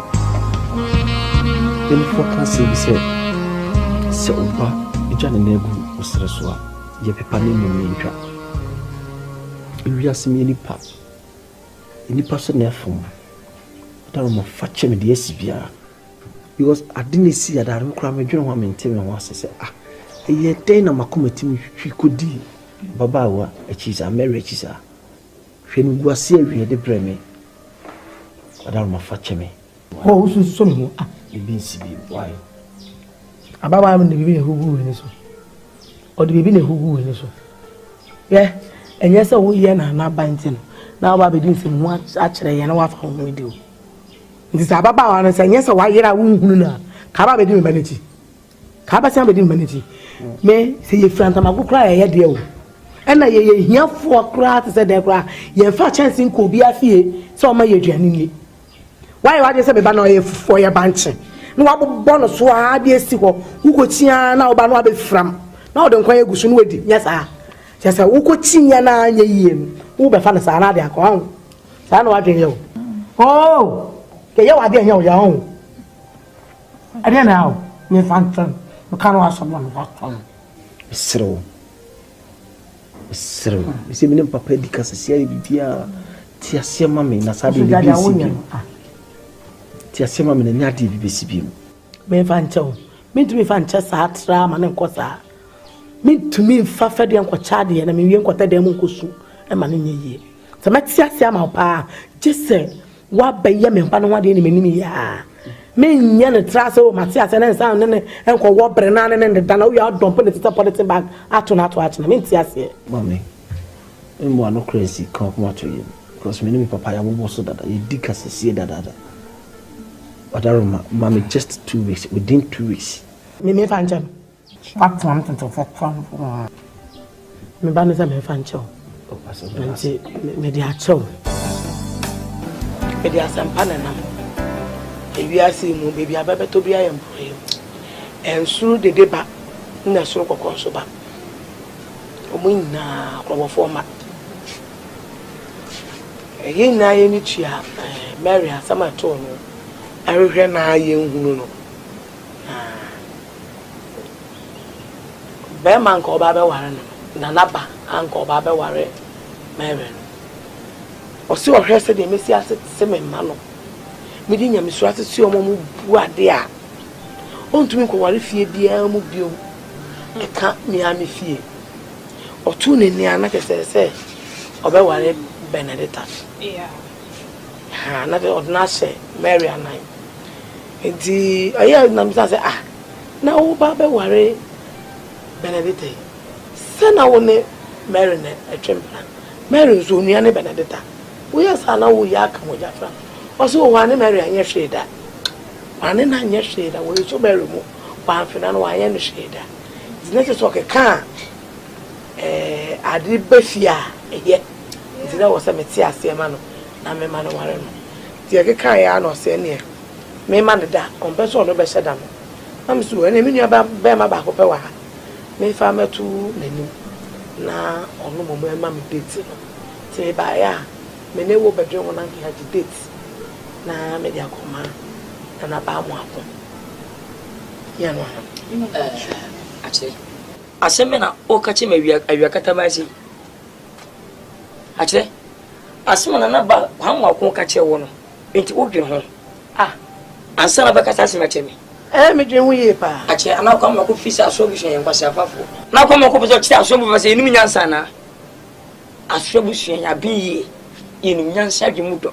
Then for cancer, he said, Serwaa, you can't negu Serwaa. You pay money no minja. You just me any part. Any person there from. That I'm fetch me the SBA. Because I didn't see that I don't cry me during one minute and once I said, ah. Ye day na makometi she could do. Baba wa a cheese a marriage. When we was here, we had the breme. But I'm a fetch me. Oh, so no. You been see why? About I'm the baby who in this. Or the baby who in this. Yeah, and yes, oh, yeah, not binding. Now I be doing some much actually, and what home we do. This is about and say, yes, why you're a woman. Kaba be doing vanity. Kaba be doing vanity. Me say your friend am go cry here there o and na ye hia fo cry to say there cry ye fa chance nko bi afie so ma ye duane ni why you say be ba na ye for your banche no wa bobbo no so a de esi ho ukotia na oba no abefram na o de nkwan egusu no wadi yes ah je say ukotia na anya yie no wo be fa na sa na de akọ sa na wa dwen ye o oh ke ye wa de anya o ya o ade na o me fan I can't ask someone what from. Serwaa. Serwaa. You see, me papa dika sisi bibia. Tia sia mami na sabi bibisi. Tia sia mami na nyadi bibisi bi. Me fancho. Me to me fancha sa atra ma na nkosa. Me to me fa fa de nkocha de na me wie nkota de mu nkosu e ma na nyeye. So me tia sia ma pa. Jese wa ba ye me pa no wa de ni me ya. Me nyane traso Matthias and sound ne enko wo brena ne da na we are dump the politic bag ato na me ntiase mami emo no crazy come to you because me papa ya bo so that you dika sese da but mami just 2 weeks within 2 weeks me fancha what one to for me ba ne say me fancha oh pass me dia chow me dia sampana na we are seeing no baby ababa to be am and through the deba na so kokon so ba omuna kwa format again na ye ni tua Mary asama to no arehwe na ye nhunu no be man ko ba be ware no na naba anko ba be ware Mary o si o hwese de mesi ase se me ma no me di nyame so ase si omo mu buade a ontumi ko ware fie bia mu bio e ka me ame fie Otune ni anake say obeware Benedicta. Yeah. Ha na the ordinary Mary and I. Enti oya na me say na wo ba beware Benedicta. Se na wo ne Mary na atwempla. Mary zo nua ne Benedicta. Wo ya sa na wo ya ka mo jafra. Oso wo ane Mary anye hweda. Ane na anye hweda wo so Mary mu. Wa afina no anye ne hweda. Dinete so ke ka ade befia ehye. Dina wo se meti ase ma no na me ma no ware no. Tie ke ka ya no se ne. Me ma ne da on be so no be hweda no. Am so ene me nua ba ma ba ko pe wa ha. Me fa metu nanim. Na ono mo ma me date no. Tie ba ya me ne wo bedwe wo na ke ha date. Na me dia koma na ba mu akọ. Ya no Akyere. Aseme na o ka che ma awiakata ba si. Akyere. Aseme na ba ha mu akọ ka che wo no. Enti o dwe ho. Ansa na ba kasa aseme che me. Me dwe ho ye pa. Akyere ana kwa ma ko fisa aso bi hwen kwase afafo. Na kwa ma ko bezo kire aso bi fa se enum nyansa na. Aso bi hwen ya bi ye enum nyansa dwe mu do.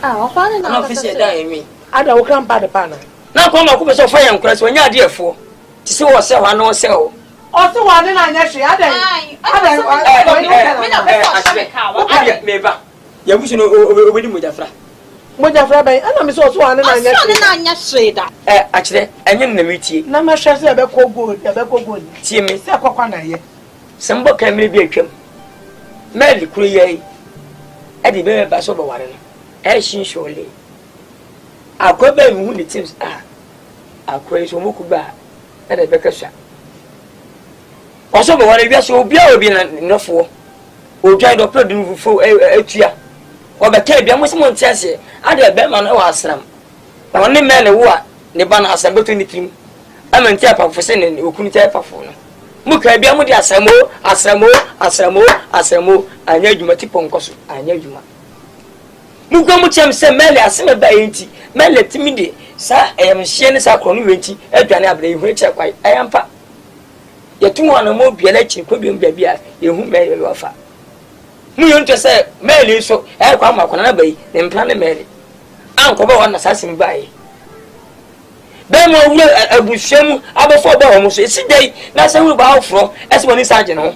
Ofa na na ofisi da emi. Ada wo kan pa de pa na. Na kwa ma ko bezo fa yan kura se onya ade efo. Ti se wo se wa na wo se o. O se wa de na anya hwe ada. Meba. Ya busu no obedi mojafra. Mojafra ben ana me so o se wa de na anya hwe. O se na anya hwe da. Akyere enye na metie. Na ma hwe se e be ko gold. Tie me. Se kwakwa na ye. Se mbo ka me bi atwam. Meli kuru ye. E di be ba so bo ware no. E shin shole. Akwa ba mi hu ni teams akwa so moku ba e de be kasha. Oso bo ware bi so obi a obi na nofo. Odwan do pro du fo atua. Obeka bia mo se mo ntiase ade be ma no wa asram. Na woni mele wo a ne ba na asram beto ni trim. Amenti apafo se ne okunu tia apafo no. Muka bia mo di asamo anya adwuma tipo nkoso anya adwuma. Muka mo chem se mele aseme ba enti mele timide sa hye ne sa kro no wenti adwane abra ihu eche kwai ayampa. Yetumu ana mo bia la chi ko bia bia yehu mele lo afa. Mu yonto se mele so kwa ma kwana na bai ne mpla ne mele. Anko ba wona sasim bai. Be mo wure abuhwem abofo ba ho so esi dai na se hu ba ofro ese woni saje no.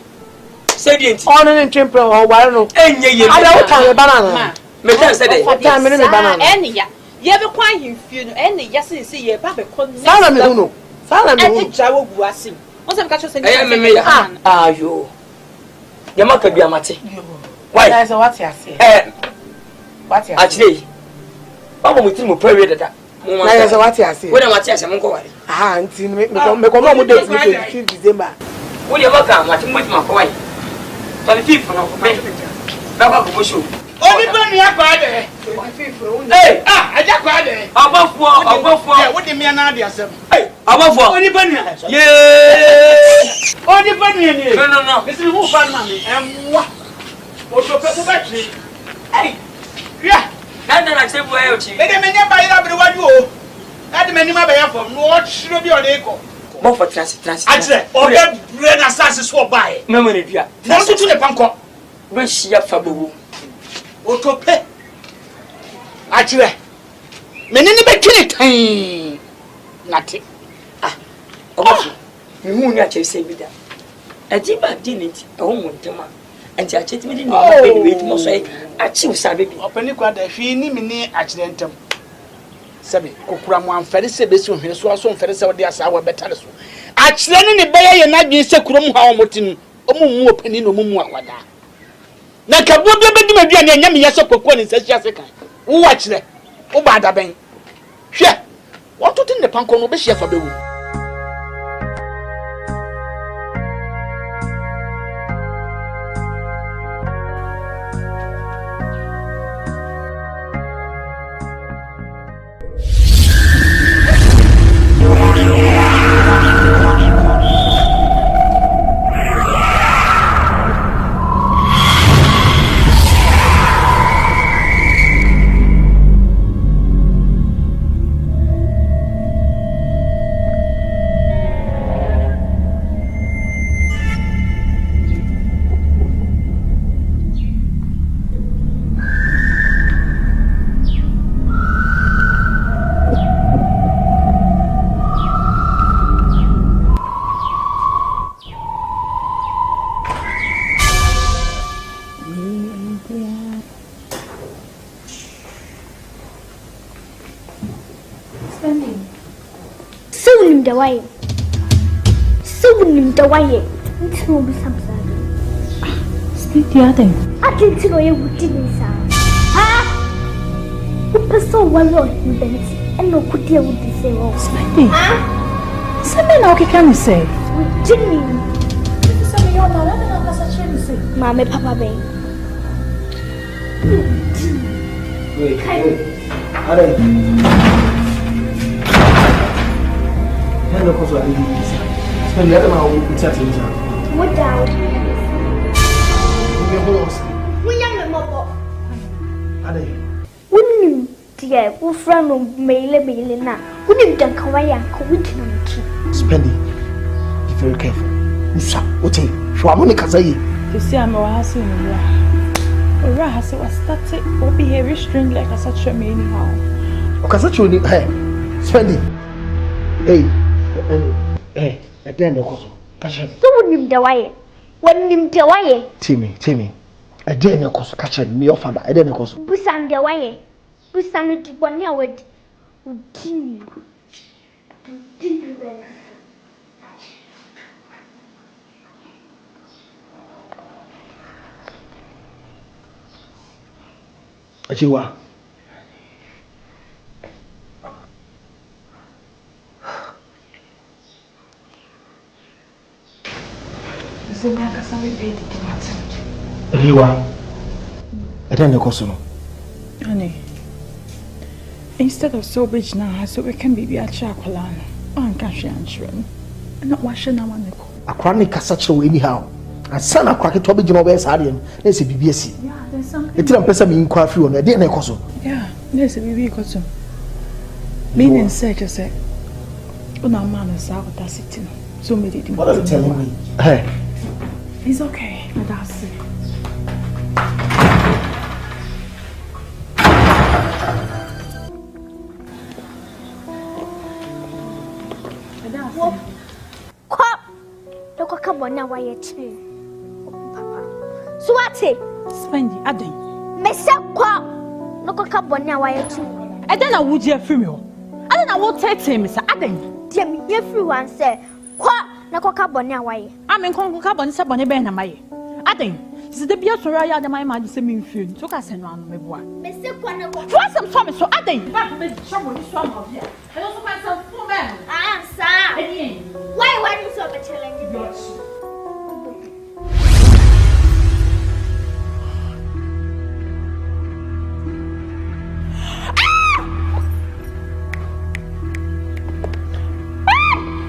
Se di enti. Ono ne twempre ho ware no. Enye ye. Ada wo kan banana. Me tan se dai. Tan me ne banana. Enya. Ye be kwa himfie no enya se ye ba be kon. Sala me hu no. Sala me hu. E jawo guasim. Won se me ka cho se ni. Me ya. Ayo. Ye maka bia mate. Why? That's what you say. What you say? Actually. Baba mo tiri mo prayer dada. Na yes what you say. We na what you say mo ko ware. Nti me ko mo date 25 December. We dey maka mate mo ma ko wai. 25 no ko be. Ba ko show. Oni benu ya kwa de. 25. Aja kwa de. Abofo. Wo de me na de asem. Abofo. Oni benu ya. Oni benu ya ni. No. This is who fan man. Emwa. Oto pe ko batri. Yeah. Na se bu ayo chi. E de me nya ba ira bi waju o. Na de me ni ma ba ya fom. No o chiro bi o de ko. Mo for transit. Ajre, o de bre na sase so bae. Memo ne dua. No tutu ne panko. Be hia fa bobu. Oto pe. Ajre. Me ni be twini tan. Nati. Obafu. Me hu nya che se bi da. Aji ba di ne ti. E ho mo ntema. Anti acheti me di no be wait mo so achi usabe bi. Opani kwa da hwi ni me ni achire ntem. Sabe kokura mo amfere se be si ohwene so aso amfere se wode asa wa betare so. Achire ni ne beye ye na dwen se kurom ha omotin. Omumu opani no mumu awada. Na kabo be di madua ne nya me yeso kokko ni sasi ase kan. Wo achire. Wo ba da ben. Hwe. Wo to tin ne panko no be hia fa bewu. the way. So nim the way. It's no be something. Speedy Adam. I can tell you what it is. Ah! Who person one Lord in Benedicta and no could deal with this all. Speedy. Something okay can you say? With Jimmy. Some of your mother such a say. Mamma Papa Bay. Wait. Are hello, Koso. Spend the other man with chatting. What down? We hold us. We young mother. Are Wouldn't dear, who from Maile now? Wouldn't done Kawaya, coincidentally. Spendi, be very careful. Musa, Otteng, Monica say. You see, I'm a house in the Rahas was started or behave strange like a such a anyhow. Okay, such a hey, Spendi. Hey, at the end of course. Catch him. So wouldn't the way. When him the way. Timmy. At the end of course, catch him. Me offer, at the end of course. Busan the way. Busan to 1 year with Timmy. Achiwa. Liwa. I don't know Kosono. Honey. Instead of so big now, so we can be a chacolano. I'm conscientious. I'm not washing our neck. A chronic cassatro anyhow. And son of Cracky Toby Genoves Arian, let's say BBS. Yeah, there's something. It's a person in coffee on a dinner coso. Yeah, there's a baby coso. Meaning, such as a man is out of that sitting. So many things. What are you telling me? Hey, it's okay, that's it. Look, come on now, why you too, Papa. So what's it? Spendi, Adam. Miss Qua. Look, come on now, why you too. I don't know what you're female. I don't know what to say, Miss Adam. Dear me, everyone say, Qua, Look, come on now, why? I'm in Concabon, Sabon, Ben, and my Adam. This is the beautiful Raya that my mother sent me food. So I send one, my boy. Miss Qua, what's some promise? So Adam, but someone is from here. I also find some poor man. I am sad. Why you so much challenge?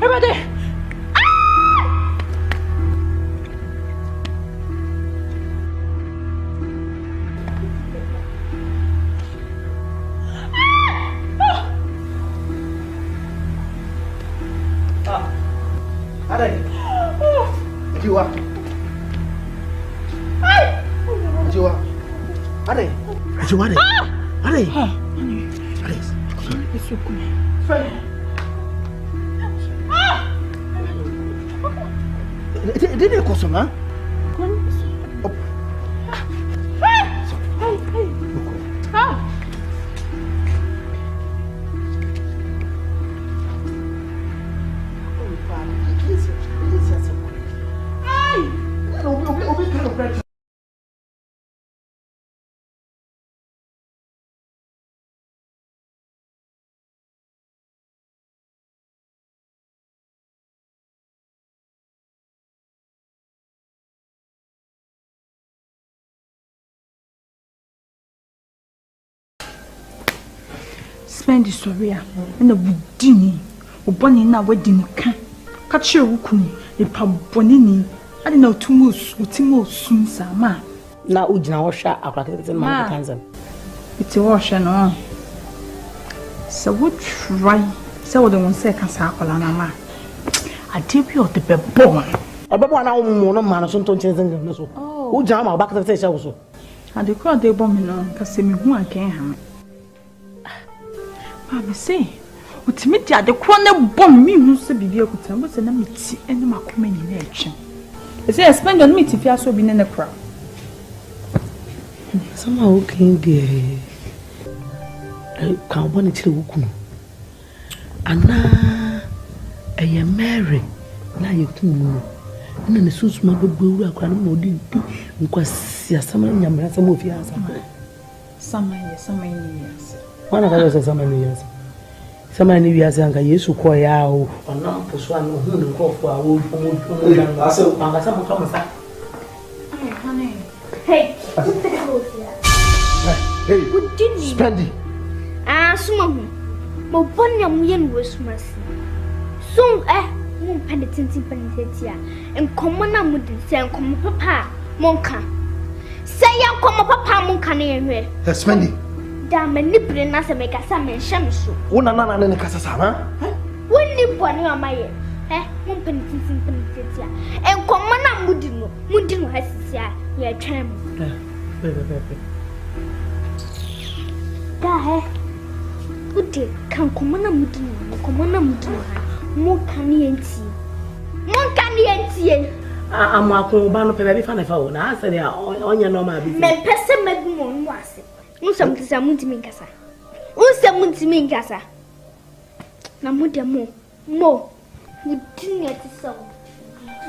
Everybody! Didn't cost him, huh? Spendi Soria and the Budini, Ubonina wedding can catch your wukuni, the Pabonini. I don't know two moves with Timo soon, Sama. Now, Ujina washer, I got it in my hands. It's a wash and all. So, what try? So, the 1 second circle and a man. I tip you the baborn. A baborn, I won't man, so don't change them. Oh, Ujama back to the station also. And the crowd they bombing on, because me who I can't have. Papa say, what me the corner bomb me who said be able to what's an amity and the Macumeni in action. They say I spend on meat if you are so been in the crowd. Somehow came the can't want it to and now ɛyɛ Mary na yɛ tumu na ne susuma bɛbɛwura akora no ma ɔde di nkwasi asɛm nyamra asɛm ofi asɛm Saman yɛ. wana ka sɛ saman ne yɛsɛ saman ne wiase anka Yesu kɔ ya o ɔnam poso an hu ne nkɔfo a wo asɛ anka sɛ mo kama sa Hey, Spendi. Suma mu. Mo bonya mu ye no suma si. Sum mo pande tintin panitetia. Enkomo na mu din se enkomo papa monka. Se ya enkomo papa monka na ye hwe. Spendi. Da mani bre na se me kasa me nham so. Wona na ne kasa sama? Wonni bone amaye. Mo pande tintin panitetia. Enkomo na mu din no hasisia ye twam. Da Ude kan komana mudino ha. Mo kan yenti. Amako ba no pe be fa na fa o na ase dia onye no ma bi. Me pese megu mo no ase. Unsam tisa muntimi nkasa. Na mude mo. Mudini atisa.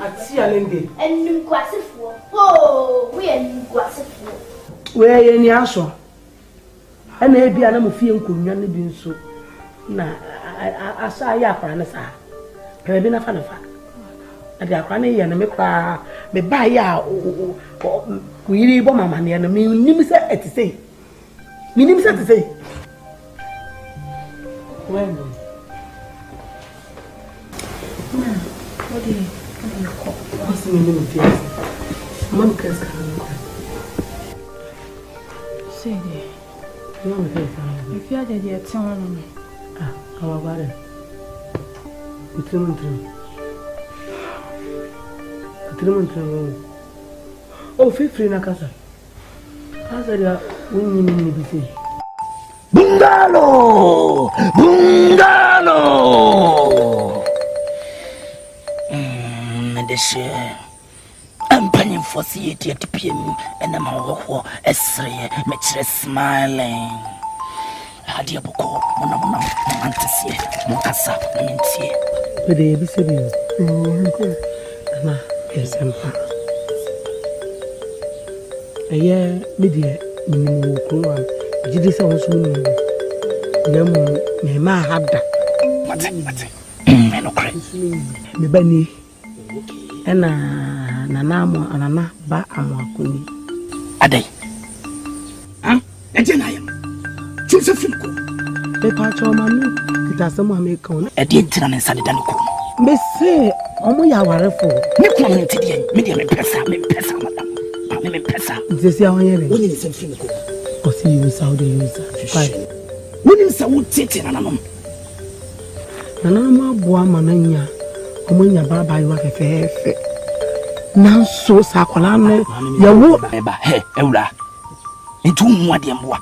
Ati alende. Enu kwasefo. Oh, we enu kwasefo. We ye ni aso. Ana ebia na mo fie nkonwa ne bi nso na asa ya akwa na sa pe bi na fa ade akwa na ye na me pa me ba ya ku yiri bo mama ne na me nim se etisei when what's the meaning of this? Mom can't say if you had a tongue, how about it? Oh, feel free, Nkansa. Casa, winning me be Bungalow! Medicine. I'm penning for theatre at PM and I'm all Esre, Metre smiling. Hadia Boko, Mona, Fantasy, Monkasa, Minty. But they be serious. Anna, yes, I'm a year, media, minimum, Jidis on swimming. Nemo, my had that. Me Benny. Nanamo anana ba amwakuni adai ejena yam Joseph ko be pa choma mi kitasemo ameka ona edi ntina ne sade dan ko be se omo ya warefo ne ko me tidie me dia me pesa madam me pesa zesi awonyere woni ne semfin ko o si you saudi user kai woni sa wutete nananom aboa mananya omo nya baba yiwa fefefe nanso sakola no yawo eba ewura ntu mu ade mboa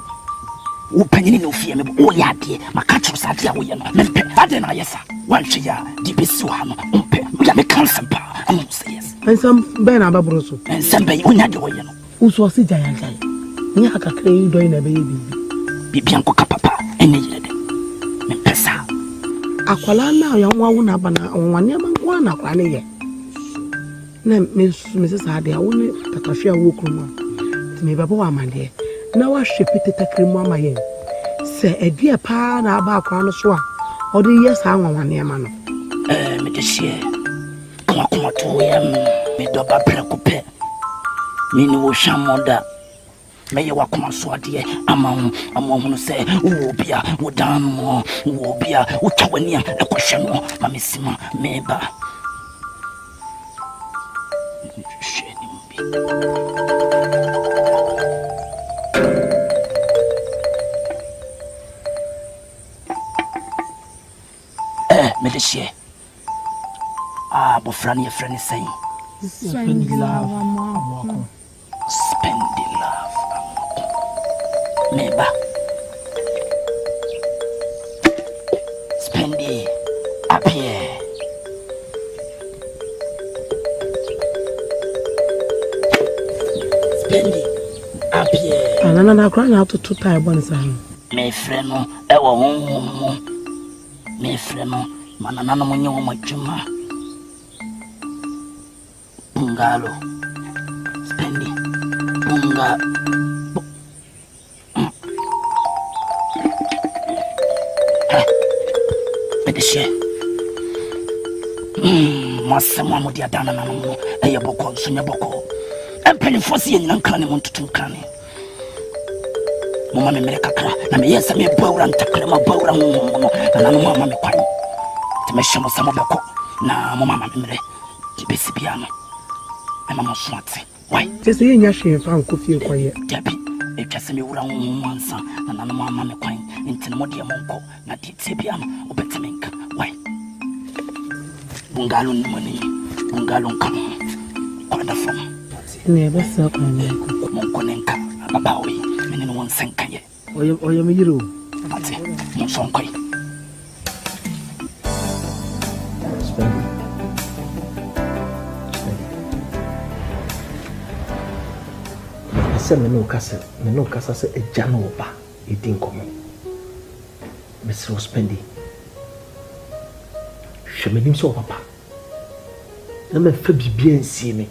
wo panyini no fie me wo ya ade maka tru sa ade a wo ye no mempe ade na yesa wanhwe ya di besi wa no mpe ya me cancel pa am say yes ensam ben ababro so ensam ben onya de wo ye no uso si jaya nya akakra yi do na be bibi anko kapapa ene yire de mempesa akwala na ya nwa wo na bana onwane ma na kwa ne ye na Mrs. Adia woni tatafia wo kruma me babo wa mande na wa hwepete takrimu amaye se edie pa na aba akwa no so a odi yes anwanwane ma no me de sie kuma to yam me do ba prekope me ni wo hwamoda me ye wa kuma so ade ama hu se wo bia wo dan mo wo bia wo twani a ekohwe no ma mesima me ba Medicine. Bofrani your friend is saying Spendilove. Meba Spendi Akyere. Akyere. Anana na kra na to tie bon sa. Me frɛ no e wo honhom mo. Me frɛ no Manana monyo machuma. Bungalo. Spendi. Bunga. Bedeshe. Masema mo dia dana na mo. Eye boko sunya boko. Empeni fosi yen nankane mo tutu kane. Mama me mere kakra na me yesa me bawra ntakre ma bawra mo na no mama me kwan. Te me shamo samo beko na mama me mere. Ti besi bia no. Mama so ate. Why? Just say nya hwe fa nko fie kwaye. Dabi. E twase me wura mo ansa na no mama me kwan. Ntene mo de mo nko na di tie bia no obeteme nka. Why? Bungalo ni moni. Bungalo nkan. Kwada fom. Ne ba sa kwan ne ko. Mo nko nenka ababawe. Mene no won senkaye. Oye me yiro. Ate. Mo son kwai. Se me no kasa se eja no ba edin komo Mr. Spendi hwemanim so papa na me fa bibia nsie me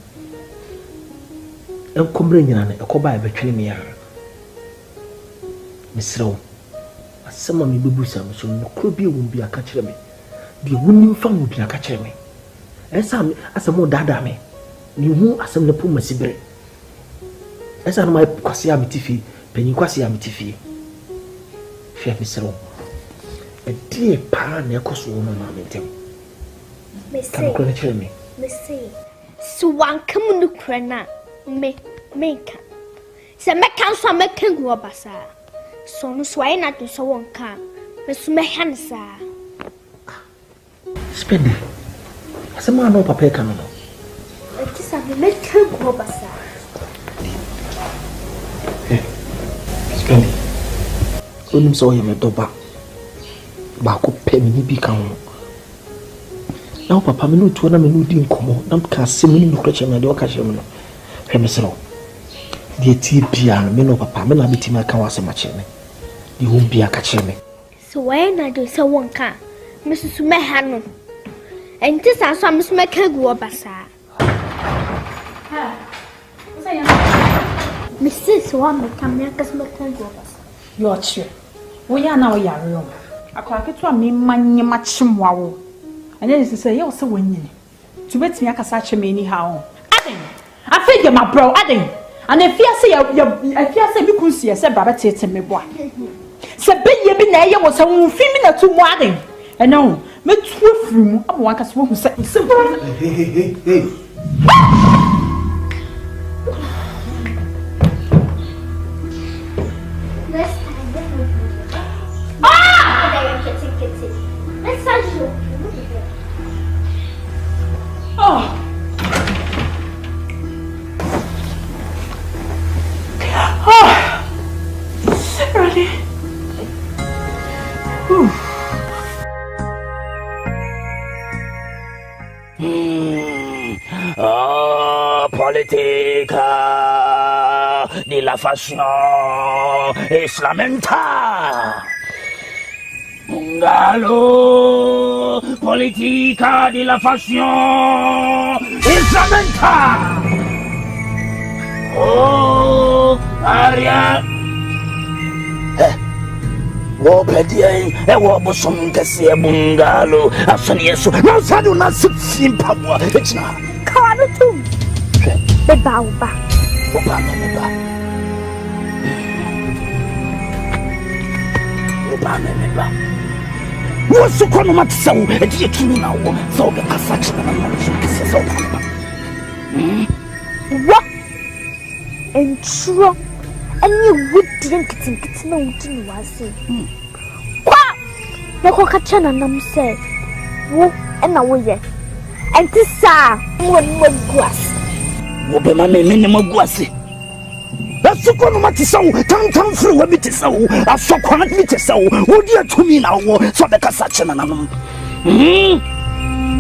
enkomre nyina ne ekoba e betwene me ya Mr. asema me bebusa me so no kro bi won bi aka kire me de wonim fa wo bi aka kire me esa asemo dada me ni hu asem na pu masibere esa no mai kwase ya mitifi penyin kwase ya mitifi hwe Mr. Die pa na ekoso wo ma mentem Kan ko na kire me so wan kam no kura na meka se meka so meka go basa so no so ai na to so wonka me so meha ne sa Spendi asema no papa ka no eti sa me meka go basa Spendi onim so ye me doba ba ko pe mi bi kan ho na papa me no tuo na me no di nkomo na ka se me no kroche me de o ka che me no hwe me sero de ti bia me no papa me na biti ma kan wase ma che me di ho bia ka che me so why na do so wonka me susu me ha no enti sa so me so me ka gu obasa ha Mrs. One come here cuz me ka gu obasa yo chi wo ya na wo yare yo akwa ketu a me manye ma chimwa wo anya ni se ye wo se wanyini to betimi akasa che me ni ha ho aden afege ma bro aden ana fiase ya fiase bi kunsie se baba tete me boa se beye bi na ye wo se wo fi mi na tu mu aden eno me tu afiri mu abo wan kase wo hu se hey Ready? Politic de la façon islamenta. Bungalo, politica de la façon islamenta. Oh, Aria. Wo pedien e wo bosom kese bungalo asani yeso na sadu na simpa bo echina Kwadwo tu beba uba meba wo su kono matsawo e die tunu na wo so be kasa china na mo kese so ba wo entro ani wudi nkitin na wudi wase kwa na ko ka chana nam se wo na wo ye enti sa mo guas wo be ma me ne maguase asuko no matisawo tantan firi wa bitisawo asokwa bitisawo wo di atumi na wo so be kasa chena na no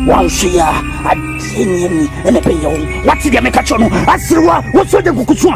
wansia adini ene be yo wati de me ka chono Serwaa wo so de kukusu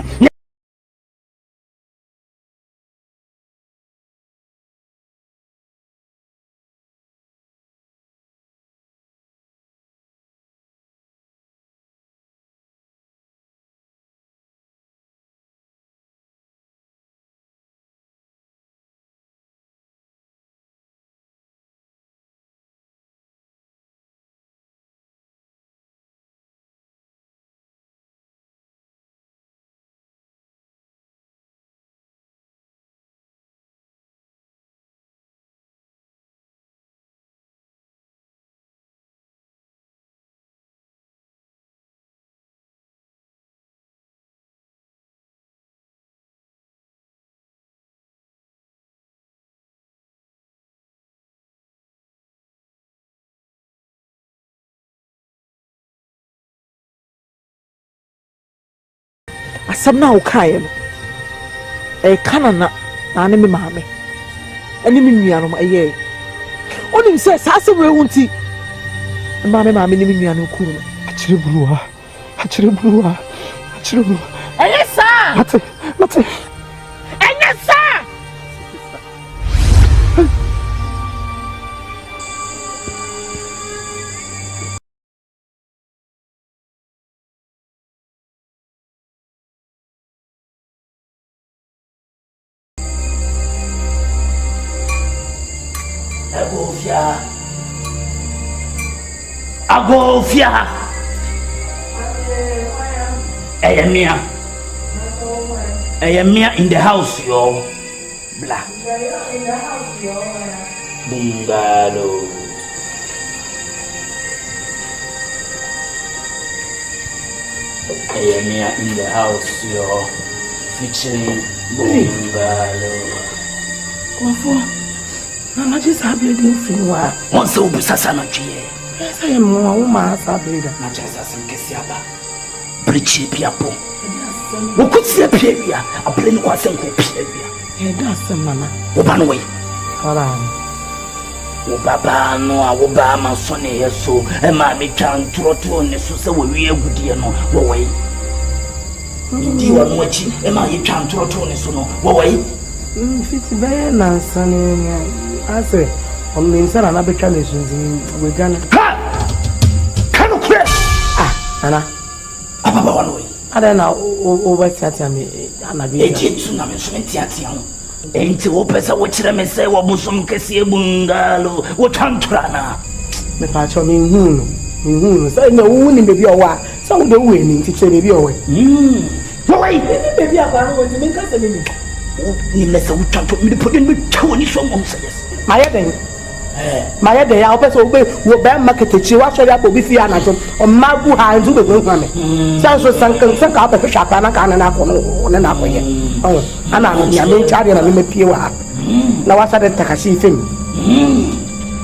asam na ukaye no e kana na ane me maame ene me nuanom eye onim se sase we wunti maame ni me nuanom kuru no Akyere Bruwa Elisa mate Elisa Agofia. Ayamia in the house, yo. Blah. Bungalow. Ayamia in the house, yo. Featuring bungalow. Kwadwo. Mama just happy to feel what. Once a week, Sasana. Yes, I am more happy. Not just as in Kesiaba. Bridge Piapo. Who could see a period? A plain was a good period. He does some mamma. Obanway. Baba no, I will buy my son here so, and mammy can't throw to on the Susa will be a good dear no way. Indeed, one watching, and my can't throw to on the Suno way. It's very nice, I say, on the inside another challenge in Ghana. Cannot crash! Anna. One way. I don't know over Tiatami and I did tsunami Tiatian. Ain't you opes a watch them say what Musum Kessie Bungalo, what Tantrana? The patch of me, say no winning baby or what? Some of the winning to say baby away. Why, baby, I'm going to make us a minute. You let the to me put in with 20 yes. My head. My head, I'll pass over what bad market to watch up will be Fiana or Mabu Hines to the room. Sounds so sunk up a shop and I can't on an apple. Oh, and I'm charging and I'm a POR. Now I started Takashi film.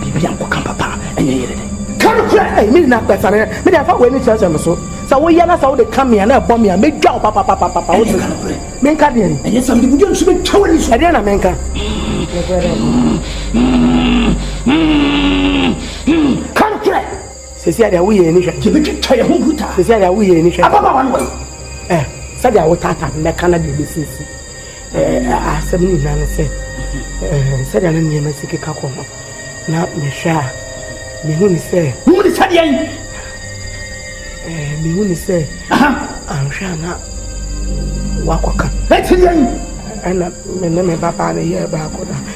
People come papa and you hear it. Can't cry, me not that. Maybe I thought when it's so. So we are not how they come here and bomb me and make job, papa. Make a deal. And yes, somebody would just be totally I didn't make her. Can't cry. Cecilia, we initiate. Cecilia, we initiate. One way. Said I would tata, make Canada business. I said, Nana said, said I didn't hear my sick couple. Now, Michelle, me who say, who is that? Me who say, I'm sure not. Walk. Let's hear and me papa na here back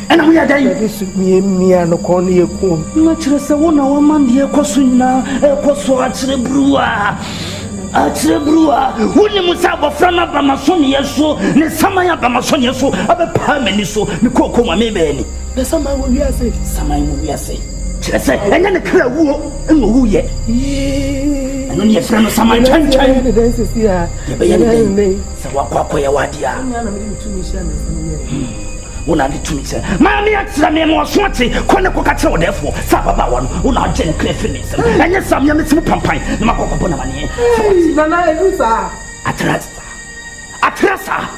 and we are dying this me and no corner you not just a woman here cosuna coso Akyere Bruwa who ni musaba from Abamasonia so ne samaya Abamasonia so abe pameni so me koko ma me be ni the samaya will be say samaya will be say say and then the kra wo no ye no ye friend no samaya chan the dance is here se wakwa ya wadia una di tumi se mami atira me mo soate kone ko kache odefo sa baba won una je ne crefines enye sam ya metimu pampan na makokko na mane nana elusa atrasa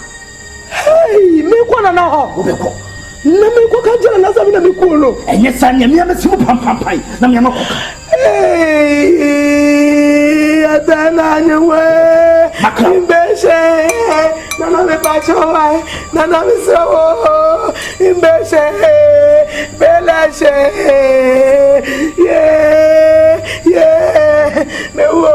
hey me ko na ho obeko na me ko ka jira na sabi na me ko no enye sam ya metimu pampan na me makokko hey atana nyewe imbeshe nana me pachowa nana me so imbeshe belashe yeah me wo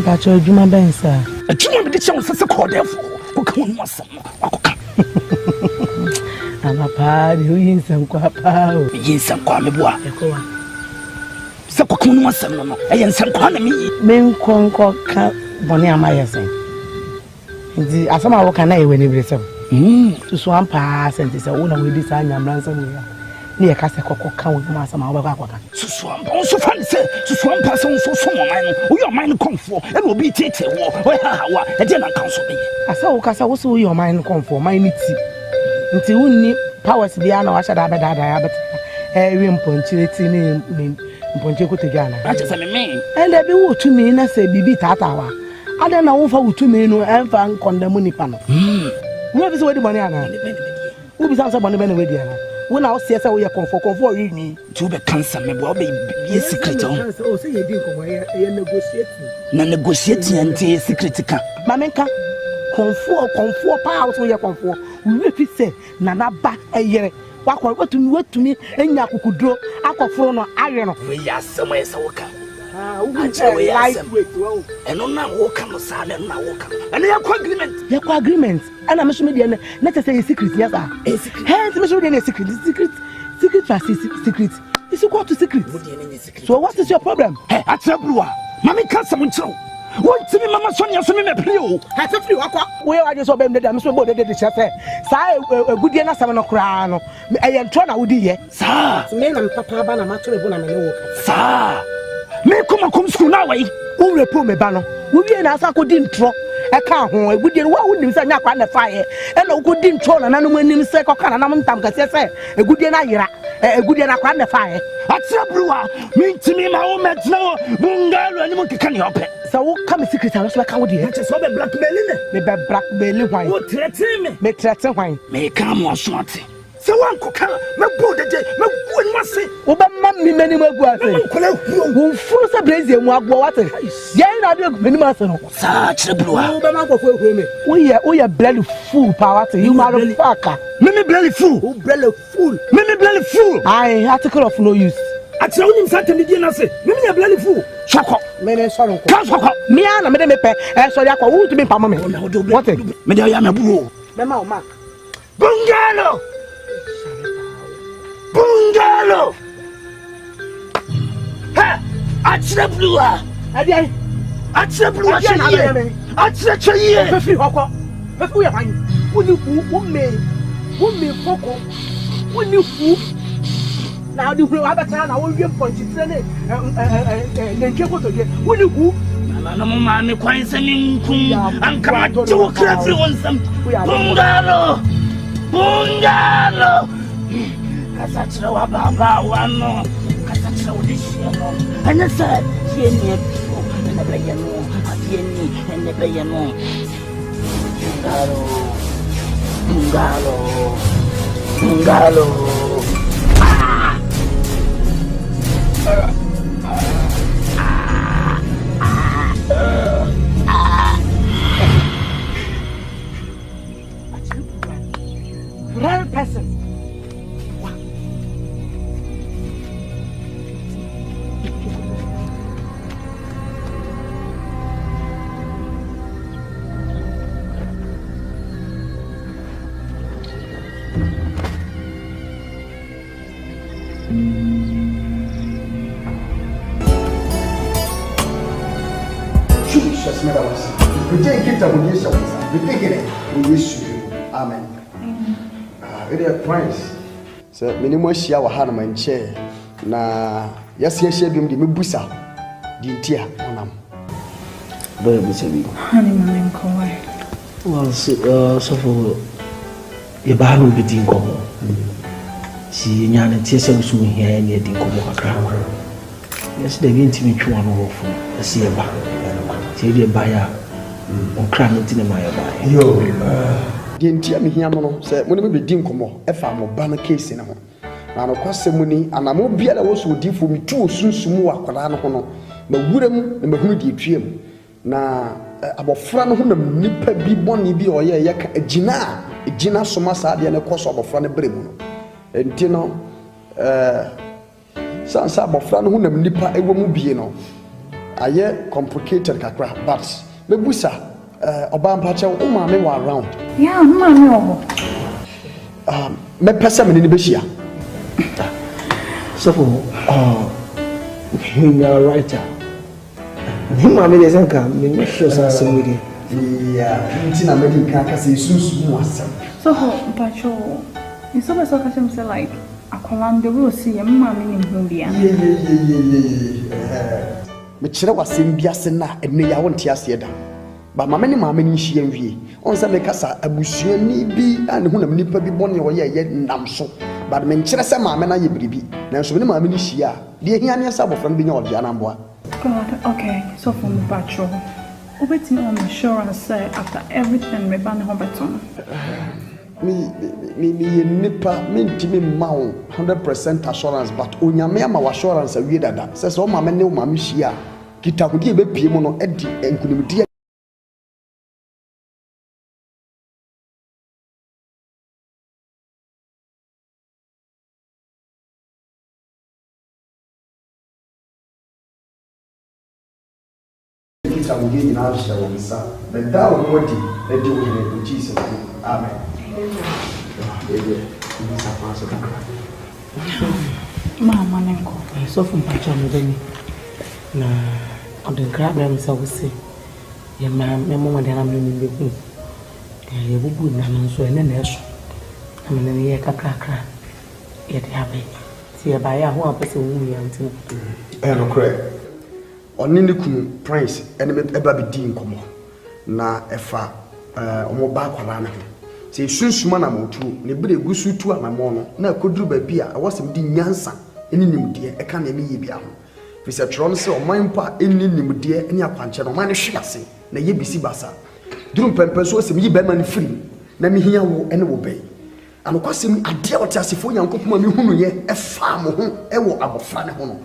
Pacho Juma Bensa. A Juma with the chance of the call therefore. Who can want some? I'm a party who is some quapa. Yes, some quameboa. Sakun was some, and some quanami. Men conquer Bonia Mayasin. Indeed, as some hour can I when you listen. To swamp pass and this owner will design your ransom. ne kasa kokko kan wo ma sama wo ba kwaka susuampa so fa ne se susuampa so so mo man no wo your man konfo e no bi tete wo ha wa e de na kan so be asa wo kasa wo so wo your man konfo man ni ti nti wonni powers bia na wa sha da beda da ya bet wi mponchireti ni mponche kotegana acha se me ende bi wo tumi na se bibi tatawa ada na wo fa wo tumi no enfa condemn nipa no wo bi se wo di boni ana wo bi se boni be na we di ana wo na wo se se wo ye konfo ri ni to be cancer me bo be be secret on o se ye di nko ye negotiate na negotiate anti secret ka mamenka konfo pa wo ye konfo wo fi se na na ba eyere wakọ watumi enya kokudro akọforo no awe no we ya sama esa woka acha we ya sama eno na woka no sa na woka eno ya kwa agreement ana me so me de na te say secret yes ah hey me so de secret is equal to secret so what is your problem hey acha Bruwa mama ka sam nchiro won't me mama Sonia so me plea o ha se free wakwa we wa just obem de me so bo de chefe sa egudie na sam no kra no e ntro na wodi ye sa me na papa ba na ma tore bo na me no sa me kom school na wai wo repo me ba no wo wie na asa ko di ntro e ka ho egudie wa wonim sa nya kwa na fa ye e na wo di ntro na nanu anim se ko kana na mtam ka se egudie na yira egudie na kwa na fa ye atia Bruwa me ntimi ma wo metna bungalo ani mo keka ne ope so wo come secret and so ka wo di atia so be blackmail me be blackmail hwan wo threaten me threaten hwan me ka mo so ate se wan ko ka me bo de me gu ni mase wo ba mammi mani magu ase wo furu se blaze mu agbo wate ye na de mani mase no sa kire Bruwa wo ba ma ko fu me wo ye bloody fool pa wate you motherfucker me bloody fool wo bloody fool me bloody fool ai article of no use atia unim sa tani di na se me bloody fool shako me sorry ko ka shako me ana me de me pe sorry akwa wo to me pa mo me what me de ya me buo me ma o mark bungalo ha atia Bruwa ade atia Bruwa cheye atia cheye fe free hoko fe fu ya fan woni fu wo me foko woni fu na di hu abata na wo wie ponchi tire ne nke ko to je woni fu na mo ma me kwan se ni nkun anka ma to kra free won sam bungalo kasatira wa baba wano kasatira udishia no anya sa tieni epo na beye no atieni ene beye no bungalo real person Bidget kita bunyi sama. Bidget bunyi suju. Amen. It is Prince. So minimum share wa hana manche na yasi bim di mebusa di ntia onam. Boy busabi. Hani mama nkowe. Well, so for ye ba no bidin ko. Si nyane tie se musu hia ne din ko kakra. Yes de bi ntimi twa no wo fu. Asi ye ba. Tie de ba ya. Okra no tine ma ye ba. Yo. Di ntia me hia no se mo ne be din komo e fa mo ba na case ne ho. Na no kwase mu ni anamo bia da wo so difo mi tu osunsumu wa kwara no ho no. Ma wuram na mahunu di etwiem. Na abofra no ho na nipa bi boni bi oye ye ka agina soma saa de ne koso abofra ne bremu no enti no sansa abofra no ho na nipa ewo mu bie no aye complicated kakra but mebusa oba mpache o ma me wa around yeah ma me o me pesa me ni be hia so for you're writer ni ma me dey ka me make sure say we yeah nti na me dey ka say sunsu mu asem so pacho in so so ka say like akwalande we osi mama me ni hu bia me kire wasem biase na enne ya wonte ase da ba mama ne mama ni hia nwie on se me kasa abusuani bi ane hu na nipa bi bone wo ye nam so ba me kire se mama na ye biribi na so ne mama ni hia de hia ne sa bofram bi nya wo dia na mboa. Okay, so from the patrol obetini on insurance say after everything me ban home beton me nipa me ntimi mawo 100% assurance but onyame ama assurance awie dada say so mama ne mama hia kita hodi be pie mu no edi enkunimdi kita hodi ina ahia wo nsa the down wodi edi wo ne Jesus amen. Mama Nenko, so from Pachamini. Na NKRABEA Missawsi. Your mamma, and I'm in the room. You would not so in a nest. I mean, a year cacra. Yet happy. See a buyer who are pursuing me until. And correct. On Ninikum Prince, and ever be dean come na efa omoba kwala se sunsuma na motu ne bere gusu tu amamo no na koduru ba bia awosem di nyansa eni nimde e ka na emi ye bia ho fi se tro no se oman pa eni nimde eni akwanche no man hwase na ye bisi basa duru pempe so se mi ba man free na mi hia wo ene wo bei anokwasem ade a wote asefo nyankopoma mi hunu ye e fa mo ho e wo abofra ne ho no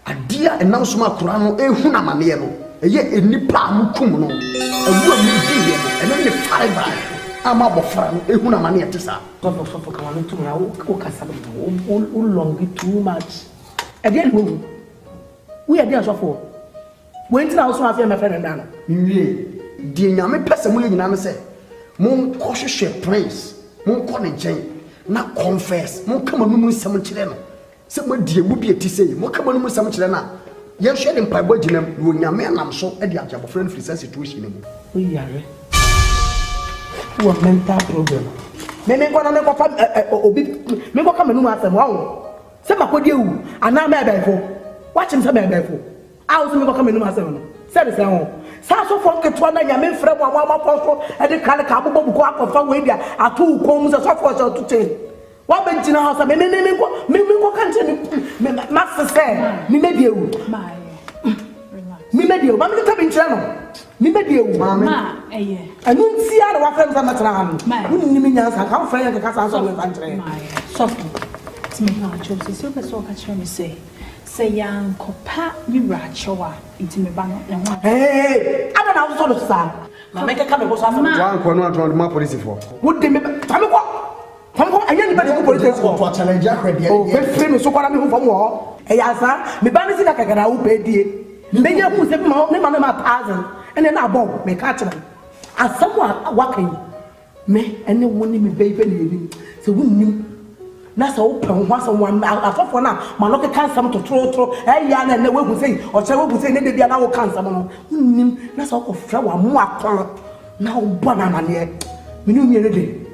ade a enam so makora no ehunu amane no eye enipa amukum no awu mi di ye no ene ne fiber ama bofra no ehunu amane etesa so come on to na o kasa o long too much e dey wo we are there so for when tina so afia me friend na no wie die nyame pese mu nyina no se mon kohwehwe prince mon ko ne nchen na confess mon kama no mu nsam kire no se mo die mu bi etise mo kama no mu nsam kire na ye hwe de mpaibo ginam no nyame anam so e de agya bofra no free situation mu o yare wo mental problem me ko na me ko fa obi me ko kama no mu asem wo se makodi ewu ana me ebefo watchim se me ebefo awu se me ko kama no mu asem no se de se ho sa so fo keto na nyame frɛ mo ama poso e de kale ka bobo buko akɔfa we dia ato kom se so fo so to ten wa bentina house me ko kante me masese me me biewu me me biewu ma me ta binkyerɛ no me me biewu ma eye anu ntia na wa frɛ msa matena ha no wonni me nyansa ka frɛ yɛ ka sa so me fankyerɛ so me na choose so be so ka kyerɛ me say yan kopa mi rachowa intime ba no ho ada na so do sa na me ka me bo so afa wan ko no atwa ma police for would me fa me ko anya ni ba de police for to challenge akwade o be free me so kwara me ho fam ho e ya sa me ba ne sika kakara wo pe die me nya hu se me ma 1000 ene na abon me ka kyerɛ asam wakan me ene woni me be ni ni se wonnim na sa open ho asa wan afofo na ma no ke kansam to tro ya na na wehu sei o che wehu sei ne de bia na wo kansam no nnim na sa ko fra wa mo akon na wo bona na ne minu mi ne de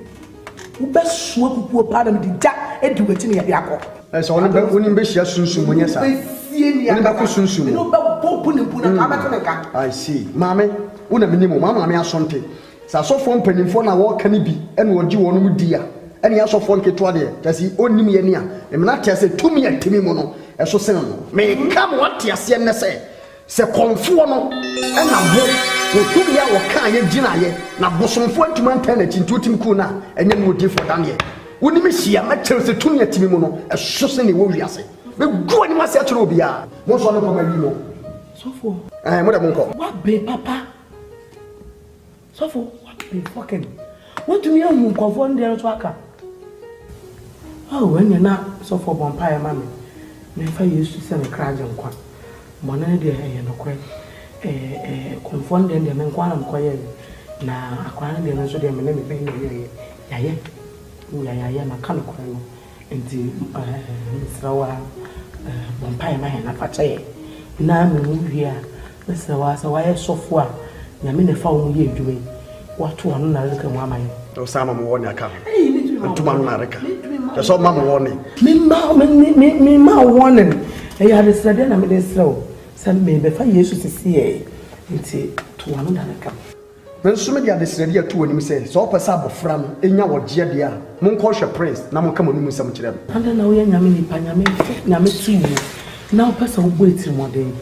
wo be suo pupuo pa na me di ja edi wati ne ya de akọ so woni be hia sunsun mo nya sa woni ba ko sunsun no be popu ne pu na ka be ka I see mame wona minimo mama me asonte sa so fo mpanimfo na wo ka ne bi ene ogi wo no mu dia ene ya so fo nketo ade tasi onnim ye ne a me na tia se tumi atimi mu no eso sen no me ka mo tia se ne se konfo no ena bo tumi ya wo ka ye gina ye na bosomfo atuma ntan na chintu tim ku na enye no odi for dan ye woni me hia ma tia se tumi atimi mu no eso sen ne wo wiase me gu ani ma se atro obi a mo so no ko ma wi no sofo mo da mo nko wa be papa sofo wa be fucking what do me am nko ndere to aka oh when you na sofo bonfire mama me fa yesu se me kraje nkwa mo na de ye no kwe confond de me nkwa na mko ye na akwa na de no so de me na me be ye ya na kan kwe no enti Serwaa bonfire ma na fa che na me mu wi a Serwaa sa wa ye sofo a na me ne fa wo ye edwuma wato anu na reka mu amaye o sama mo woni aka ntuma no na reka That's all mama warning. Me ma warning. I had a study na me dey slow. Send me be fa Jesus to see e. Nti to one na ka. Men so me dey the study to when me say so person abofra no enya wogie de a mon call she prince na mon kama no mu sam kire no. Anda na wo ya nyame nipa nyame tiwu. Na person wo bo etiri moden.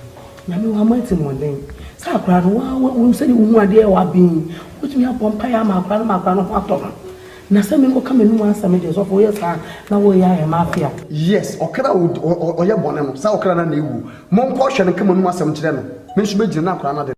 Nyame wo ma etiri moden. Sa akra no wo say wo hu ade wa bin. Wo tumi apompa ya ma akra no ho atọ. Na say me go come no answer me dey so for yes na wo ya e mafia. Yes, okra o ye bone no. Sa okra na ewu. Mon call she no kama no asam kire no. Men so be gina na akra na de.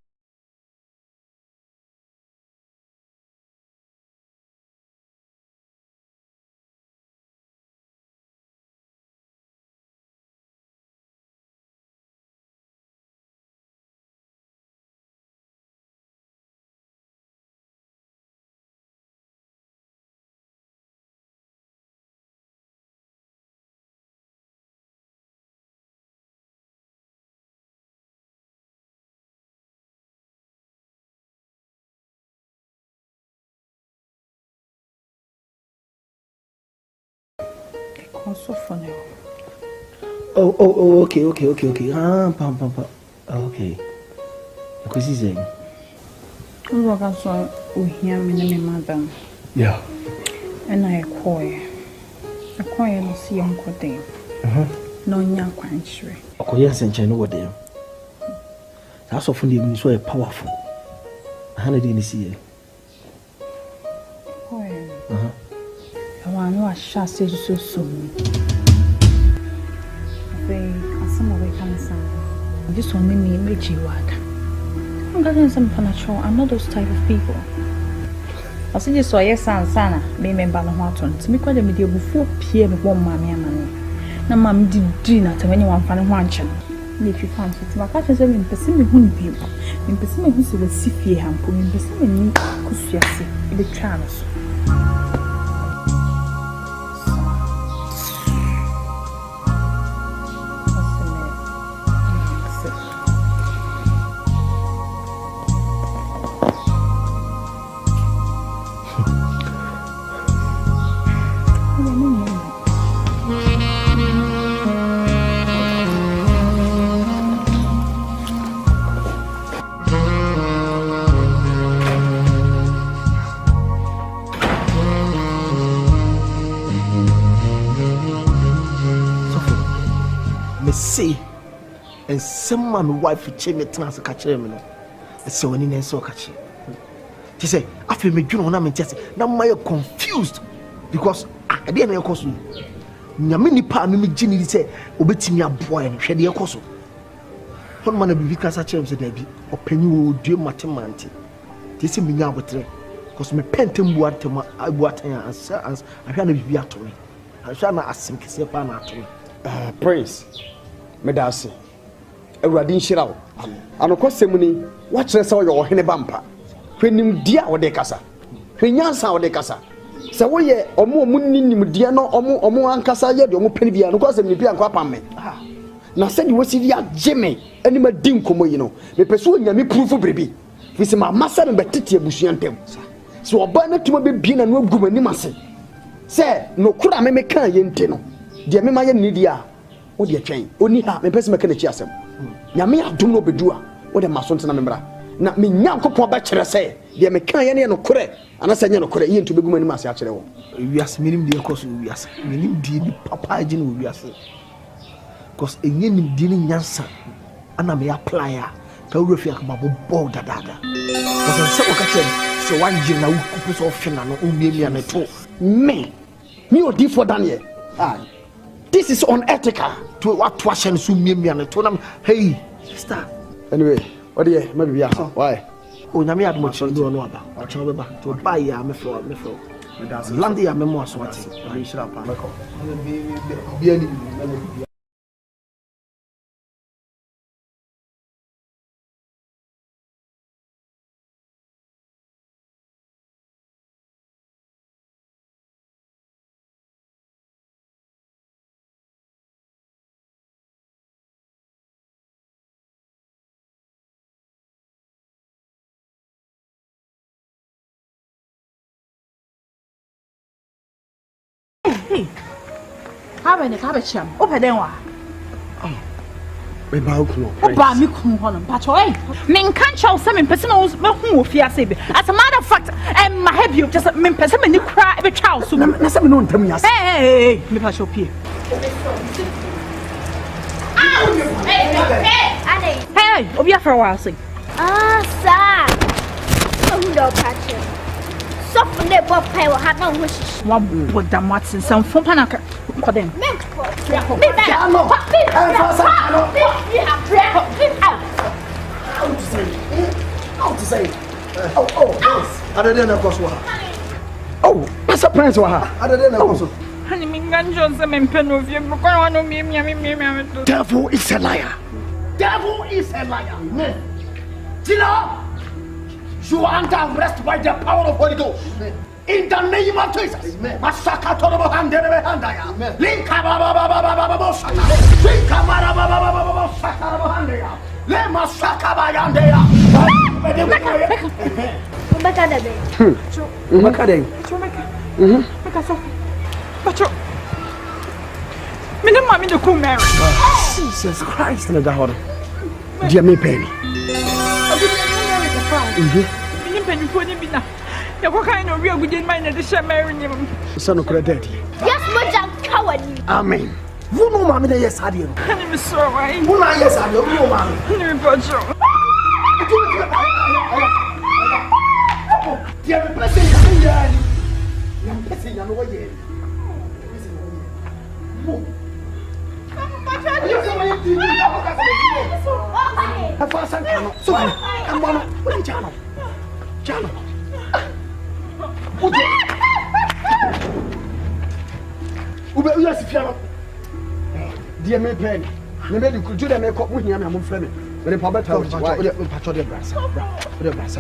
So funny. Oh, okay. Pam. Okay. Because he's saying. I'm working so we hear me madam. Yeah. And I acquire no see uncle them. No nya kwanchre. Okoye senche no wode. That's often the so powerful. Hana dey ni see. I want to say so soon. Some of it can sound. This one made me make you word. I'm getting some natural. I'm not those type of people. I see this so yes and sana. Me member no want to me call them the before PM one mammy and money. Na mam did dinner to anyone fan one chan. If you fancy to my catch them in person who be in person who see the sifie and put in person in kusiasi in the channels. And some man wife change the trans catch me no. So when he so catch. He say after me you know na me just na my confused because I dey na ekoso. Nyame nipa no me gini say obetimi aboa no hwede ekoso. Hon man bi kasa chem say da bi opanyi wo due matemanti. They say me nya abotre because me pentem buatema abuatan ansa ahwa na bibi ato me. Ahwa na asim kese pa na ato me. Prince medase Ewurade nhyira wo. Anokosem ni wa kire se wo ye ohene bampa. Hwenim dia wo de kasa. Hwenyansa wo de kasa. Se wo ye omo ninim dia no omo ankasa ye de omo pani bia anokosem ni bia nkwa pamme. Na se di wosi dia jeme ani ma di nkomo yi no. Me pese wo nyame proof brebi. Fisi ma masa me betete abusuan ntem. Se oba na tuma be bi na no agumani mase. Se no kura me kan ye nte no. De me ma ye ni dia. Wo de twen. Oni ha me pese me kan chi asem. Nyame adom no bedua wo de maso ntena membra na me nyankopon ba kire se de me kan ye ne no kore anasa nye no kore ye ntu beguma ni mase a kire wo wiase minim de ekoso wiase minim de ni papa agi no wiase cause enye nim de ni nyansa ana me apply a ka wo refi akaba bo dadada cause se wo ka kire se wan gi na wo kupu so fina no o miemia na to me odi for Daniel this is unethical to what washion so miemia na to na hey sister anyway what dey maybe be aso why o nyame admo chi do no aba o cho beba to buy ya me flo land ya me mo aso ati be shira pa meko be ani Kabe ne kabe cham. Ope den wa. Me ba okuno. Oba mi kun ho no. Pacho eh. Me nkan chaw se me pese na me hu ofi ase be. As a matter of fact, my help you just me pese me ni kra e be chaw so. Na se me no ntam ya. Hey, me pacho pie. Hey, obi afra wa ase. Sir. Who do catch? So for the boy pay will have no wish. One put them what's in some phone panaka. Kodem. How to say? I don't know course. Oh, that's a prince wa ha. I don't know course. Honey, me ganjo se me mpeno vie me kwa wano me. Devil is a liar. Devil is a liar. Tina, you are under arrest by the power of Holy Ghost. In the name of Jesus. Masaka torobo handere handaya. Linka baba saka. Linka baba saka handaya. Le masaka bayandeya. Makadebe. Makadebe. Makaso. Pacho. Me dem mami de come Mary. Jesus Christ na da horo. Dia me penny. Ni penny fo ni bi na. Ya ko kan no wi agudin man na de she Mary ni. Son of daddy. Yes, Moja Kawani. Amen. Vous no mami na yes ade no. Ani me so why. Vous na yes ade no mami. Ni me pacho. Dia me pese ya ni. Ya pese ya no wo ye. Dear me pen, me made you do the makeup with me. I'm friendly. But the public house, why the patch of the brass, the brass.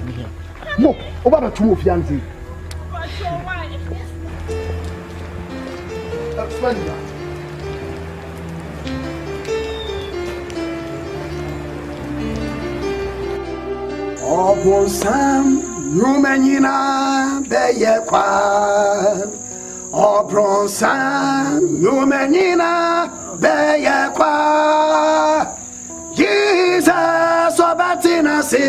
Mo, over 2 of Yanzi. Spendilove. Obonsam numenina beyekwa. Obonsam numenina beyekwa. Jesus obatina si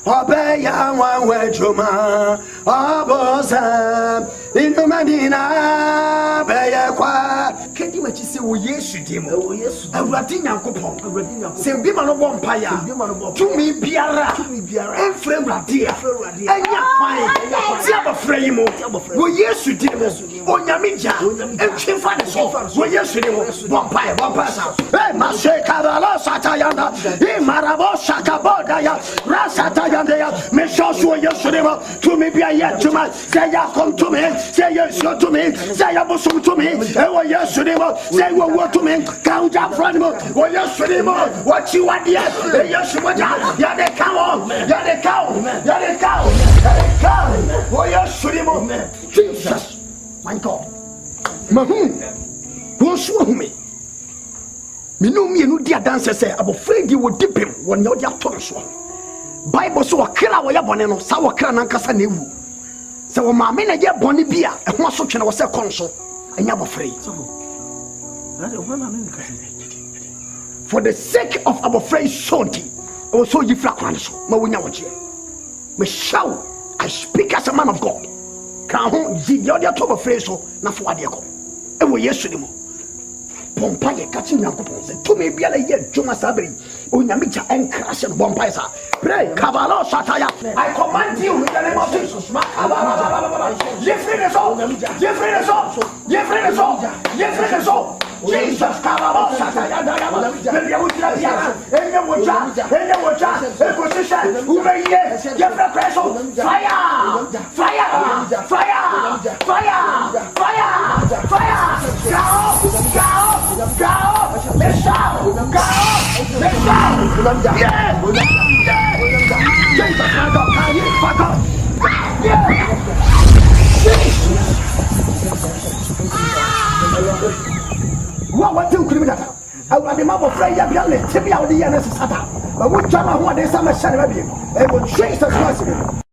obeya wanwe juma. Obonsam numenina beyekwa. Kedi machise wo Yesu dimo. Awurade Nyankopon. Se bi ma no bo mpaya. Tumi biara. Enfre Awurade. Enya kwan. Ti abafra yi mo. Wo Yesu dimo. Onyamija. Entwefa ne so. Wo Yesu dimo. Bo mpaya sa. Masheka la satayanda. Imarabo shakaboda ya. Rasatayanda ya. Me shosu wo Yesu dimo. Tumi bia ye tuma. Say ya come to me. Say Yesu to me. Say ya bosum to me. E wo Yesu dimo. Say wo to me. Kauja front mo. Wo Yesu dimo. What you want here? Yesu moja. Ya de cow. Ya de cow. Ya de cow. Ya de cow. Wo Yesu dimo. Jesus. My God. Mahu. Wo so hu me. Me no me no dia dance say abofredi wo dipem wo ne odi ato so. Bible so wakra wo ya bone no sa wakra na nkasa na ewu. Se wo maame na ye bone bia e ho so twene wo se konso. Anya abofredi. For the sake of our friend Sonti, also you flakwanso, Mawunya Wachi. Michelle, I speak as a man of God. Can the other top of phrase so Nafuadiako. And we yesterday. Pompaya catching Yankopon, to me be a year, Juma Sabri, Unyamicha and Crash and Bompaisa. Pray, Cavallo Sataya. I command you in the name of Jesus. Jeffrey, Jesus, Cavallo Sataya. Maybe I would have any position, who may yes, Jeffrey Presso, fire, what do you I will be more afraid of young Timmy out the end of Sata. But what time I want this summer, Saturday, and will chase the